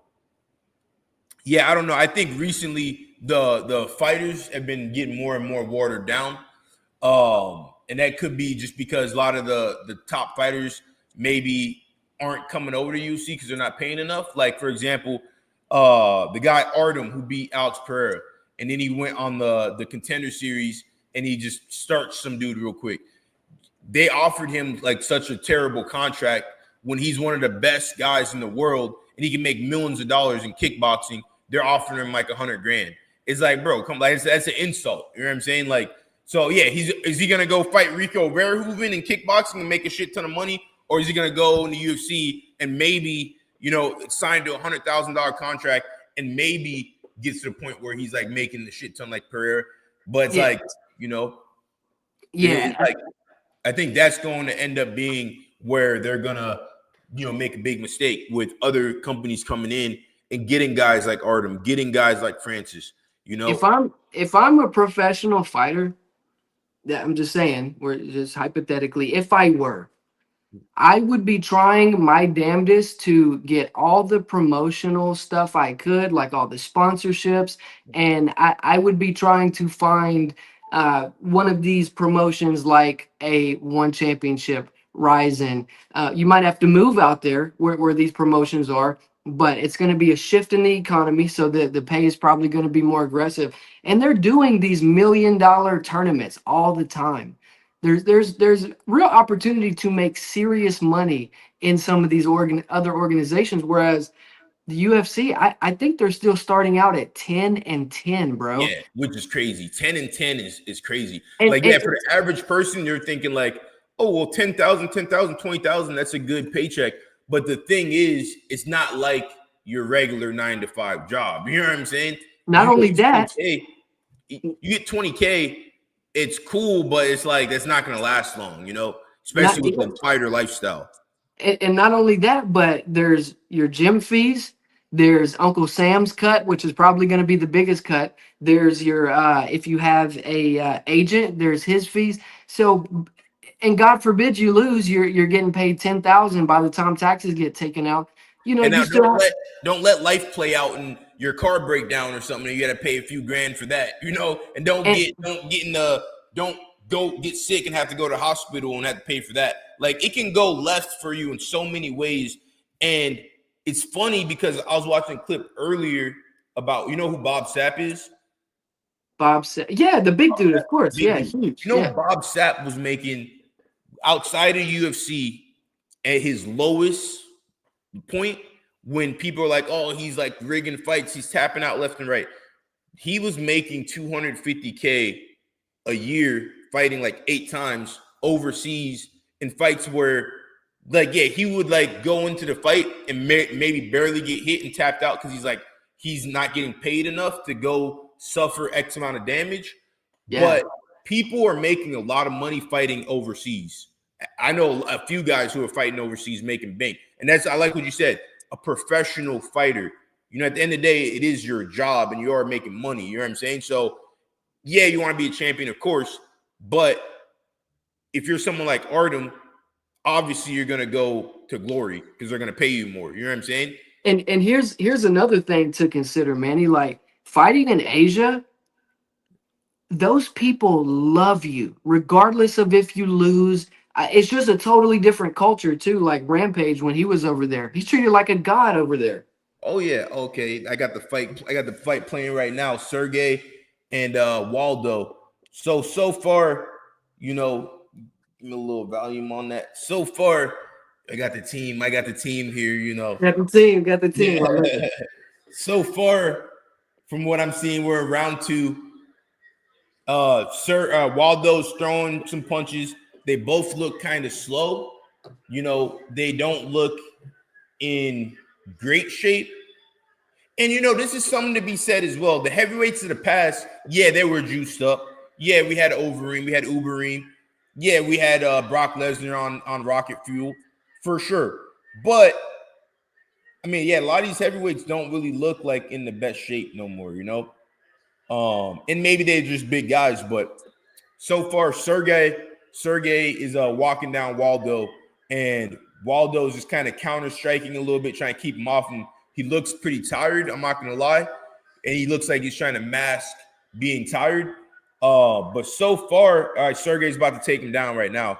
yeah, I don't know. I think recently the fighters have been getting more and more watered down. And that could be just because a lot of the top fighters maybe aren't coming over to UFC because they're not paying enough. Like, for example, the guy Artem who beat Alex Pereira, and then he went on the Contender Series and he just starched some dude real quick. They offered him like such a terrible contract when he's one of the best guys in the world and he can make millions of dollars in kickboxing. They're offering him like $100,000. It's like, bro, come, like that's an insult. You know what I'm saying? Like, so yeah, is he gonna go fight Rico Verhoeven in kickboxing and make a shit ton of money, or is he gonna go in the UFC and maybe, you know, sign to $100,000 contract and maybe gets to the point where he's like making the shit ton like Pereira? But it's like, you know, like I think that's going to end up being where they're gonna, you know, make a big mistake with other companies coming in and getting guys like Artem, getting guys like Francis. You know, if I'm a professional fighter, that I'm just saying, we're just hypothetically, if I were, I would be trying my damnedest to get all the promotional stuff I could, like all the sponsorships, and I would be trying to find one of these promotions like a One Championship, Ryzen. You might have to move out there where these promotions are, but it's going to be a shift in the economy, so the pay is probably going to be more aggressive. And they're doing these $1 million tournaments all the time. There's real opportunity to make serious money in some of these other organizations, whereas the UFC, I think they're still starting out at 10-10, bro. Yeah, which is crazy. 10-10 is crazy. For the average person, you're thinking like, oh, well, 10,000, 20,000, that's a good paycheck. But the thing is, it's not like your regular 9-to-5 job. You know what I'm saying? Not only that, you get 20K, it's cool, but it's like that's not going to last long, you know, especially with the fighter lifestyle. And not only that, but there's your gym fees. There's Uncle Sam's cut, which is probably going to be the biggest cut. There's your if you have a agent, there's his fees. So, and God forbid you lose, you're getting paid $10,000 by the time taxes get taken out. You know, and now you don't let life play out and your car break down or something. You got to pay a few grand for that, you know. And don't go get sick and have to go to the hospital and have to pay for that. Like, it can go left for you in so many ways. And it's funny because I was watching a clip earlier about, you know who Bob Sapp is? Bob Sapp, yeah, the big dude, of course, yeah, huge. You know, Bob Sapp was making outside of UFC at his lowest point when people are like, oh, he's like rigging fights, he's tapping out left and right. He was making $250K a year fighting like 8 times overseas in fights where, like, yeah, he would like go into the fight and maybe barely get hit and tapped out because he's not getting paid enough to go suffer X amount of damage. Yeah. But people are making a lot of money fighting overseas. I know a few guys who are fighting overseas making bank. And that's, I like what you said, a professional fighter. You know, at the end of the day, it is your job and you are making money. You know what I'm saying? So, yeah, you want to be a champion, of course. But if you're someone like Artem, obviously you're going to go to glory because they're going to pay you more. You know what I'm saying? And here's another thing to consider, Manny. Like, fighting in Asia, those people love you regardless of if you lose. It's just a totally different culture too. Like Rampage, when he was over there, he's treated like a god over there. Oh yeah, okay. I got the fight playing right now, Sergey and Waldo. So far, you know, give me a little volume on that. So far, I got the team here, you know. Got the team. Yeah. So far, from what I'm seeing, we're in round 2. Waldo's throwing some punches. They both look kind of slow. You know, they don't look in great shape. And, you know, this is something to be said as well. The heavyweights of the past, yeah, they were juiced up. Yeah, we had Overeem. We had Ubereem. Yeah, we had Brock Lesnar on Rocket Fuel, for sure. But I mean, yeah, a lot of these heavyweights don't really look like in the best shape no more, you know. And maybe they're just big guys, but so far, Sergey is walking down Waldo, and Waldo's just kind of counter striking a little bit, trying to keep him off him. He looks pretty tired, I'm not gonna lie, and he looks like he's trying to mask being tired. But so far, all right, Sergey's about to take him down right now.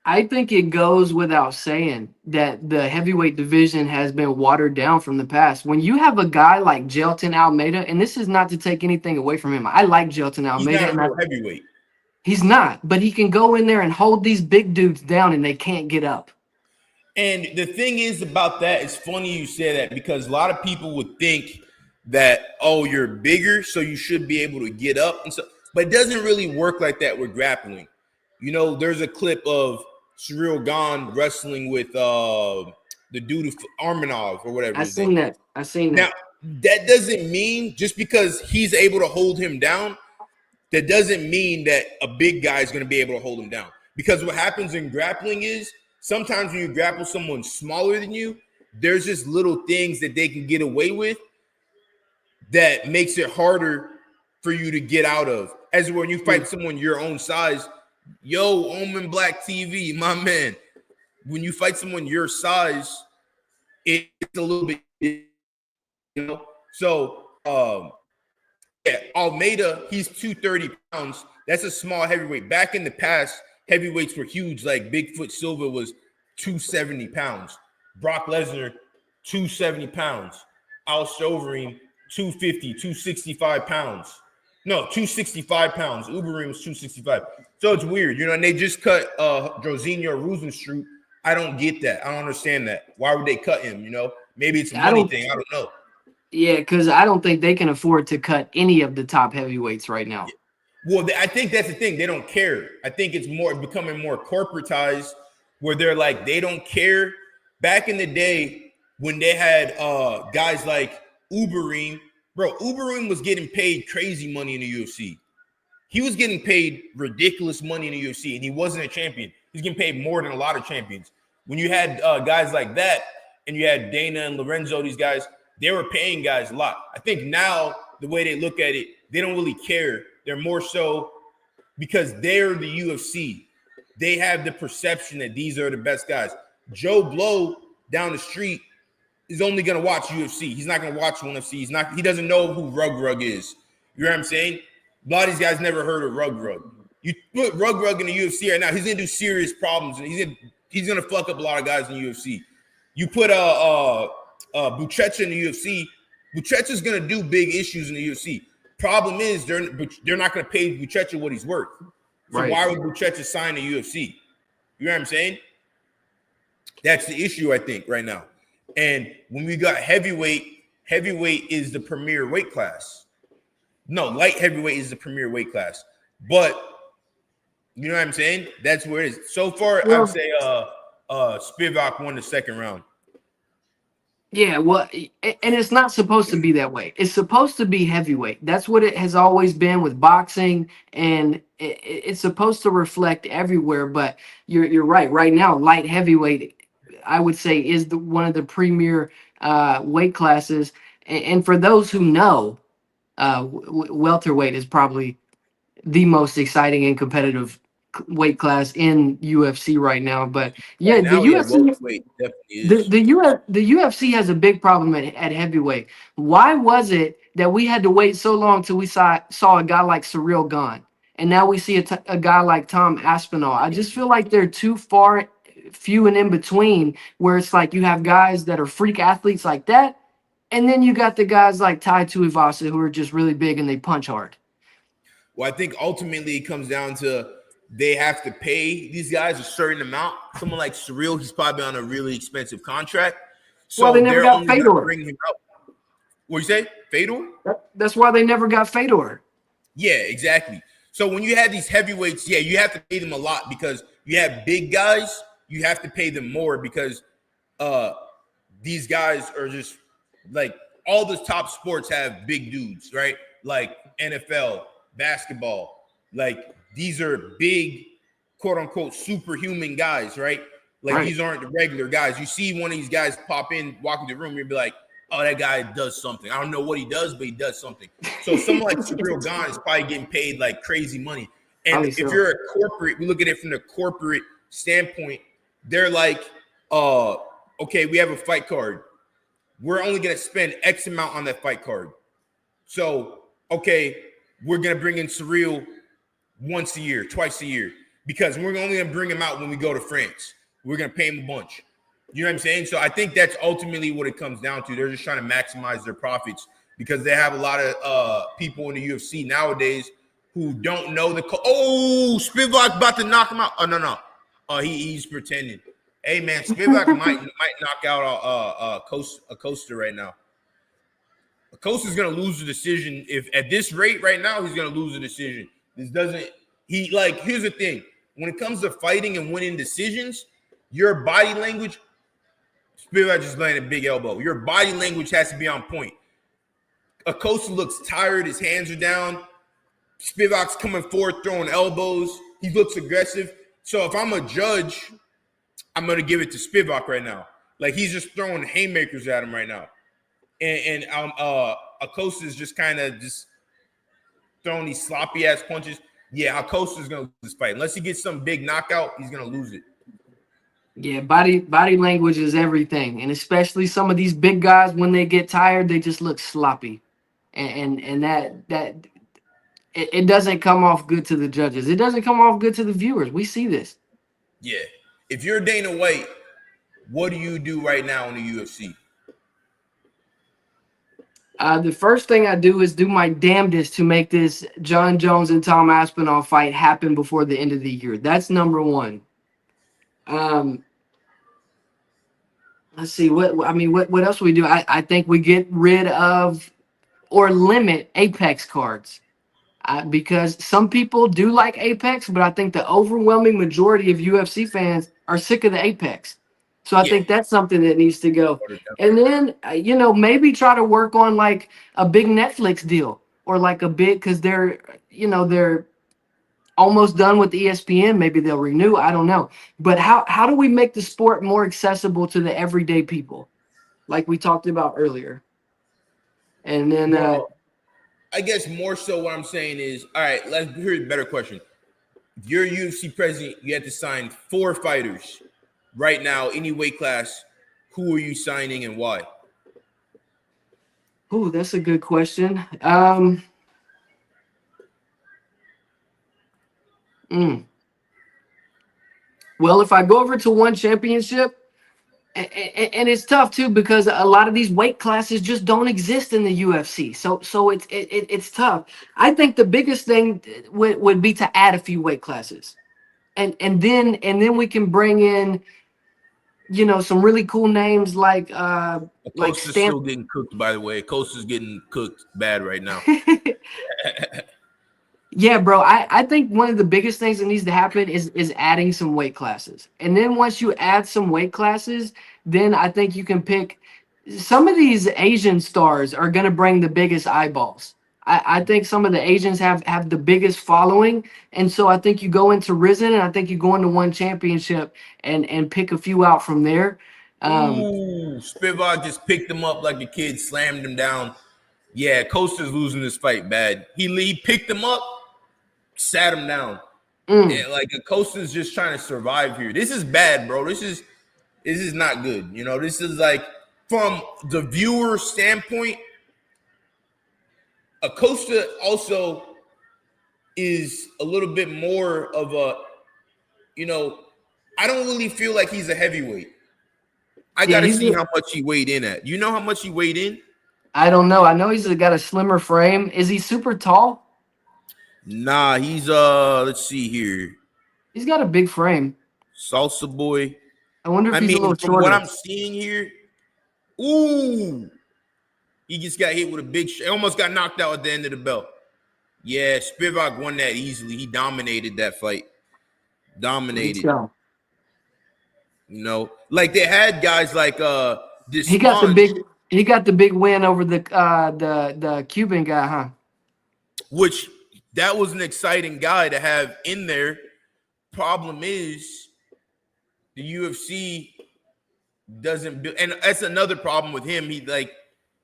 I think it goes without saying that the heavyweight division has been watered down from the past. When you have a guy like Jelton Almeida, and this is not to take anything away from him. I like Jelton Almeida. He's not a heavyweight. He's not, but he can go in there and hold these big dudes down and they can't get up. And the thing is about that, it's funny you say that because a lot of people would think that, oh, you're bigger, so you should be able to get up. And so, but it doesn't really work like that with grappling. You know, there's a clip of Cyril Gane wrestling with the dude Armanov or whatever. I seen that. Now, that doesn't mean just because he's able to hold him down, that doesn't mean that a big guy is going to be able to hold him down. Because what happens in grappling is sometimes when you grapple someone smaller than you, there's just little things that they can get away with that makes it harder for you to get out of. As when you fight someone your own size, yo, Omen Black TV, my man. When you fight someone your size, it's a little bit, you know. So, yeah, Almeida, he's 230 pounds. That's a small heavyweight. Back in the past, heavyweights were huge. Like Bigfoot Silva was 270 pounds. Brock Lesnar, 270 pounds. Alistair Overeem, 250, 265 pounds. No, 265 pounds. Overeem was 265. So it's weird, you know, and they just cut Josinho Rosenstruck. I don't get that. I don't understand that. Why would they cut him, you know? Maybe it's a money thing. I don't know. Yeah, because I don't think they can afford to cut any of the top heavyweights right now. Well, I think that's the thing. They don't care. I think it's more becoming more corporatized where they're like, they don't care. Back in the day when they had guys like Overeem, bro, Overeem was getting paid crazy money in the UFC. He was getting paid ridiculous money in the UFC, and he wasn't a champion. He's getting paid more than a lot of champions. When you had guys like that, and you had Dana and Lorenzo, these guys, they were paying guys a lot. I think now the way they look at it, they don't really care. They're more so because they're the UFC. They have the perception that these are the best guys. Joe Blow down the street is only going to watch UFC. He's not going to watch ONE FC. He doesn't know who Rug is. You know what I'm saying? A lot of these guys never heard of Rug. You put Rug in the UFC right now, he's going to do serious problems, and he's going to fuck up a lot of guys in the UFC. You put Buchecha in the UFC, Buchecha's going to do big issues in the UFC. Problem is, they're not going to pay Buchecha what he's worth. So Why would Buchecha sign the UFC? You know what I'm saying? That's the issue, I think, right now. And when we got heavyweight is the premier weight class. No, light heavyweight is the premier weight class. But you know what I'm saying? That's where it is. So far, I would say Spivak won the second round. Yeah, well, and it's not supposed to be that way. It's supposed to be heavyweight. That's what it has always been with boxing, and it's supposed to reflect everywhere. But you're right. Right now, light heavyweight, I would say, is one of the premier weight classes. And for those who know, welterweight is probably the most exciting and competitive weight class in UFC right now. But yeah, right now, the UFC the UFC has a big problem at heavyweight. Why was it that we had to wait so long till we saw a guy like Cyril Gane, and now we see a guy like Tom Aspinall? I just feel like they're too few and in between, where it's like you have guys that are freak athletes like that, and then you got the guys like Tai Tuivasa who are just really big and they punch hard. Well, I think ultimately it comes down to they have to pay these guys a certain amount. Someone like Cyril, he's probably on a really expensive contract. So well, they never got Fedor. Bring him out. What you say? Fedor? That's why they never got Fedor. Yeah, exactly. So when you have these heavyweights, yeah, you have to pay them a lot because you have big guys. You have to pay them more because these guys are just like all the top sports have big dudes, right? Like NFL, basketball, like these are big, quote unquote, superhuman guys, right? Like Right. these aren't the regular guys. You see one of these guys pop in, walk in the room, you'd be like, oh, that guy does something. I don't know what he does, but he does something. So someone like Surreal Gone is probably getting paid like crazy money. And Probably if so. you're a corporate, we look at it from the corporate standpoint, they're like, okay, we have a fight card. We're only going to spend X amount on that fight card. So, okay, we're going to bring in Surreal once a year, twice a year, because we're only going to bring him out when we go to France. We're going to pay him a bunch. You know what I'm saying? So I think that's ultimately what it comes down to. They're just trying to maximize their profits because they have a lot of people in the UFC nowadays who don't know the Spivak about to knock him out. Oh, no. He's pretending. Hey, man, Spivak might knock out Acosta right now. Acosta's going to lose the decision. If at this rate right now, he's going to lose the decision. Here's the thing. When it comes to fighting and winning decisions, your body language, Spivak just landed a big elbow. Your body language has to be on point. Acosta looks tired. His hands are down. Spivak's coming forward, throwing elbows. He looks aggressive. So if I'm a judge, I'm going to give it to Spivak right now. Like he's just throwing haymakers at him right now. And Acosta is just kind of just throwing these sloppy ass punches. Yeah, Acosta's going to lose this fight. Unless he gets some big knockout, he's going to lose it. Yeah, body language is everything, and especially some of these big guys when they get tired, they just look sloppy, and that it doesn't come off good to the judges. It doesn't come off good to the viewers. We see this. Yeah, if you're Dana White, what do you do right now in the UFC? The first thing I do is do my damnedest to make this Jon Jones and Tom Aspinall fight happen before the end of the year. That's number one. Let's see what else we do. I think we get rid of or limit Apex cards because some people do like Apex, but I think the overwhelming majority of UFC fans are sick of the Apex. So I think that's something that needs to go. And then maybe try to work on like a big Netflix deal or like a big because they're almost done with ESPN. Maybe they'll renew. I don't know. But how do we make the sport more accessible to the everyday people, like we talked about earlier? And then, I guess more so what I'm saying is, all right, here's a better question. If you're a UFC president, you have to sign 4 fighters right now, any weight class. Who are you signing and why? Oh, that's a good question. Well, if I go over to one championship, and it's tough too because a lot of these weight classes just don't exist in the UFC. So it's tough. I think the biggest thing would be to add a few weight classes, and then we can bring in, some really cool names like Costa's still getting cooked, by the way. Costa's getting cooked bad right now. Yeah, bro. I think one of the biggest things that needs to happen is adding some weight classes. And then once you add some weight classes, then I think you can pick some of these Asian stars are going to bring the biggest eyeballs. I think some of the Asians have the biggest following. And so I think you go into Risen and I think you go into one championship and pick a few out from there. Spivak just picked him up like a kid, slammed him down. Yeah, Costa's losing this fight bad. He picked him up, sat him down. Yeah, like Costa's just trying to survive here. This is bad, bro. This is not good. This is like from the viewer standpoint. Acosta also is a little bit more of a, I don't really feel like he's a heavyweight. I got to see how much he weighed in at. You know how much he weighed in? I don't know. I know he's got a slimmer frame. Is he super tall? Nah, he's let's see here. He's got a big frame. Salsa boy. I wonder if he's a little from shorter. what I'm seeing here, he just got hit with a big shot. Almost got knocked out at the end of the belt. Yeah, Spivak won that easily. He dominated that fight. Dominated. Like they had guys like this. He got the big win over the Cuban guy, huh? Which that was an exciting guy to have in there. Problem is, the UFC doesn't build, and that's another problem with him.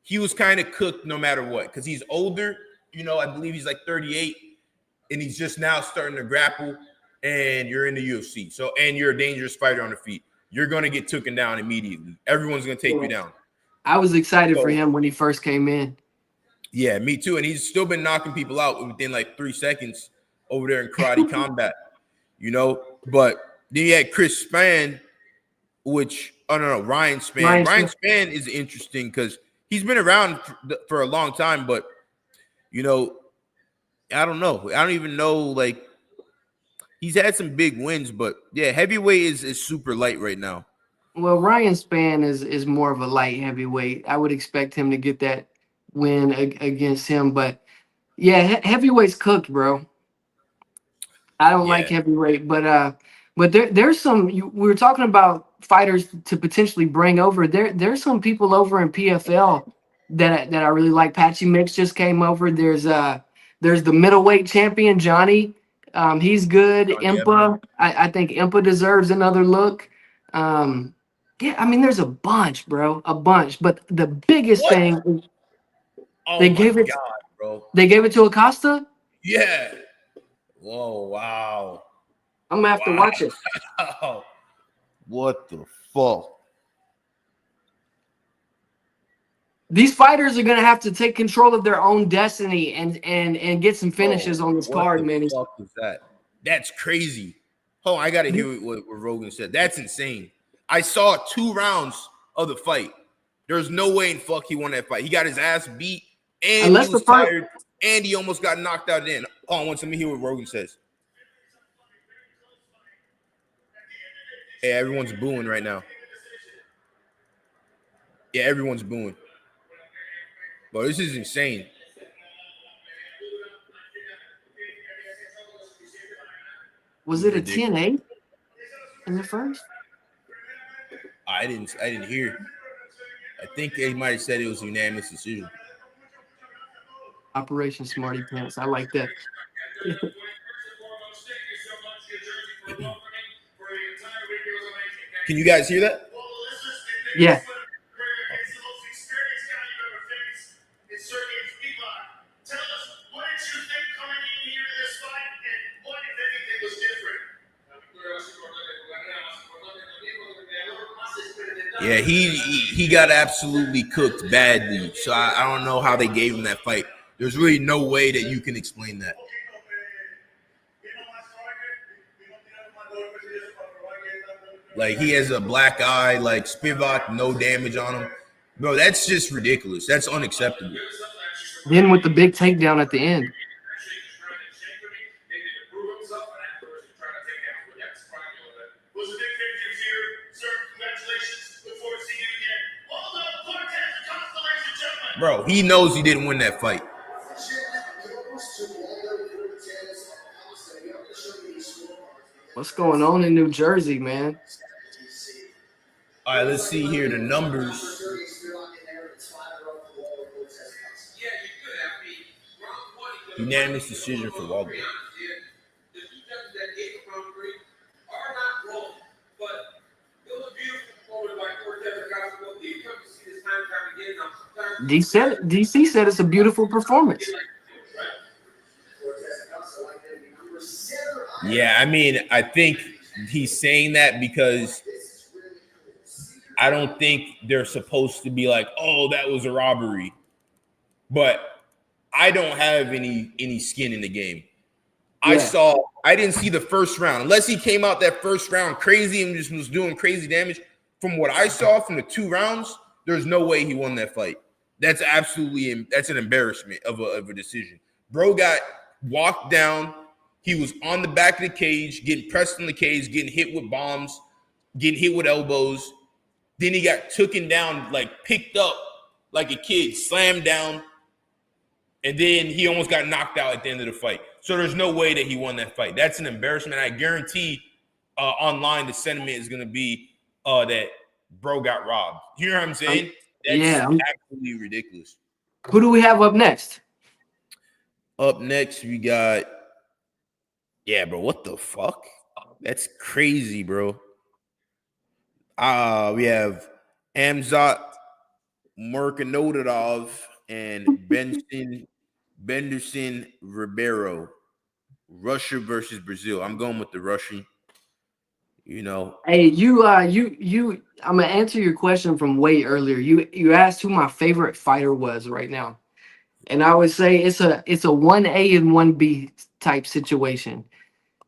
He was kind of cooked no matter what, because he's older. I believe he's like 38, and he's just now starting to grapple. And you're in the UFC, and you're a dangerous fighter on the feet. You're gonna get taken down immediately. Everyone's gonna take you down. I was excited for him when he first came in. Yeah, me too. And he's still been knocking people out within like 3 seconds over there in karate combat. But then you had Chris Spann, Ryan Spann. Ryan Spann is interesting because he's been around for a long time, but I don't know. I don't even know, he's had some big wins, but yeah, heavyweight is super light right now. Well, Ryan Spann is more of a light heavyweight. I would expect him to get that win against him, but yeah, heavyweight's cooked, bro. I don't like heavyweight, but there's some. We were talking about fighters to potentially bring over. There's some people over in PFL that I really like. Patchy Mix just came over. There's the middleweight champion Johnny. He's good. Impa, I think Impa deserves another look. Yeah, I mean, there's a bunch, bro, a bunch. But the biggest thing, they gave it to Acosta. Yeah. Whoa! Wow. I'm gonna have to watch it. What the fuck? These fighters are gonna have to take control of their own destiny and get some finishes on this card, man. What the fuck was that? That's crazy. Hold on, I gotta hear what Rogan said. That's insane. I saw 2 rounds of the fight. There's no way in fuck he won that fight. He got his ass beat, and he was tired, and he almost got knocked out in. Hold on, let me hear what Rogan says. Hey, everyone's booing right now. Yeah, everyone's booing. Bro, this is insane. Was it a 10-8 in the first? I didn't hear. I think they might have said it was a unanimous decision. Operation Smarty Pants. I like that. Can you guys hear that? Yeah. Yeah, he got absolutely cooked badly. So I don't know how they gave him that fight. There's really no way that you can explain that. Like, he has a black eye, like Spivak, no damage on him. Bro, that's just ridiculous. That's unacceptable. Then with the big takedown at the end. Bro, he knows he didn't win that fight. What's going on in New Jersey, man? All right, let's see here the numbers. Unanimous decision for Waldo. DC said it's a beautiful performance. Yeah, I mean, I think he's saying that because I don't think they're supposed to be like, oh, that was a robbery. But I don't have any skin in the game. Yeah. I didn't see the first round. Unless he came out that first round crazy and just was doing crazy damage. From what I saw from the 2 rounds, there's no way he won that fight. That's an embarrassment of a decision. Bro got walked down. He was on the back of the cage, getting pressed in the cage, getting hit with bombs, getting hit with elbows. Then he got taken down, like picked up like a kid, slammed down. And then he almost got knocked out at the end of the fight. So there's no way that he won that fight. That's an embarrassment. I guarantee online the sentiment is going to be that bro got robbed. You know what I'm saying? That's absolutely ridiculous. Who do we have up next? Up next, we got... Yeah, bro, what the fuck? That's crazy, bro. We have Amzat Murkanodov and Benderson Ribeiro. Russia versus Brazil. I'm going with the Russian. You know. Hey, I'm gonna answer your question from way earlier. You asked who my favorite fighter was right now, and I would say it's a 1A and 1B type situation.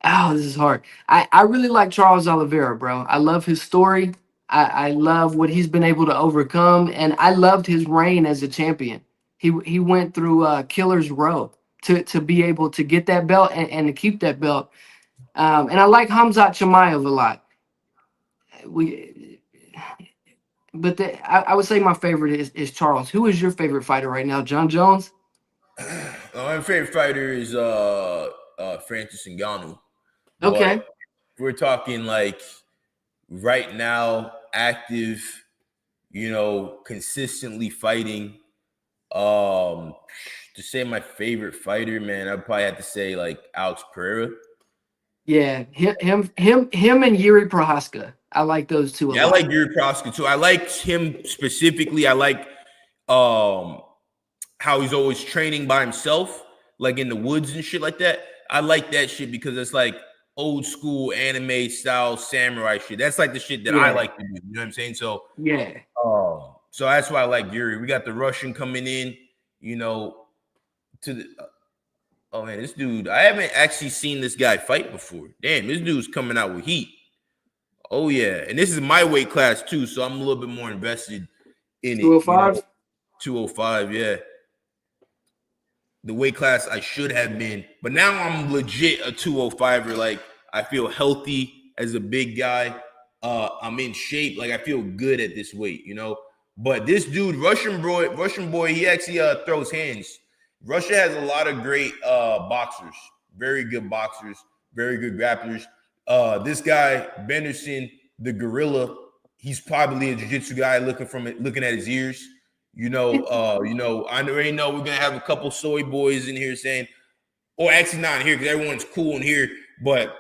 Oh, this is hard. I really like Charles Oliveira, bro. I love his story. I love what he's been able to overcome, and I loved his reign as a champion. He went through Killer's Row to be able to get that belt and to keep that belt. And I like Hamzat Chimaev a lot. I would say my favorite is Charles. Who is your favorite fighter right now? Jon Jones? My favorite fighter is Francis Ngannou. Okay. But we're talking like right now, active, you know, consistently fighting. To say my favorite fighter, man, I'd probably have to say like Alex Pereira. Yeah, him and Yuri Prohaska. I like those two a lot. I like Yuri Prohaska too. I like him specifically. I like how he's always training by himself, like in the woods and shit like that. I like that shit because it's like old school anime style samurai shit. That's like the shit that I like to do. You know what I'm saying? So yeah. So that's why I like Yuri. We got the Russian coming in, you know, to the oh man, this dude, I haven't actually seen this guy fight before. Damn, this dude's coming out with heat. Oh yeah. And this is my weight class too, so I'm a little bit more invested in 205? it. You know? 205, yeah. The weight class I should have been, but now I'm legit a 205er. Like I feel healthy as a big guy. I'm in shape. Like I feel good at this weight, you know. But this dude, Russian boy, he actually throws hands. Russia has a lot of great boxers, very good boxers, very good grapplers. This guy, Benderson, the gorilla, he's probably a jiu-jitsu guy looking at his ears. I already know we're gonna have a couple soy boys in here saying, or actually not in here because everyone's cool in here, but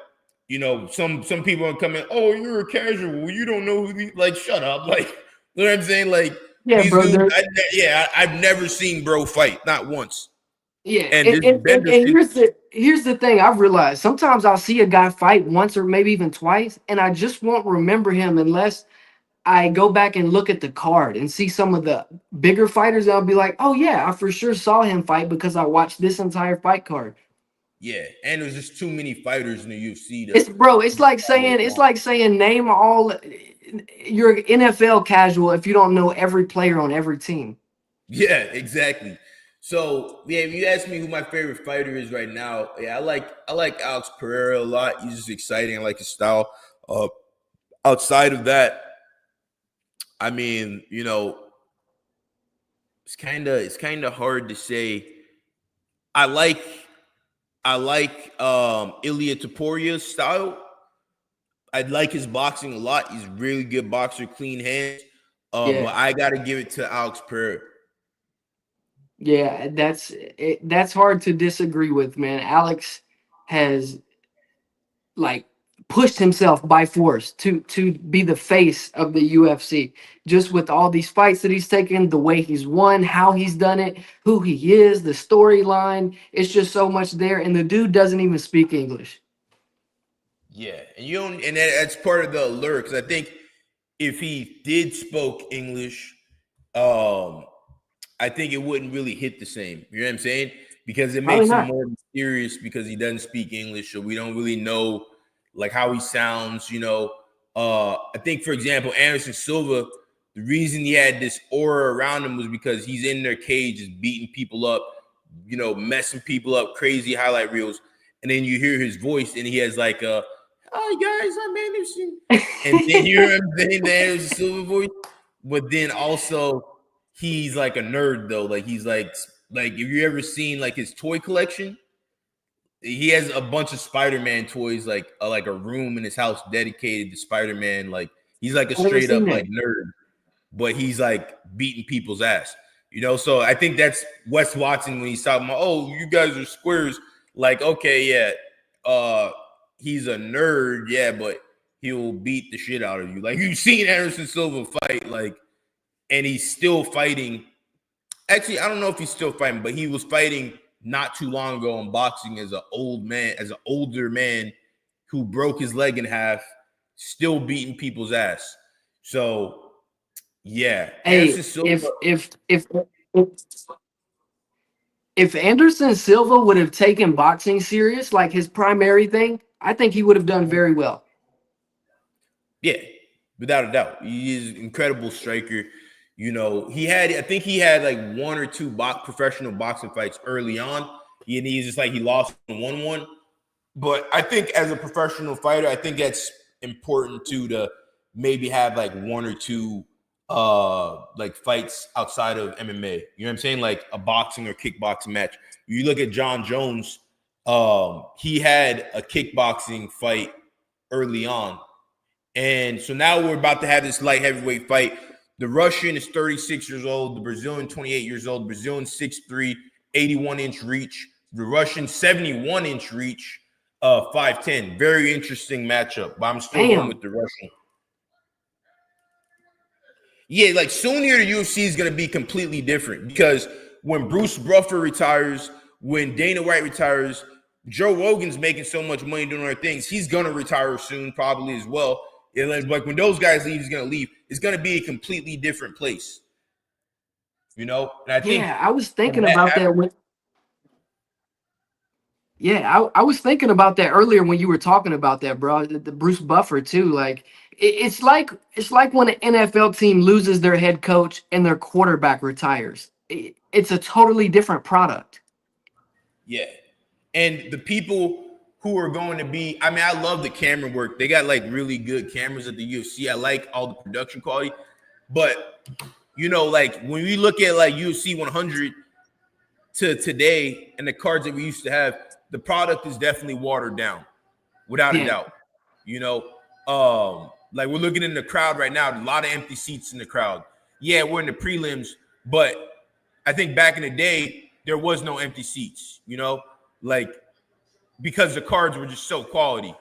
you know, some people are coming, oh, you're a casual, you don't know who like shut up. Like, you know what I'm saying? Like, yeah, bro. Dudes, I've never seen bro fight, not once. Yeah, and here's the thing I've realized. Sometimes I'll see a guy fight once or maybe even twice, and I just won't remember him unless I go back and look at the card and see some of the bigger fighters. I'll be like, oh yeah, I for sure saw him fight because I watched this entire fight card. Yeah, and there's just too many fighters in the UFC. It's like saying name all. You're an NFL casual if you don't know every player on every team. Yeah, exactly. So yeah, if you ask me who my favorite fighter is right now, yeah, I like Alex Pereira a lot. He's just exciting. I like his style. Outside of that, I mean, you know, it's kind of hard to say. I like Ilya Toporia's style. I like his boxing a lot. He's a really good boxer, clean hands. But I got to give it to Alex Pereira. Yeah, that's hard to disagree with, man. Alex has like pushed himself by force to be the face of the UFC, just with all these fights that he's taken, the way he's won, how he's done it, who he is, the storyline. It's just so much there, and the dude doesn't even speak English. Yeah, and that's part of the allure, because I think if he did spoke English, I think it wouldn't really hit the same. You know what I'm saying? Because it makes him more mysterious because he doesn't speak English, so we don't really know like how he sounds. You know, I think, for example, Anderson Silva, the reason he had this aura around him was because he's in their cage, just beating people up, you know, messing people up, crazy highlight reels, and then you hear his voice, and he has like a, "Hi guys, I'm Anderson," and then you hear him saying the Anderson Silva voice, but then also he's like a nerd though. Like he's like if you ever seen like his toy collection, he has a bunch of Spider-Man toys, like a room in his house dedicated to Spider-Man. Like he's like a straight up like nerd, but he's like beating people's ass, you know. So I think that's Wes Watson when he's talking about, oh, you guys are squares. Like, okay, yeah, he's a nerd, yeah, but he'll beat the shit out of you. Like you've seen Anderson Silva fight, like, and he's still fighting. Actually, I don't know if he's still fighting, but he was fighting not too long ago in boxing as an older man who broke his leg in half, still beating people's ass. So, yeah. Hey, if Anderson Silva would have taken boxing serious, like his primary thing, I think he would have done very well. Yeah, without a doubt. He is an incredible striker. You know, I think he had like one or two professional boxing fights early on. And he's just like he lost and won one. But I think as a professional fighter, I think that's important too, to maybe have like one or two like fights outside of MMA. You know what I'm saying? Like a boxing or kickboxing match. You look at Jon Jones, he had a kickboxing fight early on. And so now we're about to have this light heavyweight fight. The Russian is 36 years old. The Brazilian, 28 years old. The Brazilian, 6'3", 81-inch reach. The Russian, 71-inch reach, 5'10". Very interesting matchup, but I'm still going with the Russian. Yeah, like soon here, the UFC is going to be completely different because when Bruce Buffer retires, when Dana White retires, Joe Rogan's making so much money doing other things. He's going to retire soon, probably as well. Like when those guys leave, he's going to leave. It's going to be a completely different place. You know? And I think I was thinking about that. I was thinking about that earlier when you were talking about that, bro. The Bruce Buffer too. Like it's like when an NFL team loses their head coach and their quarterback retires. It's a totally different product. Yeah, and the people who are going to be, I mean, I love the camera work. They got like really good cameras at the UFC. I like all the production quality, but you know, like when we look at like UFC 100 to today and the cards that we used to have, the product is definitely watered down, without a doubt. You know, like we're looking in the crowd right now, a lot of empty seats in the crowd. Yeah, we're in the prelims, but I think back in the day, there was no empty seats, you know, like because the cards were just so quality.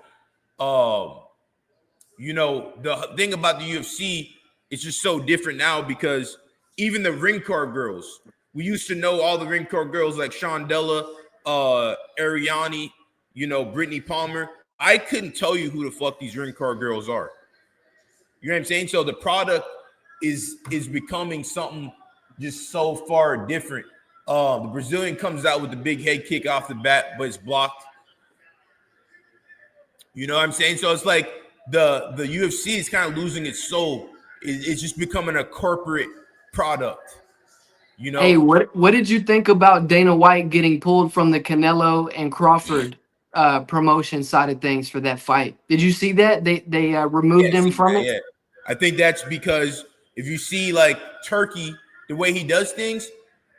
You know, the thing about the UFC, it's just so different now because even the ring card girls, we used to know all the ring card girls like Shondella, Ariani, you know, Brittany Palmer. I couldn't tell you who the fuck these ring card girls are. You know what I'm saying? So the product is becoming something just so far different. The Brazilian comes out with the big head kick off the bat, but it's blocked. You know what I'm saying? So it's like the UFC is kind of losing its soul. It's just becoming a corporate product. You know? Hey, what did you think about Dana White getting pulled from the Canelo and Crawford promotion side of things for that fight? Did you see that? They removed him from it? Yeah. I think that's because if you see like Turkey, the way he does things,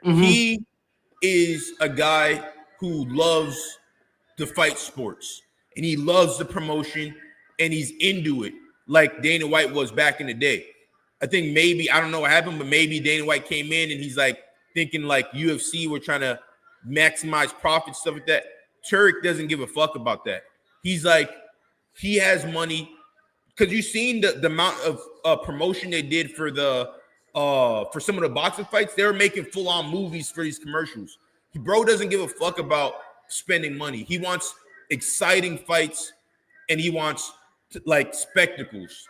he is a guy who loves the fight sports and he loves the promotion and he's into it like Dana White was back in the day. I think maybe, I don't know what happened, but maybe Dana White came in and he's like thinking like UFC, we're trying to maximize profits, stuff like that. Turk doesn't give a fuck about that. He's like, he has money because you've seen the amount of promotion they did for the for some of the boxing fights. They were making full-on movies for these commercials. Bro doesn't give a fuck about spending money. He wants exciting fights and he wants like spectacles.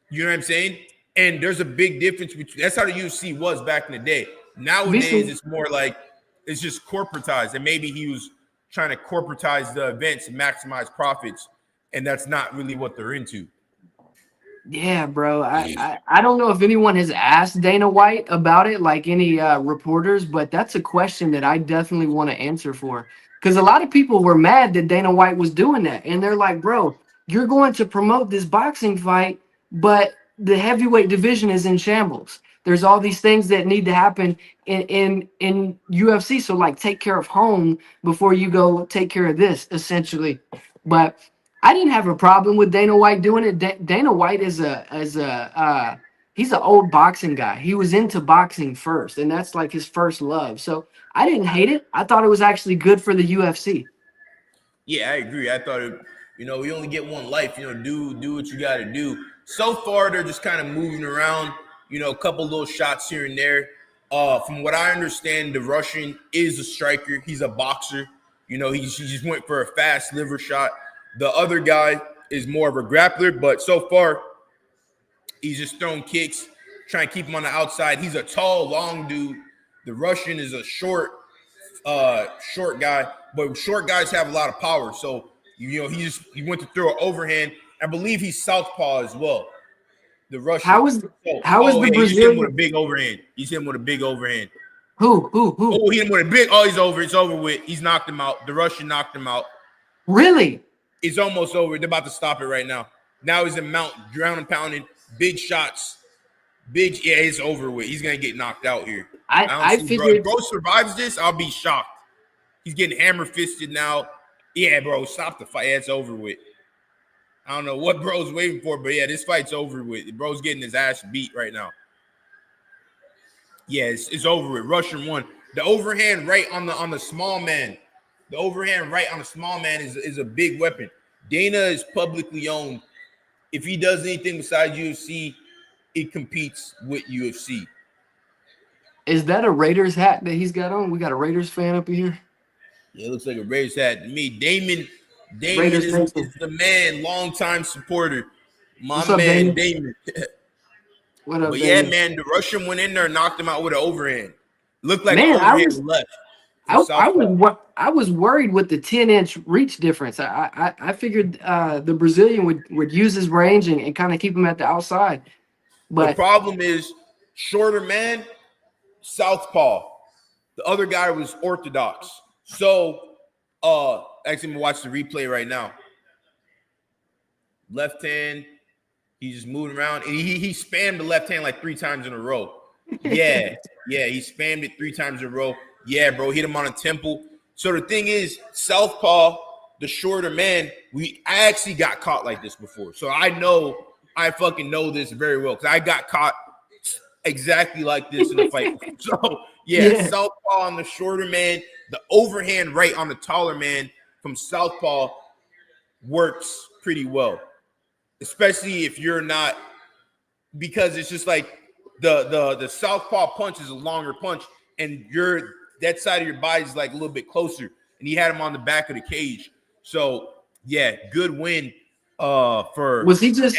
You know what I'm saying? And there's a big difference between, that's how the UFC was back in the day. Nowadays, it's more like it's just corporatized, and maybe he was trying to corporatize the events and maximize profits, and that's not really what they're into. Yeah, bro. I don't know if anyone has asked Dana White about it, like any reporters, but that's a question that I definitely want to answer for. Because a lot of people were mad that Dana White was doing that. And they're like, bro, you're going to promote this boxing fight, but the heavyweight division is in shambles. There's all these things that need to happen in UFC. So like take care of home before you go take care of this, essentially. But I didn't have a problem with Dana White doing it. Dana White is he's an old boxing guy. He was into boxing first, and that's like his first love. So I didn't hate it. I thought it was actually good for the UFC. Yeah, I agree. I thought it You know, we only get one life. You know, do what you got to do. So far, they're just kind of moving around. You know, a couple little shots here and there. From what I understand, the Russian is a striker. He a boxer. You know, he just went for a fast liver shot. The other guy is more of a grappler, but so far, he's just throwing kicks, trying to keep him on the outside. He's a tall, long dude. The Russian is a short guy, but short guys have a lot of power. So, you know, he went to throw an overhand. I believe he's southpaw as well. The Russian. How is the Brazilian? He's hit him with a big overhand. He's hit him with a big overhand. Who? Oh, he hit him with a big. Oh, he's over. It's over with. He's knocked him out. The Russian knocked him out. Really? It's almost over. They're about to stop it right now. Now he's in mount, drowning, pounding, big shots. Yeah, it's over with. He's gonna get knocked out here. I figured bro survives this, I'll be shocked. He's getting hammer fisted now. Yeah, bro, stop the fight. Yeah, it's over with. I don't know what bro's waiting for, but yeah, this fight's over with. Bro's getting his ass beat right now. Yeah, it's over with. Russian won. The overhand right on the small man. The overhand right on the small man is a big weapon. Dana is publicly owned. If he does anything besides UFC, it competes with UFC. Is that a Raiders hat that he's got on? We got a Raiders fan up in here. Yeah, it looks like a Raiders hat to me. Damon Raiders is the man, longtime supporter. What's up, man, Damon? What up, but Damon? yeah, man, the Russian went in there and knocked him out with an overhand. Looked like Man, overhand left. I was worried with the 10-inch reach difference. I figured the Brazilian would use his range and kind of keep him at the outside. But the problem is shorter man, southpaw. The other guy was orthodox. So actually I'm gonna watch the replay right now. Left hand, he's just moving around, and he spammed the left hand like 3 times in a row. Yeah, he spammed it 3 times in a row. Yeah, bro, hit him on a temple. So the thing is, southpaw, the shorter man, I actually got caught like this before. So I fucking know this very well because I got caught exactly like this in the fight. So yeah, southpaw on the shorter man, the overhand right on the taller man from southpaw works pretty well, especially if you're not, because it's just like the southpaw punch is a longer punch, and that side of your body is like a little bit closer, and he had him on the back of the cage. So yeah, good win for was he just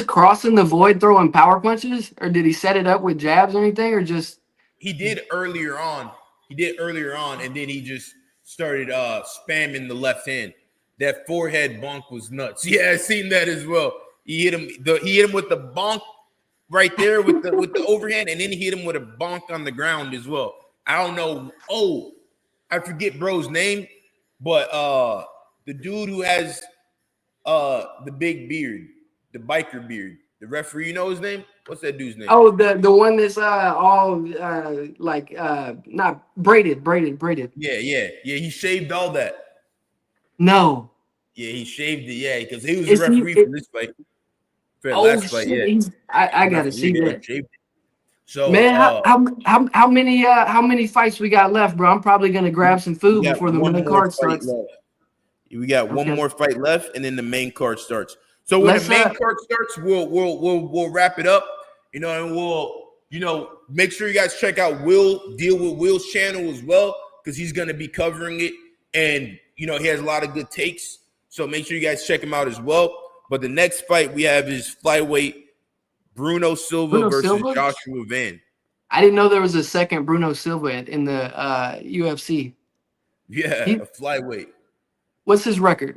crossing the void throwing power punches, or did he set it up with jabs or anything, or just he did earlier on, and then he just started spamming the left hand. That forehead bonk was nuts. Yeah, I seen that as well. He hit him with the bonk right there with the overhand, and then he hit him with a bonk on the ground as well. I don't know. Oh, I forget bro's name, but the dude who has the big beard, the biker beard, the referee, you know his name? What's that dude's name? Oh, the one that's all not braided. Yeah. He shaved all that. No. Yeah, he shaved it. Yeah, because he was the referee for this fight. For last fight, yeah. I gotta see that. So, man, how many fights we got left, bro? I'm probably gonna grab some food before the main card starts. We got one more fight left, and then the main card starts. So when the main card starts, we'll wrap it up, and we'll make sure you guys check out deal with Will's channel as well, because he's gonna be covering it, and he has a lot of good takes. So make sure you guys check him out as well. But the next fight we have is flyweight Bruno Silva versus Joshua Van. I didn't know there was a second Bruno Silva in the UFC. Yeah, a flyweight. What's his record?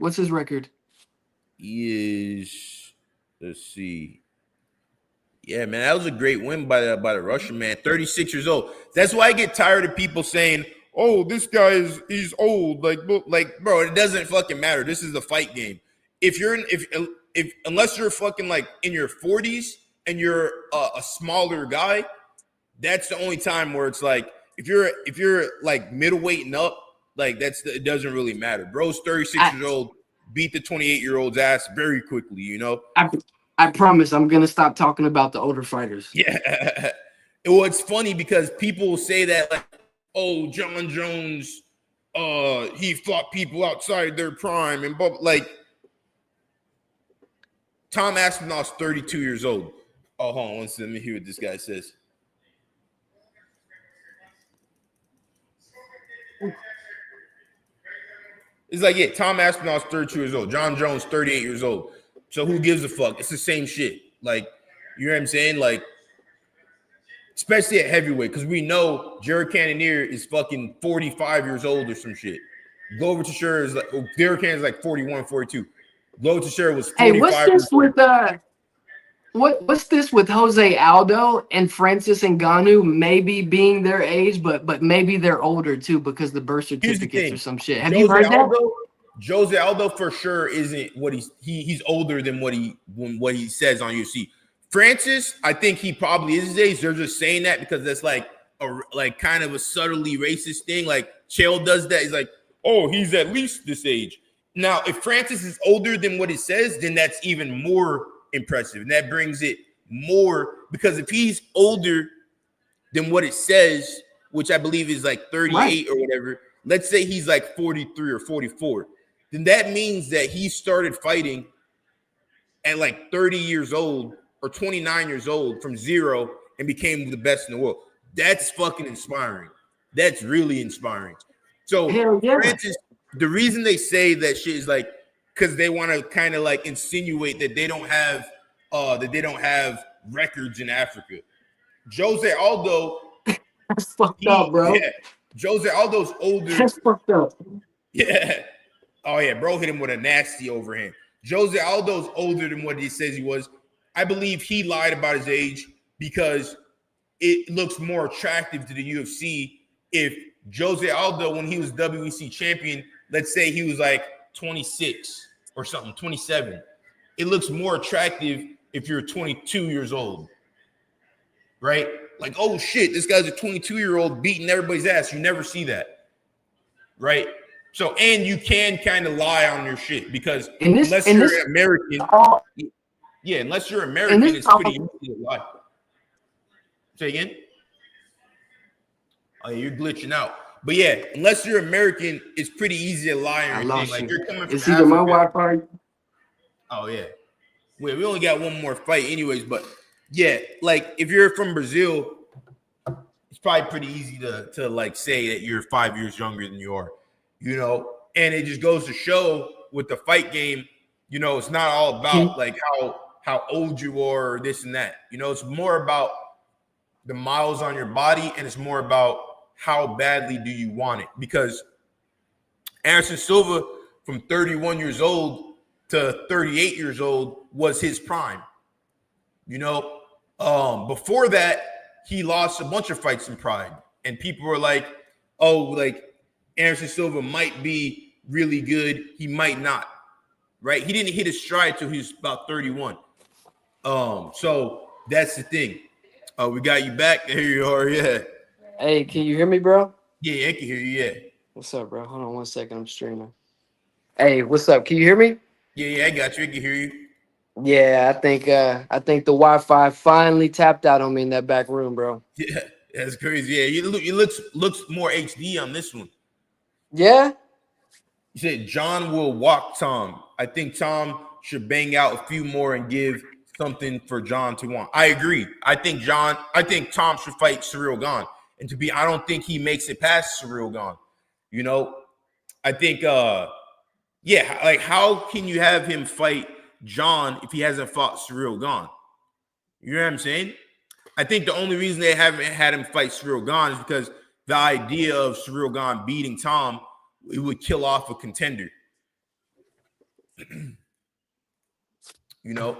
He is, let's see. Yeah, man, that was a great win by the Russian man. 36 years old. That's why I get tired of people saying, "Oh, this guy he's old." Like, bro, it doesn't fucking matter. This is a fight game. If unless you're fucking like in your 40s and you're a smaller guy, that's the only time where it's like if you're like middleweight and up, like it doesn't really matter. Bro's 36 years old, beat the 28-year-old's ass very quickly. I promise I'm gonna stop talking about the older fighters. Yeah. Well, it's funny because people will say that like, "Oh, Jon Jones he fought people outside their prime and like Tom Aspinall's 32 years old. Oh, hold on one second. Let me hear what this guy says. It's like, yeah, Tom Aspinall's 32 years old. Jon Jones, 38 years old. So who gives a fuck? It's the same shit. Like, you know what I'm saying? Like, especially at heavyweight, because we know Jared Cannonier is fucking 45 years old or some shit. Glover Teixeira is like, Jared Cannonier is like 41, 42. Glover Teixeira was 45. Hey, what's this with Jose Aldo and Francis Ngannou maybe being their age, but maybe they're older too because the birth certificates or some shit. Have you heard that? Jose Aldo for sure isn't what he's older than what he says on UFC. Francis, I think he probably is his age. They're just saying that because that's like kind of a subtly racist thing. Like Chael does that. He's like, oh, he's at least this age. Now, if Francis is older than what it says, then that's even more impressive. And that brings it more because if he's older than what it says, which I believe is like 38 or whatever, let's say he's like 43 or 44, then that means that he started fighting at like 30 years old or 29 years old from zero and became the best in the world. That's fucking inspiring. That's really inspiring. So Francis, the reason they say that shit is like because they want to kind of like insinuate that they don't have records in Africa. Jose Aldo, that's fucked up, bro. Yeah, Jose Aldo's older. That's fucked up. Yeah. Oh yeah, bro hit him with a nasty overhand. Jose Aldo's older than what he says he was. I believe he lied about his age because it looks more attractive to the UFC if Jose Aldo, when he was WEC champion, let's say he was like 26 or something, 27. It looks more attractive if you're 22 years old, right? Like, oh shit, this guy's a 22-year-old beating everybody's ass. You never see that, right? So, and you can kind of lie on your shit because unless you're American, unless you're American, it's pretty easy to lie. Say again? Oh, yeah, you're glitching out. But yeah, unless you're American, it's pretty easy to lie on your thing. Like you're coming from It's either my Wi-Fi. Oh yeah. Wait, we only got one more fight anyways, but yeah, like if you're from Brazil, it's probably pretty easy to like say that you're 5 years younger than you are, you know, and it just goes to show with the fight game, you know, it's not all about like how old you are or this and that, you know, it's more about the miles on your body and it's more about how badly do you want it, because Anderson Silva from 31 years old to 38 years old was his prime. You know, before that, he lost a bunch of fights in Pride. And people were like, oh, like Anderson Silva might be really good. He might not, right? He didn't hit his stride till he was about 31. So that's the thing. We got you back. There you are, yeah. Hey, can you hear me, bro? Yeah, I can hear you, yeah. What's up, bro? Hold on 1 second. I'm streaming. Hey, what's up? Can you hear me? Yeah, I got you. I can hear you. Yeah, I think the Wi-Fi finally tapped out on me in that back room, bro. Yeah, that's crazy. Yeah, it looks more HD on this one. Yeah? You said John will walk Tom. I think Tom should bang out a few more and give something for John to want. I agree. I think Tom should fight Ciryl Gane. And I don't think he makes it past Ciryl Gane. You know, I think like how can you have him fight John if he hasn't fought Ciryl Gane? You know what I'm saying? I think the only reason they haven't had him fight Ciryl Gane is because the idea of Ciryl Gane beating Tom, it would kill off a contender. You know?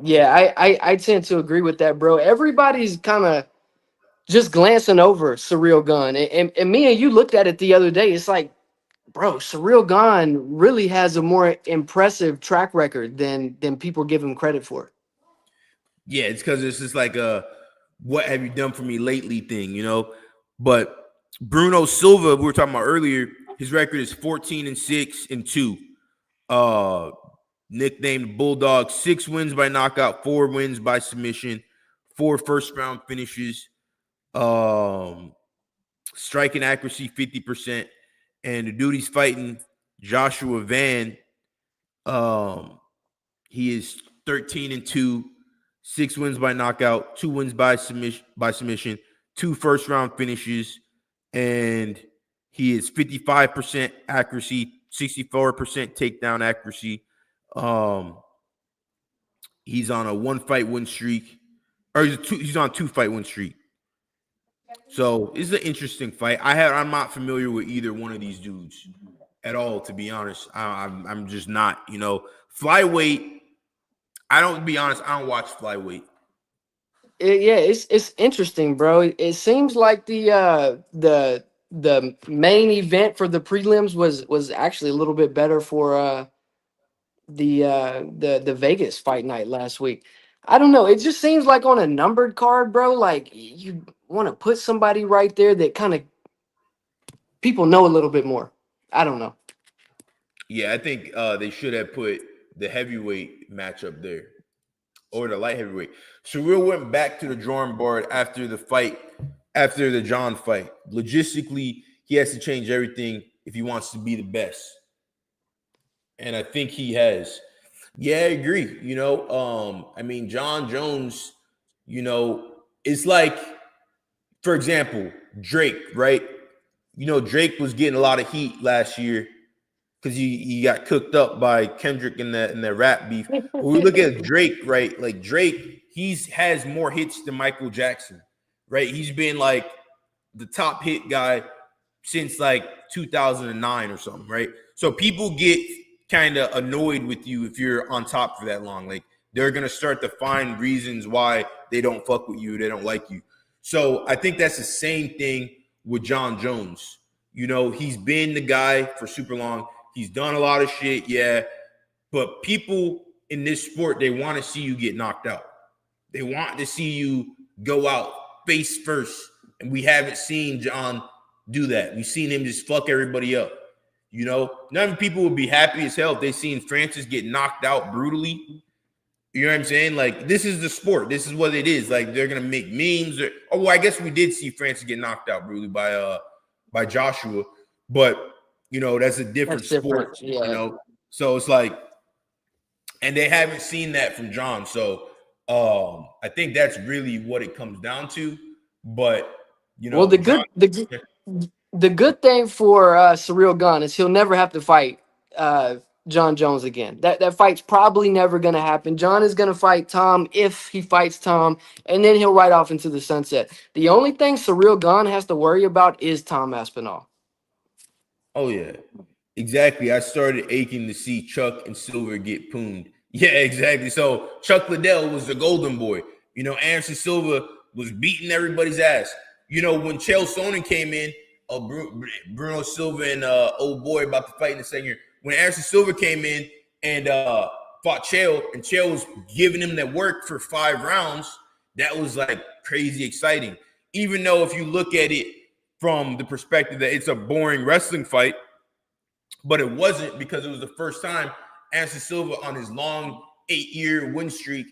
Yeah, I tend to agree with that, bro. Everybody's kind of just glancing over Ciryl Gane. And me and you looked at it the other day. It's like, bro, Ciryl Gane really has a more impressive track record than people give him credit for. Yeah, it's because it's just like a what have you done for me lately thing, you know? But Bruno Silva, we were talking about earlier, his record is 14-6-2. Nicknamed Bulldog, 6 wins by knockout, 4 wins by submission, 4 first-round finishes, striking accuracy 50%. And the dude he's fighting, Joshua Van, he is 13-2, 6 wins by knockout, 2 wins by submission, 2 first-round finishes, and he is 55% accuracy, 64% takedown accuracy. He's on a 1-fight win streak, or he's on a 2-fight win streak. So this is an interesting fight. I'm not familiar with either one of these dudes at all, to be honest. I'm just not. Flyweight. I don't watch flyweight. It's interesting, bro. It seems like the main event for the prelims was actually a little bit better for the Vegas fight night last week. I don't know. It just seems like on a numbered card, bro, like you want to put somebody right there that kind of people know a little bit more. I don't know. Yeah, I think they should have put the heavyweight matchup there or the light heavyweight. Surreal went back to the drawing board after the fight, after the Jon fight. Logistically, he has to change everything if he wants to be the best. And I think he has. Yeah, I agree. Jon Jones, it's like, for example, Drake, right? Drake was getting a lot of heat last year because he got cooked up by Kendrick in the rap beef. When we look at Drake, right? Like Drake, has more hits than Michael Jackson, right? He's been like the top hit guy since like 2009 or something, right? So people get kind of annoyed with you if you're on top for that long. Like they're gonna start to find reasons why they don't fuck with you, they don't like you. So I think that's the same thing with Jon Jones. He's been the guy for super long. He's done a lot of shit, yeah. But people in this sport, they want to see you get knocked out. They want to see you go out face first. And we haven't seen Jon do that. We've seen him just fuck everybody up. None of people would be happy as hell if they seen Francis get knocked out brutally. You know what I'm saying? Like, this is the sport. This is what it is. Like, they're gonna make memes. I guess we did see Francis get knocked out brutally by Joshua, but that's a different sport. Yeah. So it's like, and they haven't seen that from Jon. So I think that's really what it comes down to. But well, the good thing for Surreal Gun is he'll never have to fight Jon Jones again. That fight's probably never going to happen. Jon is going to fight Tom if he fights Tom, and then he'll ride off into the sunset. The only thing Surreal Gun has to worry about is Tom Aspinall. Oh, yeah, exactly. I started aching to see Chuck and Silver get pooned. Yeah, exactly. So Chuck Liddell was the golden boy. Anderson Silva was beating everybody's ass. When Chael Sonnen came in, Bruno Silva and old boy about to fight in the second year. When Anderson Silva came in and fought Chael, and Chael was giving him that work for 5 rounds, that was like crazy exciting. Even though if you look at it from the perspective that it's a boring wrestling fight, but it wasn't, because it was the first time Anderson Silva on his long 8-year win streak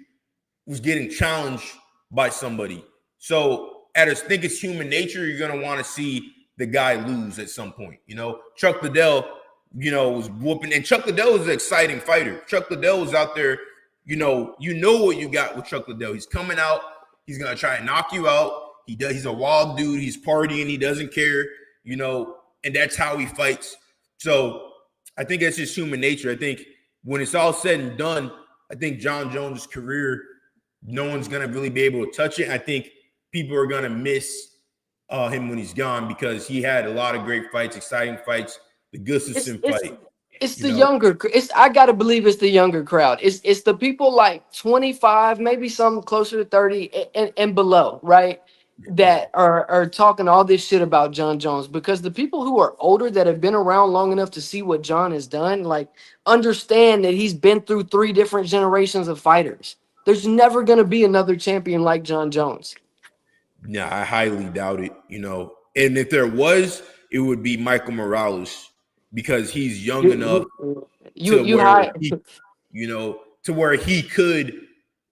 was getting challenged by somebody. So I think it's human nature. You're going to want to see the guy lose at some point. Chuck Liddell, was whooping, and Chuck Liddell is an exciting fighter. Chuck Liddell was out there, what you got with Chuck Liddell. He's coming out. He's going to try and knock you out. He's a wild dude. He's partying. He doesn't care, and that's how he fights. So I think that's just human nature. I think when it's all said and done, I think Jon Jones' career, no one's going to really be able to touch it. I think people are going to miss him when he's gone, because he had a lot of great fights, exciting fights. The Gustafsson fight. It's the younger. I gotta believe it's the younger crowd. It's the people like 25, maybe some closer to 30 and below, right? That are talking all this shit about Jon Jones, because the people who are older that have been around long enough to see what Jon has done, like, understand that he's been through 3 different generations of fighters. There's never gonna be another champion like Jon Jones. Yeah, I highly doubt it. And if there was, it would be Michael Morales, because he's young enough to where he could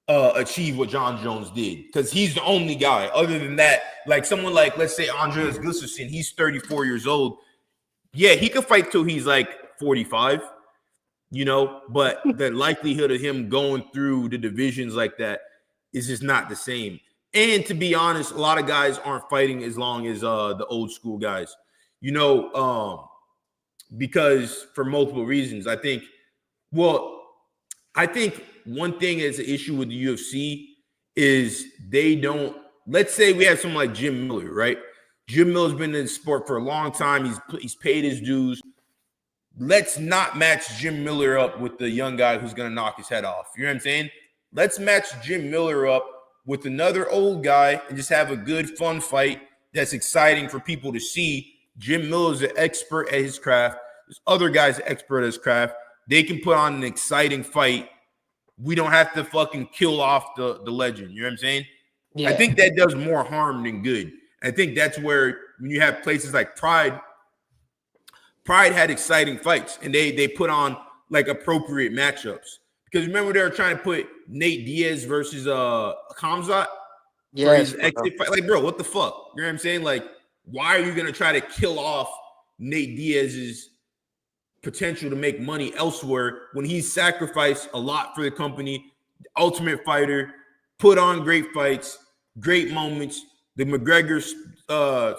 achieve what Jon Jones did, because he's the only guy. Other than that, like someone like, let's say, Andreas Gustafsson, he's 34 years old. Yeah, he could fight till he's like 45, but the likelihood of him going through the divisions like that is just not the same. And to be honest, a lot of guys aren't fighting as long as the old school guys, because for multiple reasons. I think one thing that's an issue with the UFC is they don't, let's say we have someone like Jim Miller, right? Jim Miller's been in the sport for a long time. He's paid his dues. Let's not match Jim Miller up with the young guy who's going to knock his head off. You know what I'm saying? Let's match Jim Miller up with another old guy and just have a good, fun fight that's exciting for people to see. Jim Miller's an expert at his craft. This other guy's an expert at his craft. They can put on an exciting fight. We don't have to fucking kill off the legend. You know what I'm saying? Yeah. I think that does more harm than good. I think that's where when you have places like Pride had exciting fights, and they put on like appropriate matchups. Because remember they were trying to put Nate Diaz versus Khamzat for his exit fight. Like, bro, what the fuck? You know what I'm saying? Like, why are you gonna try to kill off Nate Diaz's potential to make money elsewhere when he's sacrificed a lot for the company? Ultimate Fighter, put on great fights, great moments. The McGregor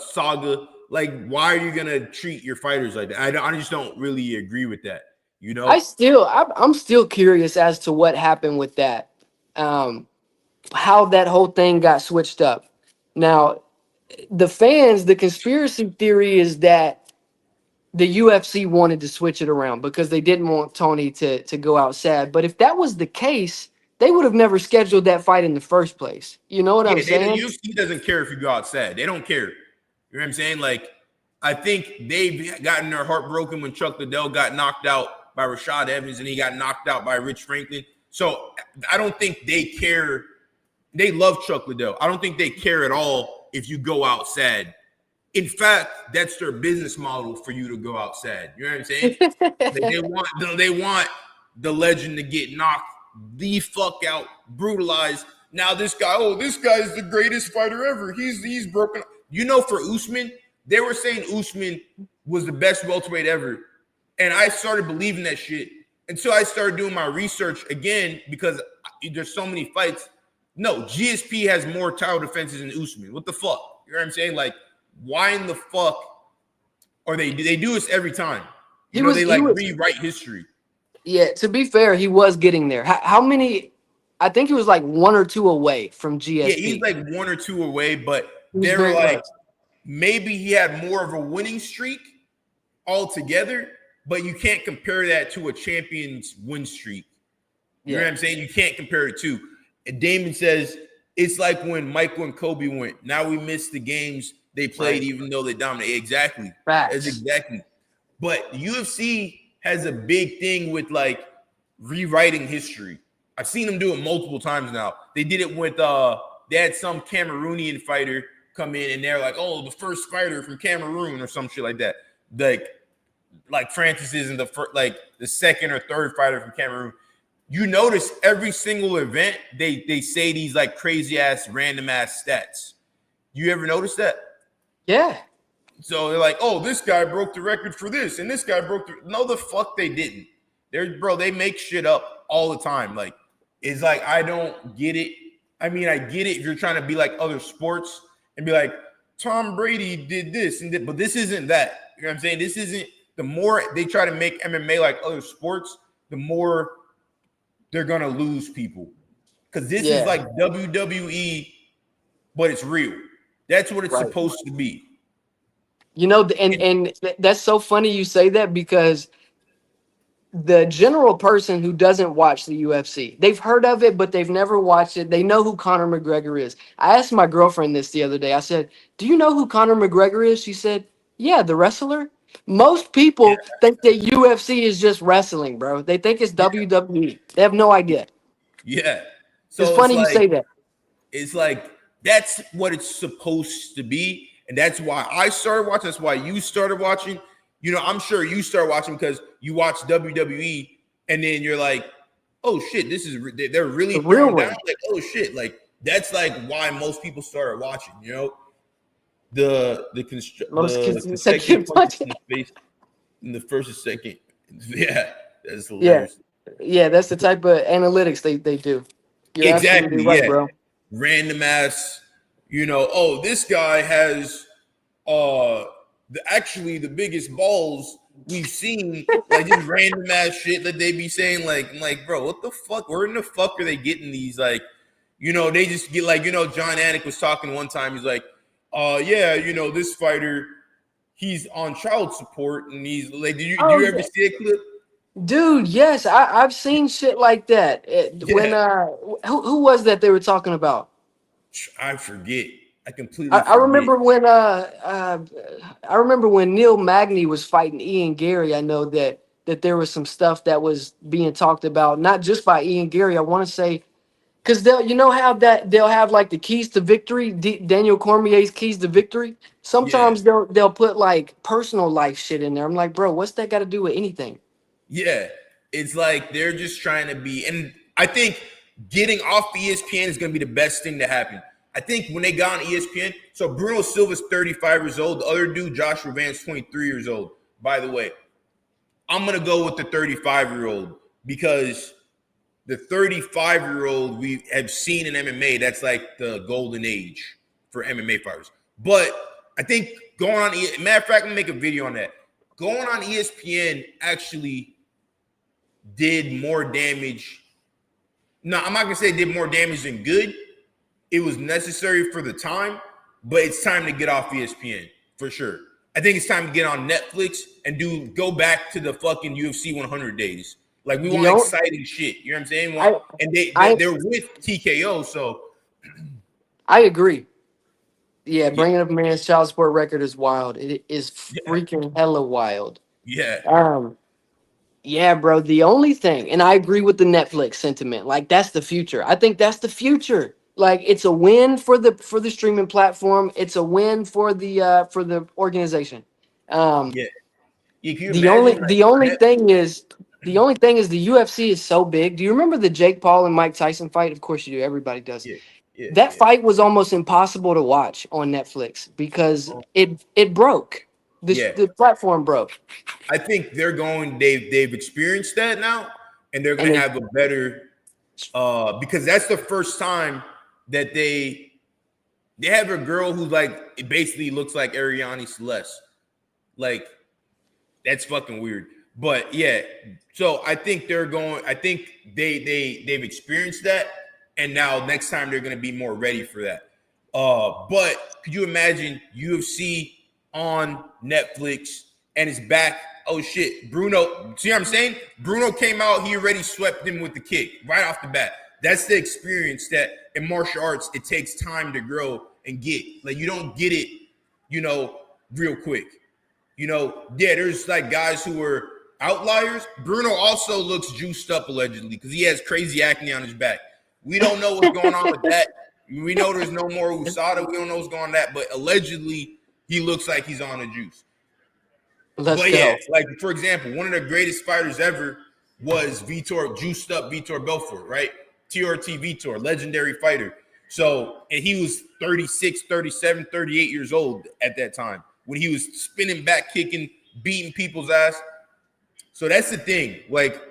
saga, like, why are you gonna treat your fighters like that? I just don't really agree with that. I'm still curious as to what happened with that, how that whole thing got switched up. Now, the conspiracy theory is that the UFC wanted to switch it around because they didn't want Tony to go out sad. But if that was the case, they would have never scheduled that fight in the first place. You know what I'm saying? The UFC doesn't care if you go out sad. They don't care. You know what I'm saying? Like, I think they've gotten their heart broken when Chuck Liddell got knocked out by Rashad Evans and he got knocked out by Rich Franklin. So I don't think they care. They love Chuck Liddell. I don't think they care at all if you go out sad. In fact, that's their business model for you to go out sad. You know what I'm saying? they want the legend to get knocked the fuck out, brutalized. Now this guy's the greatest fighter ever. He's broken. For Usman, they were saying Usman was the best welterweight ever. And I started believing that shit until I started doing my research again because there's so many fights. No, GSP has more title defenses than Usman. What the fuck? You know what I'm saying? Like, why in the fuck are they do this every time? They rewrite history. Yeah, to be fair, he was getting there. How many? I think he was like 1 or 2 away from GSP. Yeah, he's like 1 or 2 away, but they were like, maybe he had more of a winning streak altogether, but you can't compare that to a champion's win streak. You know what I'm saying? You can't compare it to. And Damon says, it's like when Michael and Kobe went. Now we miss the games they played, even though they dominated. Exactly. Facts. That's exactly. But UFC has a big thing with like rewriting history. I've seen them do it multiple times now. They did it with they had some Cameroonian fighter come in and they're like, oh, the first fighter from Cameroon or some shit like that. Like Francis isn't the second or third fighter from Cameroon. You notice every single event they say these like crazy ass random ass stats. You ever notice that? Yeah. So they're like, oh, this guy broke the record for this, and this guy broke the. No, the fuck they didn't. They make shit up all the time. Like, it's like I don't get it. I mean, I get it if you're trying to be like other sports and be like Tom Brady did this and that, but this isn't that. You know what I'm saying? This isn't. The more they try to make MMA like other sports, the more they're gonna lose people because this is like WWE, but it's real. That's what it's supposed to be. And that's so funny you say that because the general person who doesn't watch the UFC, they've heard of it, but they've never watched it. They know who Conor McGregor is. I asked my girlfriend this the other day. I said, do you know who Conor McGregor is? She said, yeah, the wrestler. Most people think that UFC is just wrestling, bro. They think it's WWE. They have no idea. Yeah. So it's funny you say that. It's like, that's what it's supposed to be. And that's why I started watching. That's why you started watching. I'm sure you started watching because you watch WWE and then you're like, oh shit, they're really throwing down. Like, oh shit. Like, that's like why most people started watching, the consecutive punches in the face. in the first and second. Yeah, that's hilarious. Yeah, that's the type of analytics they do. You're absolutely Exactly. right, Yeah. bro. Random ass, oh, this guy has actually the biggest balls we've seen, like just random ass shit that they be saying. Like, I'm like, bro, what the fuck? Where in the fuck are they getting these? Like, they just get like, John Anik was talking one time. He's like, yeah, this fighter, he's on child support, and he's like, do you ever see a clip? Dude, yes, I've seen shit like that. When who was that they were talking about? I forget. I completely. I remember when I remember when Neil Magny was fighting Ian Gary. I know that there was some stuff that was being talked about, not just by Ian Gary. I want to say because they'll have like the keys to victory, Daniel Cormier's keys to victory. Sometimes they'll put like personal life shit in there. I'm like, bro, what's that got to do with anything? Yeah, it's like they're just trying to be, and I think getting off ESPN is going to be the best thing to happen. I think when they got on ESPN, so Bruno Silva's 35 years old. The other dude, Joshua Van's 23 years old. By the way, I'm going to go with the 35-year-old because the 35-year-old we have seen in MMA, that's like the golden age for MMA fighters. But I think going on, matter of fact, I'm going to make a video on that. Going on ESPN actually did more damage. No, I'm not going to say it did more damage than good. It was necessary for the time, but it's time to get off ESPN for sure. I think it's time to get on Netflix and go back to the fucking UFC 100 days. Like, we want exciting shit. You know what I'm saying? And they're with TKO, so. I agree. Yeah, bringing up a man's child support record is wild. It is freaking hella wild. Yeah. Yeah, bro. The only thing, and I agree with the Netflix sentiment, like that's the future. I think that's the future. Like it's a win for the streaming platform. It's a win for the organization. The only thing is the UFC is so big. Do you remember the Jake Paul and Mike Tyson fight? Of course you do. Everybody does. That fight was almost impossible to watch on Netflix because it broke. The platform broke. I think they've experienced that now, and they're going to have a better because that's the first time that they have a girl who like it basically looks like Ariane Celeste. Like that's fucking weird. But yeah, so I think they've experienced that, and now next time they're going to be more ready for that. But could you imagine UFC on Netflix and it's back? Oh shit, Bruno. See what I'm saying? Bruno came out, he already swept him with the kick right off the bat. That's the experience that in martial arts it takes time to grow and get. Like you don't get it, real quick. There's like guys who are outliers. Bruno also looks juiced up allegedly because he has crazy acne on his back. We don't know what's going on with that. We know there's no more USADA. We don't know what's going on with that, but allegedly he looks like he's on a juice. Let's go. Like for example, one of the greatest fighters ever was juiced up Vitor Belfort, right? TRT Vitor, legendary fighter. So, and he was 36, 37, 38 years old at that time when he was spinning back, kicking, beating people's ass. So that's the thing. Like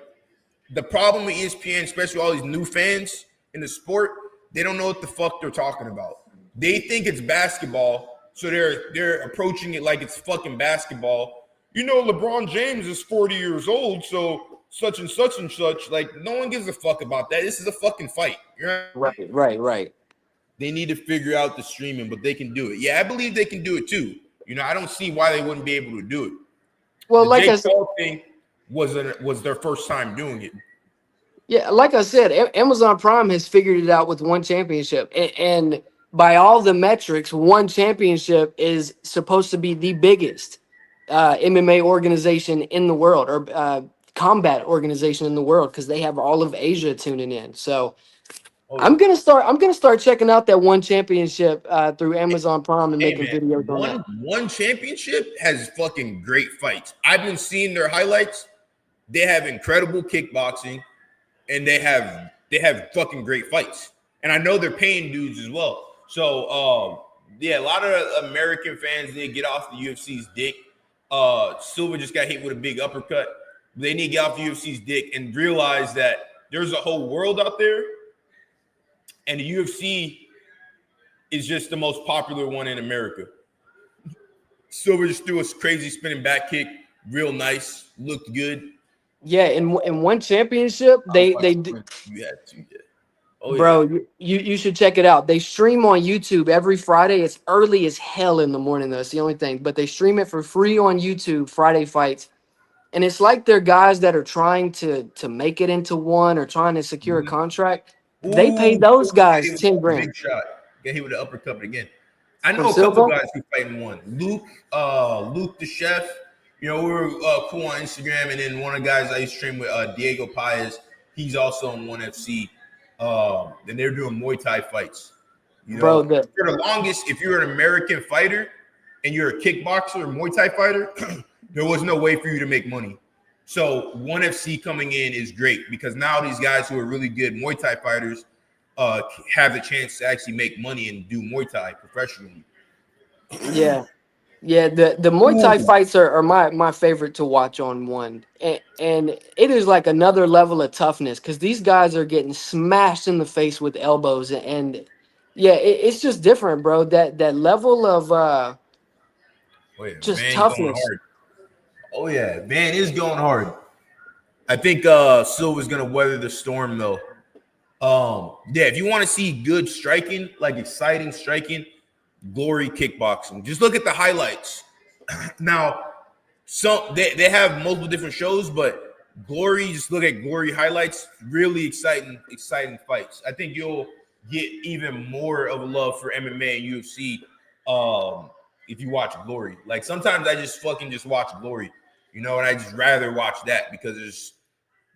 the problem with ESPN, especially all these new fans in the sport, they don't know what the fuck they're talking about. They think it's basketball, so they're approaching it like it's fucking basketball. LeBron James is 40 years old, so such and such and such. Like, no one gives a fuck about that. This is a fucking fight. Right. They need to figure out the streaming, but they can do it. Yeah, I believe they can do it too. I don't see why they wouldn't be able to do it. Well, the Jake Paul thing was their first time doing it. Yeah, like I said, Amazon Prime has figured it out with one championship, and by all the metrics, one championship is supposed to be the biggest MMA organization in the world, or combat organization in the world, because they have all of Asia tuning in. So I'm gonna start checking out that one championship through Amazon Prime and making videos on that. One championship has fucking great fights. I've been seeing their highlights. They have incredible kickboxing, and they have fucking great fights. And I know they're paying dudes as well. So a lot of American fans, they get off the UFC's dick. Silva just got hit with a big uppercut. They need to get off the UFC's dick and realize that there's a whole world out there, and the UFC is just the most popular one in America. Silva just threw a crazy spinning back kick, real nice, looked good. Yeah, in one championship, they You had to, yeah. Oh, bro, yeah. you should check it out. They stream on YouTube every Friday. It's early as hell in the morning, though. That's the only thing. But they stream it for free on YouTube, Friday fights. And it's like they're guys that are trying to make it into one or trying to secure a contract. They pay those guys 10 grand. Big shot. Get hit with the uppercut again. I know From a couple Silva? guys who fight in one. Luke the chef. You know, we were cool on Instagram, and then one of the guys I used to stream with, Diego Paez. He's also in ONE FC. And they're doing Muay Thai fights. You know, Bro, for the longest, if you're an American fighter and you're a kickboxer or Muay Thai fighter, there was no way for you to make money. So ONE FC coming in is great because now these guys who are really good Muay Thai fighters have the chance to actually make money and do Muay Thai professionally. Yeah. Yeah, the Muay Thai fights are my favorite to watch on one. And it is like another level of toughness because these guys are getting smashed in the face with elbows. And yeah, it's just different, bro. That level of just Van toughness. going hard. Oh, yeah, Van is going hard. I think Silva's going to weather the storm, though. Yeah, if you want to see good striking, like exciting striking, Glory Kickboxing. Just look at the highlights. Now, they have multiple different shows, but Glory, just look at Glory highlights. Really exciting fights. I think you'll get even more of a love for MMA and UFC if you watch Glory. Like sometimes I just fucking just watch Glory, you know, and I just rather watch that because it's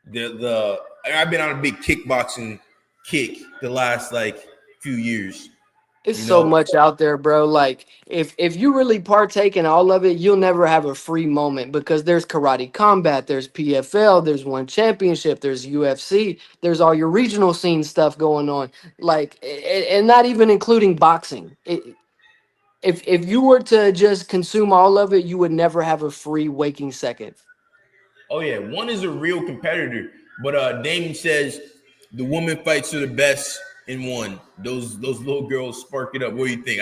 I've been on a big kickboxing kick the last like few years. It's so much out there, bro. Like if you really partake in all of it, you'll never have a free moment because there's karate combat, there's PFL, there's ONE Championship, there's UFC, there's all your regional scene stuff going on. Like and not even including boxing. If you were to just consume all of it, you would never have a free waking second. Oh yeah, ONE is a real competitor. But Damien says the women fights are the best in ONE. Those little girls spark it up. What do you think?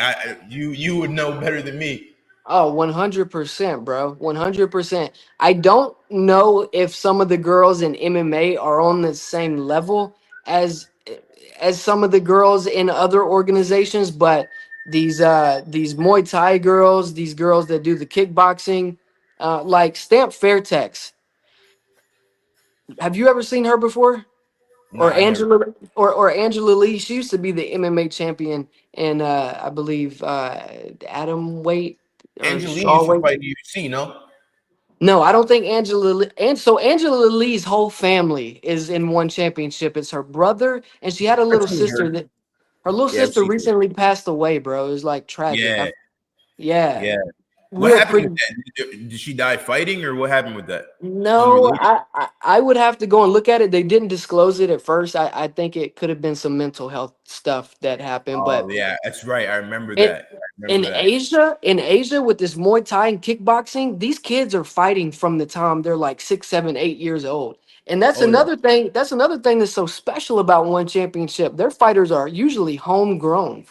You would know better than me. Oh, 100%, bro. 100%. I don't know if some of the girls in MMA are on the same level as some of the girls in other organizations, but these Muay Thai girls, these girls that do the kickboxing, like Stamp Fairtex. Have you ever seen her before? No, Or Angela or Angela Lee? She used to be the MMA champion in I believe Atom weight. Angela Lee used to fight UFC, no? No, I don't think Angela. And so Angela Lee's whole family is in ONE Championship. It's her brother, and she had a little sister that her little sister recently passed away, bro. It was like tragic. Yeah. What happened with that? Did she die fighting, or what happened with that? No, I would have to go and look at it. They didn't disclose it at first. I think it could have been some mental health stuff that happened. But yeah, that's right. I remember that. In Asia, with this Muay Thai and kickboxing, these kids are fighting from the time they're like 6, 7, 8 years old. And that's another thing. That's another thing that's so special about ONE Championship. Their fighters are usually homegrown.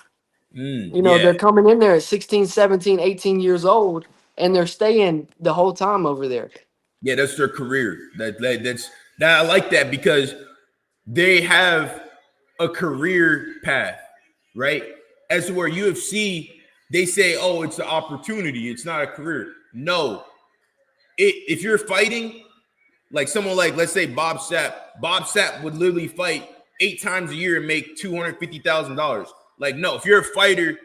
You know, they're coming in there at 16, 17, 18 years old, and they're staying the whole time over there. Yeah, that's their career. That's I like that because they have a career path, right? As to where UFC, they say, oh, it's an opportunity. It's not a career. No. If you're fighting, like someone like, let's say Bob Sapp would literally fight 8 times a year and make $250,000. Like, no, if you're a fighter,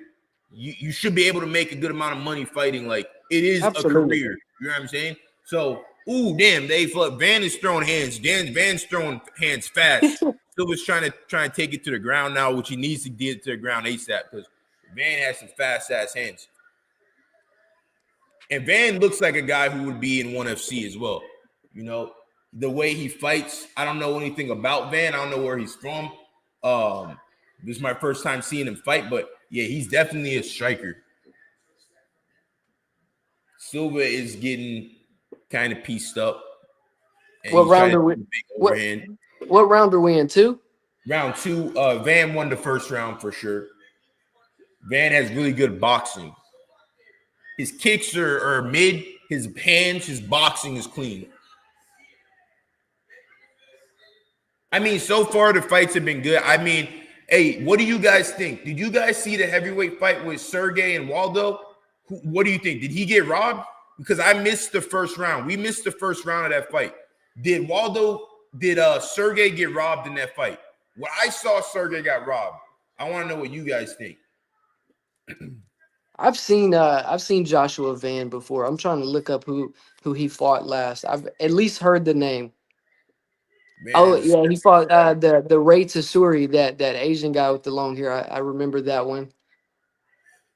you should be able to make a good amount of money fighting. Like, it is a career. You know what I'm saying? So, ooh, damn, Van is throwing hands. Van's throwing hands fast. Silva's trying to take it to the ground now, which he needs to get to the ground ASAP because Van has some fast-ass hands. And Van looks like a guy who would be in ONE FC as well. You know, the way he fights, I don't know anything about Van. I don't know where he's from. This is my first time seeing him fight, but yeah, he's definitely a striker. Silva is getting kind of pieced up. And What he's trying round to are we? do a big overhand. What round are we in? 2? Round 2. Van won the first round for sure. Van has really good boxing. His kicks are mid. His hands, his boxing is clean. I mean, so far the fights have been good. I mean, hey, what do you guys think? Did you guys see the heavyweight fight with Sergey and Waldo? What do you think? Did he get robbed? Because I missed the first round. We missed the first round of that fight. Did Sergey get robbed in that fight? When I saw Sergey got robbed, I want to know what you guys think. I've seen Joshua Van before. I'm trying to look up who he fought last. I've at least heard the name. Man, he fought the Ray Tasuri, that Asian guy with the long hair. I remember that one.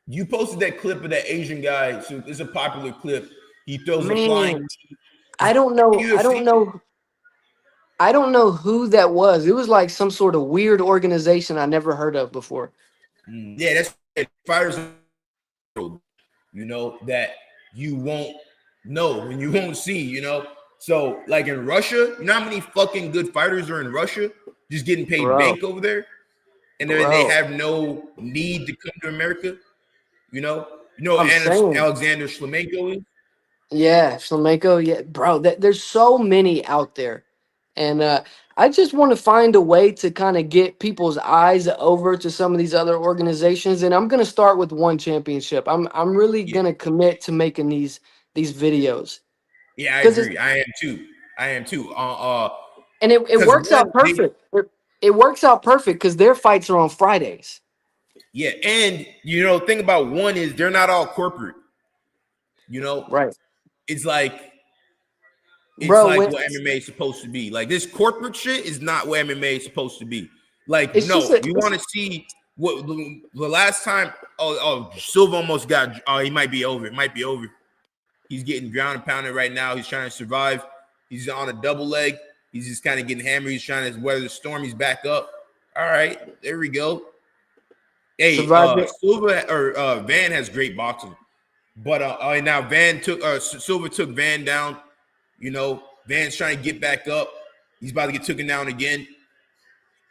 You posted that clip of that Asian guy. So it's a popular clip. He throws a flying. I don't know who that was. It was like some sort of weird organization I never heard of before. Yeah, that's fighters, you know, that you won't know and you won't see, you know. So, like in Russia, you know how many fucking good fighters are in Russia just getting paid bank over there? And they have no need to come to America, you know? You know Alexander Shlemenko is? Yeah, Shlemenko. Yeah, bro, there's so many out there. And I just want to find a way to kind of get people's eyes over to some of these other organizations. And I'm going to start with one championship. I'm really going to commit to making these videos. Yeah, I agree. I am too. And it works out perfect. It works out perfect because their fights are on Fridays. Yeah, and you know, thing about one is they're not all corporate. You know, right? It's like what MMA is supposed to be. Like this corporate shit is not what MMA is supposed to be. Like, no, you want to see what the last time. Oh, Silva almost got. Oh, he might be over. It might be over. He's getting ground and pounded right now. He's trying to survive. He's on a double leg. He's just kind of getting hammered. He's trying to weather the storm. He's back up. All right, there we go. Hey, Silva or Van has great boxing, but now Silva took Van down. You know, Van's trying to get back up. He's about to get taken down again.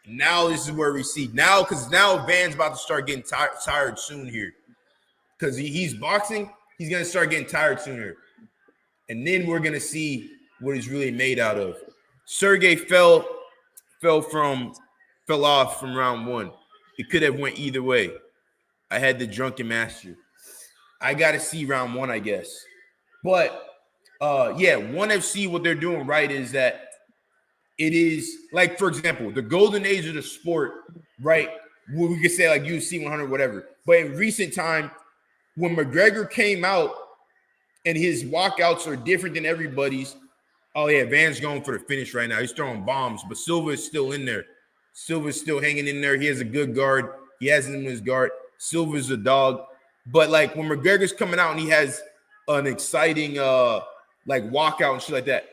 Now this is where we see because now Van's about to start getting tired soon here because he's boxing. He's going to start getting tired sooner. And then we're going to see what he's really made out of. Sergey fell off from round 1. It could have went either way. I had the drunken master. I got to see round 1, I guess. But, yeah, ONE FC, what they're doing right is that it is, like, for example, the golden age of the sport, right? Well, we could say, like, UFC 100, whatever. But in recent time, when McGregor came out and his walkouts are different than everybody's, oh yeah, Van's going for the finish right now. He's throwing bombs, but Silva is still in there. Silva's still hanging in there. He has a good guard. He has him in his guard. Silva's a dog. But like when McGregor's coming out and he has an exciting like walkout and shit like that,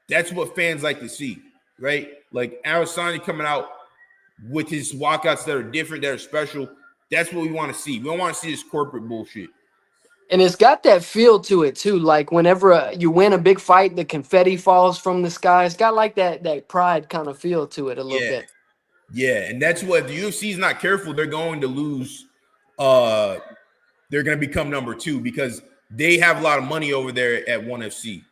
that's what fans like to see, right? Like Adesanya coming out with his walkouts that are different, that are special. That's what we want to see. We don't want to see this corporate bullshit. And it's got that feel to it too. Like whenever you win a big fight, the confetti falls from the sky. It's got like that pride kind of feel to it a little bit. Yeah, and that's what if the UFC is not careful, they're going to lose. They're going to become number 2 because they have a lot of money over there at ONE FC.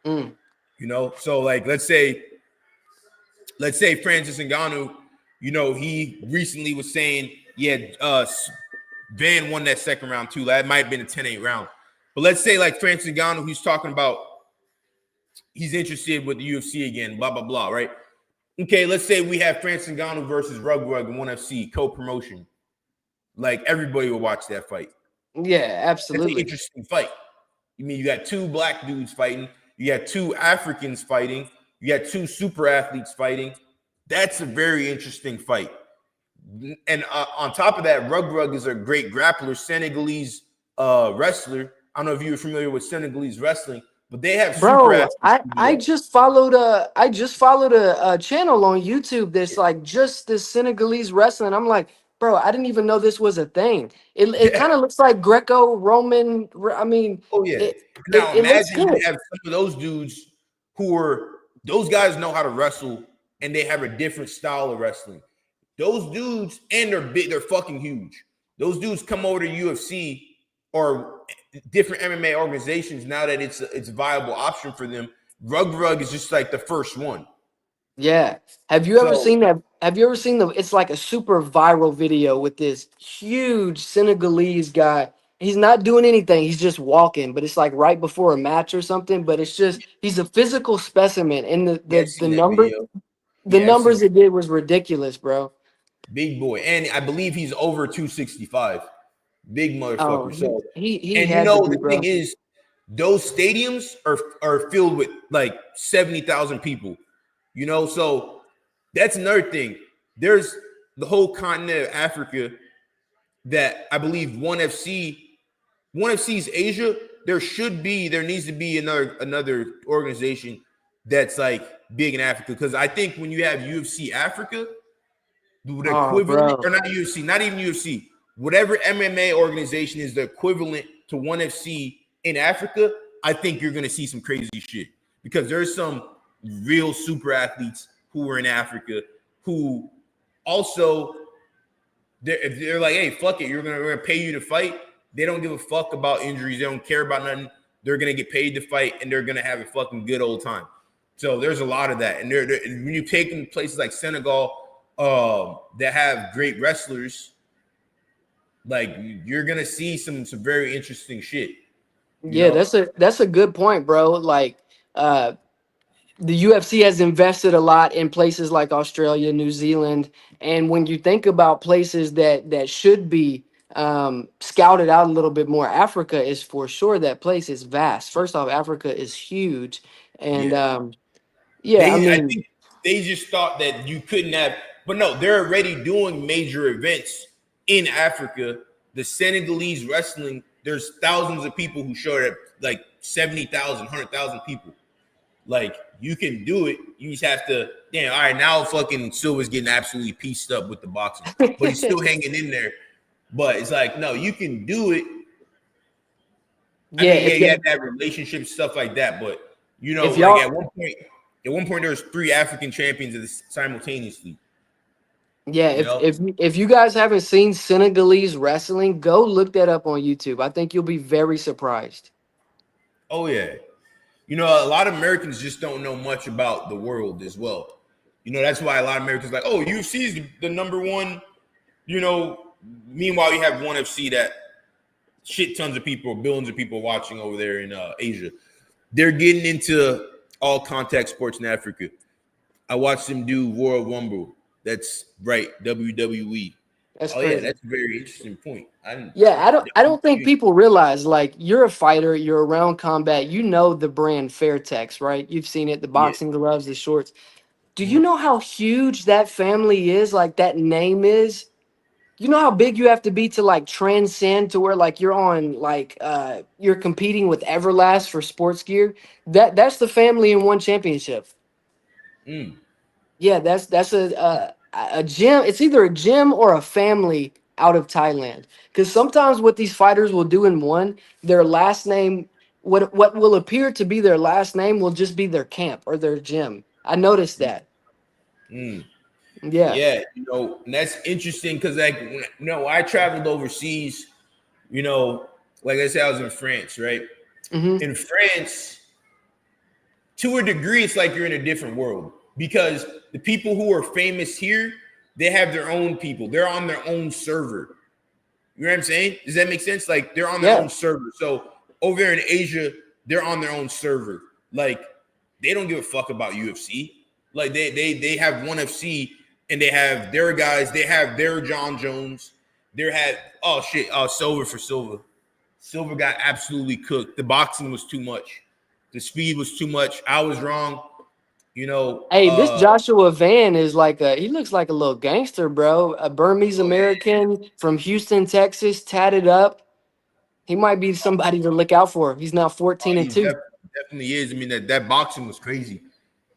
You know, so like let's say Francis Ngannou, you know, he recently was saying, Van won that second round too. That might have been a 10-8 round. But let's say like Francis Ngannou, who's talking about he's interested with the UFC again, blah, blah, blah, right? Okay, let's say we have Francis Ngannou versus Rug in ONE FC, co-promotion. Like everybody will watch that fight. Yeah, absolutely. It's an interesting fight. You mean you got 2 black dudes fighting, you got 2 Africans fighting, you got 2 super athletes fighting. That's a very interesting fight. And on top of that, Rug is a great grappler, Senegalese wrestler. I don't know if you're familiar with Senegalese wrestling, but they have super athletes. I just followed a channel on YouTube that's like just this Senegalese wrestling. I'm like, bro, I didn't even know this was a thing. It kind of looks like Greco-Roman. I mean, Oh yeah. it, Now it looks imagine good. you have some of those dudes who are those guys know how to wrestle and they have a different style of wrestling. Those dudes, and they're big, they're fucking huge. Those dudes come over to UFC or different MMA organizations now that it's a viable option for them. Rug is just like the first one. Yeah. Have you ever So seen that? Have you ever seen it's like a super viral video with this huge Senegalese guy. He's not doing anything. He's just walking, but it's like right before a match or something. But it's just he's a physical specimen, and yeah, I've the seen that number video. the Yeah, I've seen numbers it did was ridiculous, bro. big boy. And I believe he's over 265. Big Oh, motherfucker. So he and you had to know be, the bro. thing is those stadiums are filled with like 70,000 people. You know, so that's another thing. There's the whole continent of Africa that I believe ONE FC's Asia. There needs to be another organization that's like big in Africa. Because I think when you have UFC Africa, the Oh, equivalent, bro. or not UFC, not even UFC, whatever MMA organization is the equivalent to ONE FC in Africa, I think you're gonna see some crazy shit. Because there's some real super athletes who are in Africa who also if they're like, hey, fuck it, we're gonna pay you to fight. They don't give a fuck about injuries. They don't care about nothing. They're gonna get paid to fight, and they're gonna have a fucking good old time. So there's a lot of that. And when you take them places like Senegal that have great wrestlers, like you're gonna see some very interesting shit. Yeah, that's a good point, bro. Like the UFC has invested a lot in places like Australia, New Zealand, and when you think about places that should be scouted out a little bit more, Africa is for sure that place is vast. First off, Africa is huge, and yeah, I I mean, think they just thought that you couldn't have, but no, they're already doing major events in Africa. The Senegalese wrestling, there's thousands of people who showed up, like 70,000, 100,000 people. Like, you can do it. You just have to, all right, now fucking Silva's getting absolutely pieced up with the boxing, but he's still hanging in there. But it's like, no, you can do it. yeah, You have that relationship, stuff like that. But, you know, like at one point, there was 3 African champions simultaneously. yeah, if you guys haven't seen Senegalese wrestling, go look that up on YouTube. I think you'll be very surprised. Oh, yeah. You know, a lot of Americans just don't know much about the world as well. You know, that's why a lot of Americans like, oh, UFC is the number one, you know. Meanwhile, you have ONE FC that shit tons of people, billions of people watching over there in Asia. They're getting into all contact sports in Africa. I watched them do Royal Rumble. That's right, WWE. That's crazy. crazy. Yeah, that's a very interesting point. I don't think people realize, like, you're a fighter, you're around combat, you know the brand Fairtex, right? You've seen it, the boxing gloves, the shorts. Do you know how huge that family is? Like, that name is? You know how big you have to be to like transcend to where like you're on like you're competing with Everlast for sports gear? That's the family in one championship. Yeah, that's a gym. It's either a gym or a family out of Thailand. Because sometimes what these fighters will do in one, their last name, what will appear to be their last name will just be their camp or their gym. I noticed that. Yeah. You know, and that's interesting because, like, when I traveled overseas, you know, like I said, I was in France, right? In France, to a degree, it's like you're in a different world because the people who are famous here, they have their own people. They're on their own server. You know what I'm saying? Does that make sense? Like, they're on their own server. So over there in Asia, they're on their own server. Like, they don't give a fuck about UFC. Like, they have ONE FC. And they have their guys. They have their Jon Jones. Silva for Silva. Silva got absolutely cooked. The boxing was too much. The speed was too much. I was wrong. You know. Hey, this Joshua Van is like he looks like a little gangster, bro. A Burmese American from Houston, Texas, tatted up. He might be somebody to look out for. He's now 14-2. Definitely is. I mean, that boxing was crazy.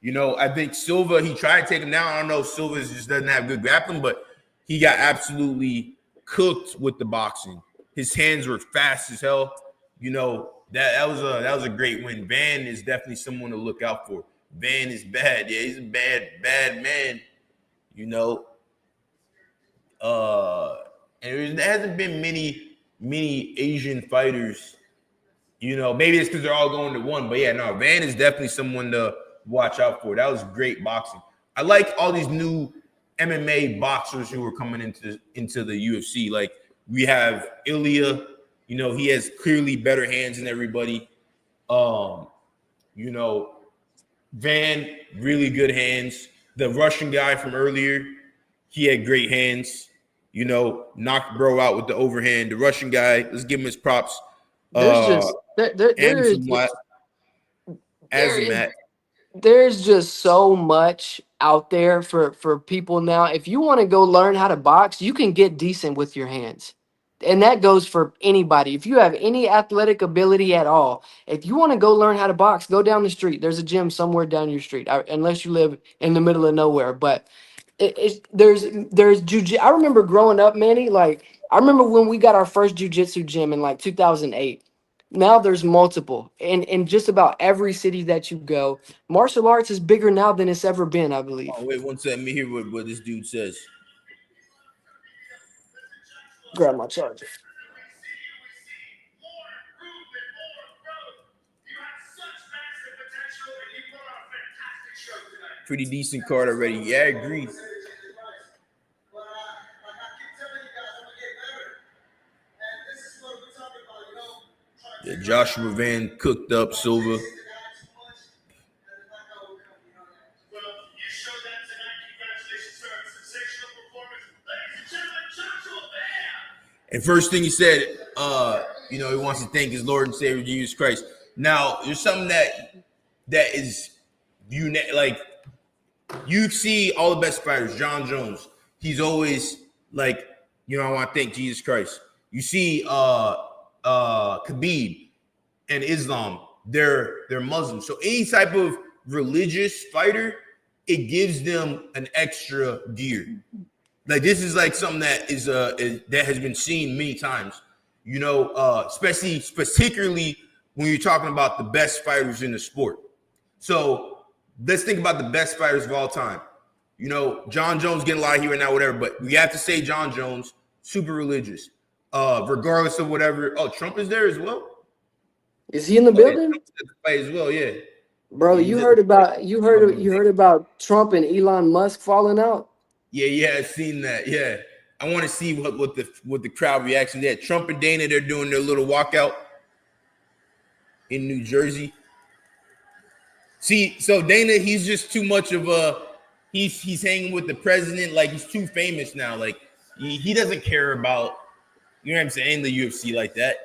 You know, I think Silva, he tried to take him down. I don't know if Silva just doesn't have good grappling, but he got absolutely cooked with the boxing. His hands were fast as hell. You know, that was a great win. Van is definitely someone to look out for. Van is bad. Yeah, he's a bad man. You know. And there hasn't been many Asian fighters. You know, maybe it's because they're all going to one. But yeah, no, Van is definitely someone to watch out for. That was great boxing. I like all these new MMA boxers who are coming into the UFC. Like we have Ilya. You know, he has clearly better hands than everybody. You know, Van, really good hands. The Russian guy from earlier, he had great hands. You know, knocked bro out with the overhand. The Russian guy, let's give him his props. There's just so much out there for people now. If you want to go learn how to box, you can get decent with your hands. And that goes for anybody. If you have any athletic ability at all, if you want to go learn how to box, go down the street. There's a gym somewhere down your street, unless you live in the middle of nowhere. But there's jiu-jitsu. I remember growing up, Manny. Like I remember when we got our first jiu-jitsu gym in like 2008. Now there's multiple, and in just about every city that you go, martial arts is bigger now than it's ever been, I believe. Oh wait, one second. Let me hear what this dude says. Grab my charger. Pretty decent card already. Yeah, I agree. Yeah, Joshua Van cooked up Silva. And first thing he said, you know, he wants to thank his Lord and Savior Jesus Christ. Now, there's something that is like you see all the best fighters. Jon Jones, he's always like, you know, I want to thank Jesus Christ. You see Khabib and Islam, they're Muslim. So any type of religious fighter, it gives them an extra gear. Like this is like something that is that has been seen many times, you know, particularly when you're talking about the best fighters in the sport. So let's think about the best fighters of all time. You know, Jon Jones getting a lot of heat right now, whatever, but we have to say Jon Jones, super religious, regardless of whatever. Oh, Trump is there as well. Is he in the building? Yeah, as well, yeah. Bro, you heard about Trump and Elon Musk falling out? Yeah, I've seen that. Yeah, I want to see what the crowd reaction is. Trump and Dana, they're doing their little walkout in New Jersey. See, so Dana, he's just too much of a he's hanging with the president, like he's too famous now. Like he doesn't care about, you know what I'm saying, the UFC like that.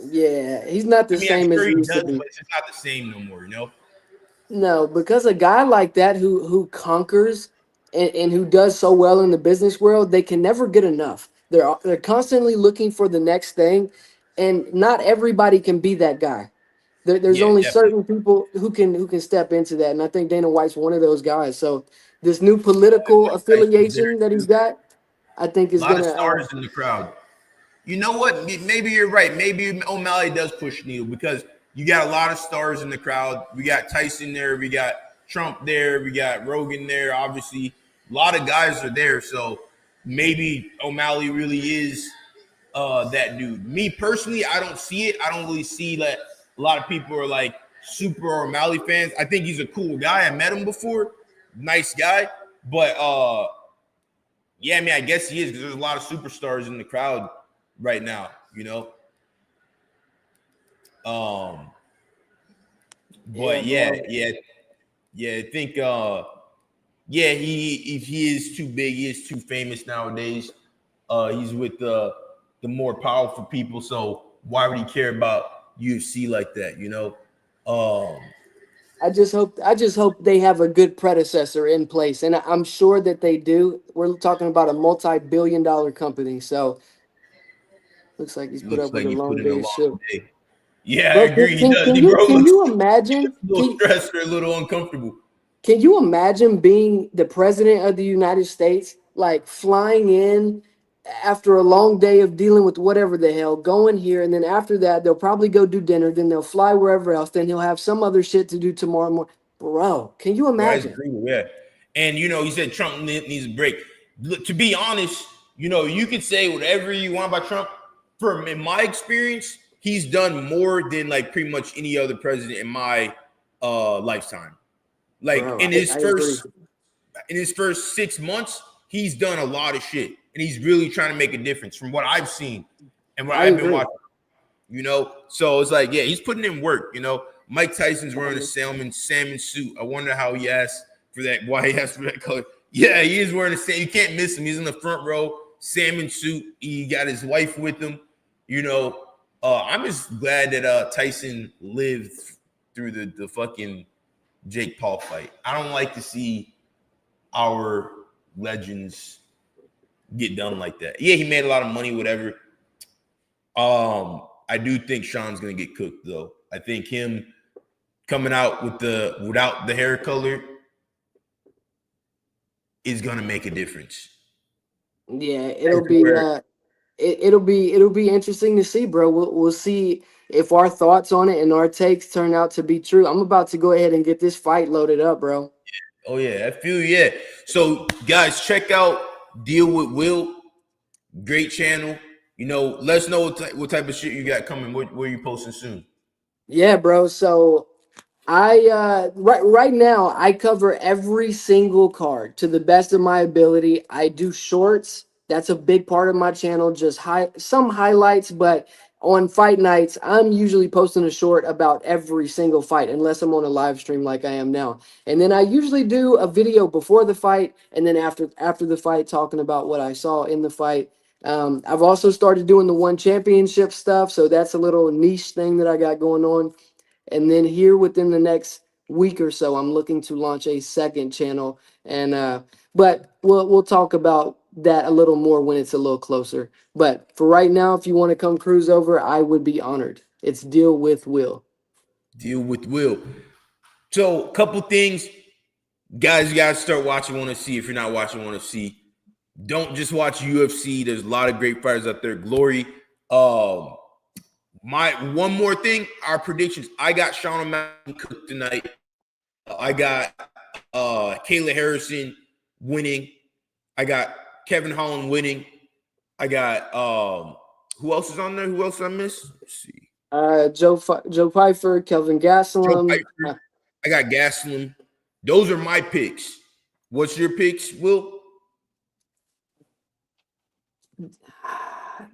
Yeah, he's not the same as he used to be. But it's just not the same no more, you know. No, because a guy like that who conquers and who does so well in the business world, they can never get enough. They're constantly looking for the next thing, and not everybody can be that guy. There's only certain people who can step into that, and I think Dana White's one of those guys. So this new political affiliation that he's got, I think is a lot of stars in the crowd. You know what? Maybe you're right. Maybe O'Malley does push the needle because you got a lot of stars in the crowd. We got Tyson there. We got Trump there. We got Rogan there. Obviously, a lot of guys are there. So maybe O'Malley really is that dude. Me personally, I don't see it. I don't really see that a lot of people are like super O'Malley fans. I think he's a cool guy. I met him before. Nice guy. But yeah, I mean, I guess he is because there's a lot of superstars in the crowd right now, you know. But I think he is too big, he is too famous nowadays. He's with the more powerful people, so why would he care about UFC like that, you know? I just hope they have a good predecessor in place, and I'm sure that they do. We're talking about a multi-billion-dollar company, so looks like he's put up with a long day. Yeah, I agree. Can you imagine? A little stressed or a little uncomfortable. Can you imagine being the president of the United States? like flying in after a long day of dealing with whatever the hell, going here, and then after that they'll probably go do dinner, then they'll fly wherever else, then he'll have some other shit to do tomorrow morning. Bro, can you imagine? Yeah. And he said Trump needs a break. Look, to be honest, you could say whatever you want about Trump. In my experience, he's done more than like pretty much any other president in my lifetime. Like Bro, in his first 6 months, he's done a lot of shit, and he's really trying to make a difference from what I've seen and what I've been watching. So it's like, yeah, he's putting in work. Mike Tyson's wearing a salmon suit. I wonder how he asked for that. Why he asked for that color? Yeah, he is wearing a salmon. You can't miss him. He's in the front row, salmon suit. He got his wife with him. I'm just glad that Tyson lived through the fucking Jake Paul fight. I don't like to see our legends get done like that. Yeah, he made a lot of money, whatever. I do think Sean's gonna get cooked though. I think him coming out without the hair color is gonna make a difference. Yeah, it'll be interesting to see, bro. We'll see if our thoughts on it and our takes turn out to be true. I'm about to go ahead and get this fight loaded up, bro. Oh yeah, I feel yeah. So guys, check out Deal with Will. Great channel. Let us know what type of shit you got coming. Where you posting soon? Yeah, bro. So I right now I cover every single card to the best of my ability. I do shorts. That's a big part of my channel. Just some highlights, but on fight nights, I'm usually posting a short about every single fight, unless I'm on a live stream like I am now. And then I usually do a video before the fight, and then after the fight, talking about what I saw in the fight. I've also started doing the One Championship stuff, so that's a little niche thing that I got going on. And then here within the next week or so, I'm looking to launch a second channel, and but we'll talk about that a little more when it's a little closer. But for right now, if you want to come cruise over, I would be honored. It's Deal with Will. Deal with Will. So a couple things, guys, you gotta start watching One FC. If you're not watching One FC, don't just watch UFC. There's a lot of great fighters out there. Glory. My one more thing, our predictions. I got Sean O'Malley cooked tonight. I got Kayla Harrison winning. I got Kevin Holland winning. I got who else is on there? Who else did I miss? Let's see. Joe Pyfer, Kelvin Gastelum. I got Gastelum. Those are my picks. What's your picks, Will?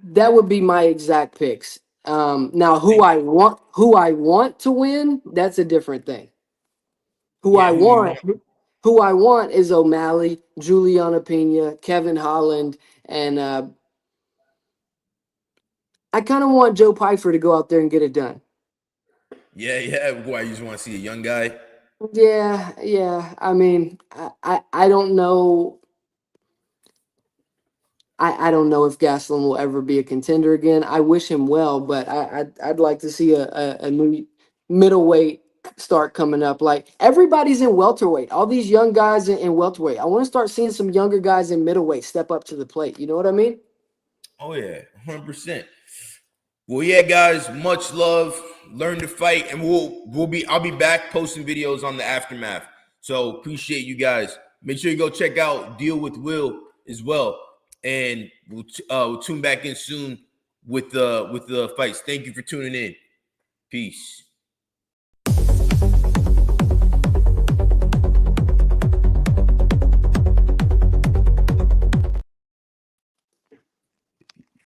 That would be my exact picks. Now who I want to win, that's a different thing. Who I want is O'Malley, Juliana Pena, Kevin Holland, and I kind of want Joe Pyfer to go out there and get it done. Yeah. Why, you just want to see a young guy? Yeah. I mean, I don't know. I don't know if Gastelum will ever be a contender again. I wish him well, but I'd like to see a new middleweight start coming up. Like, everybody's in welterweight. All these young guys in welterweight. I want to start seeing some younger guys in middleweight step up to the plate. You know what I mean? Oh yeah, 100%. Well, yeah, guys, much love. Learn to fight, and I'll be back posting videos on the aftermath. So appreciate you guys. Make sure you go check out Deal with Will as well. And we'll tune back in soon with the fights. Thank you for tuning in. Peace.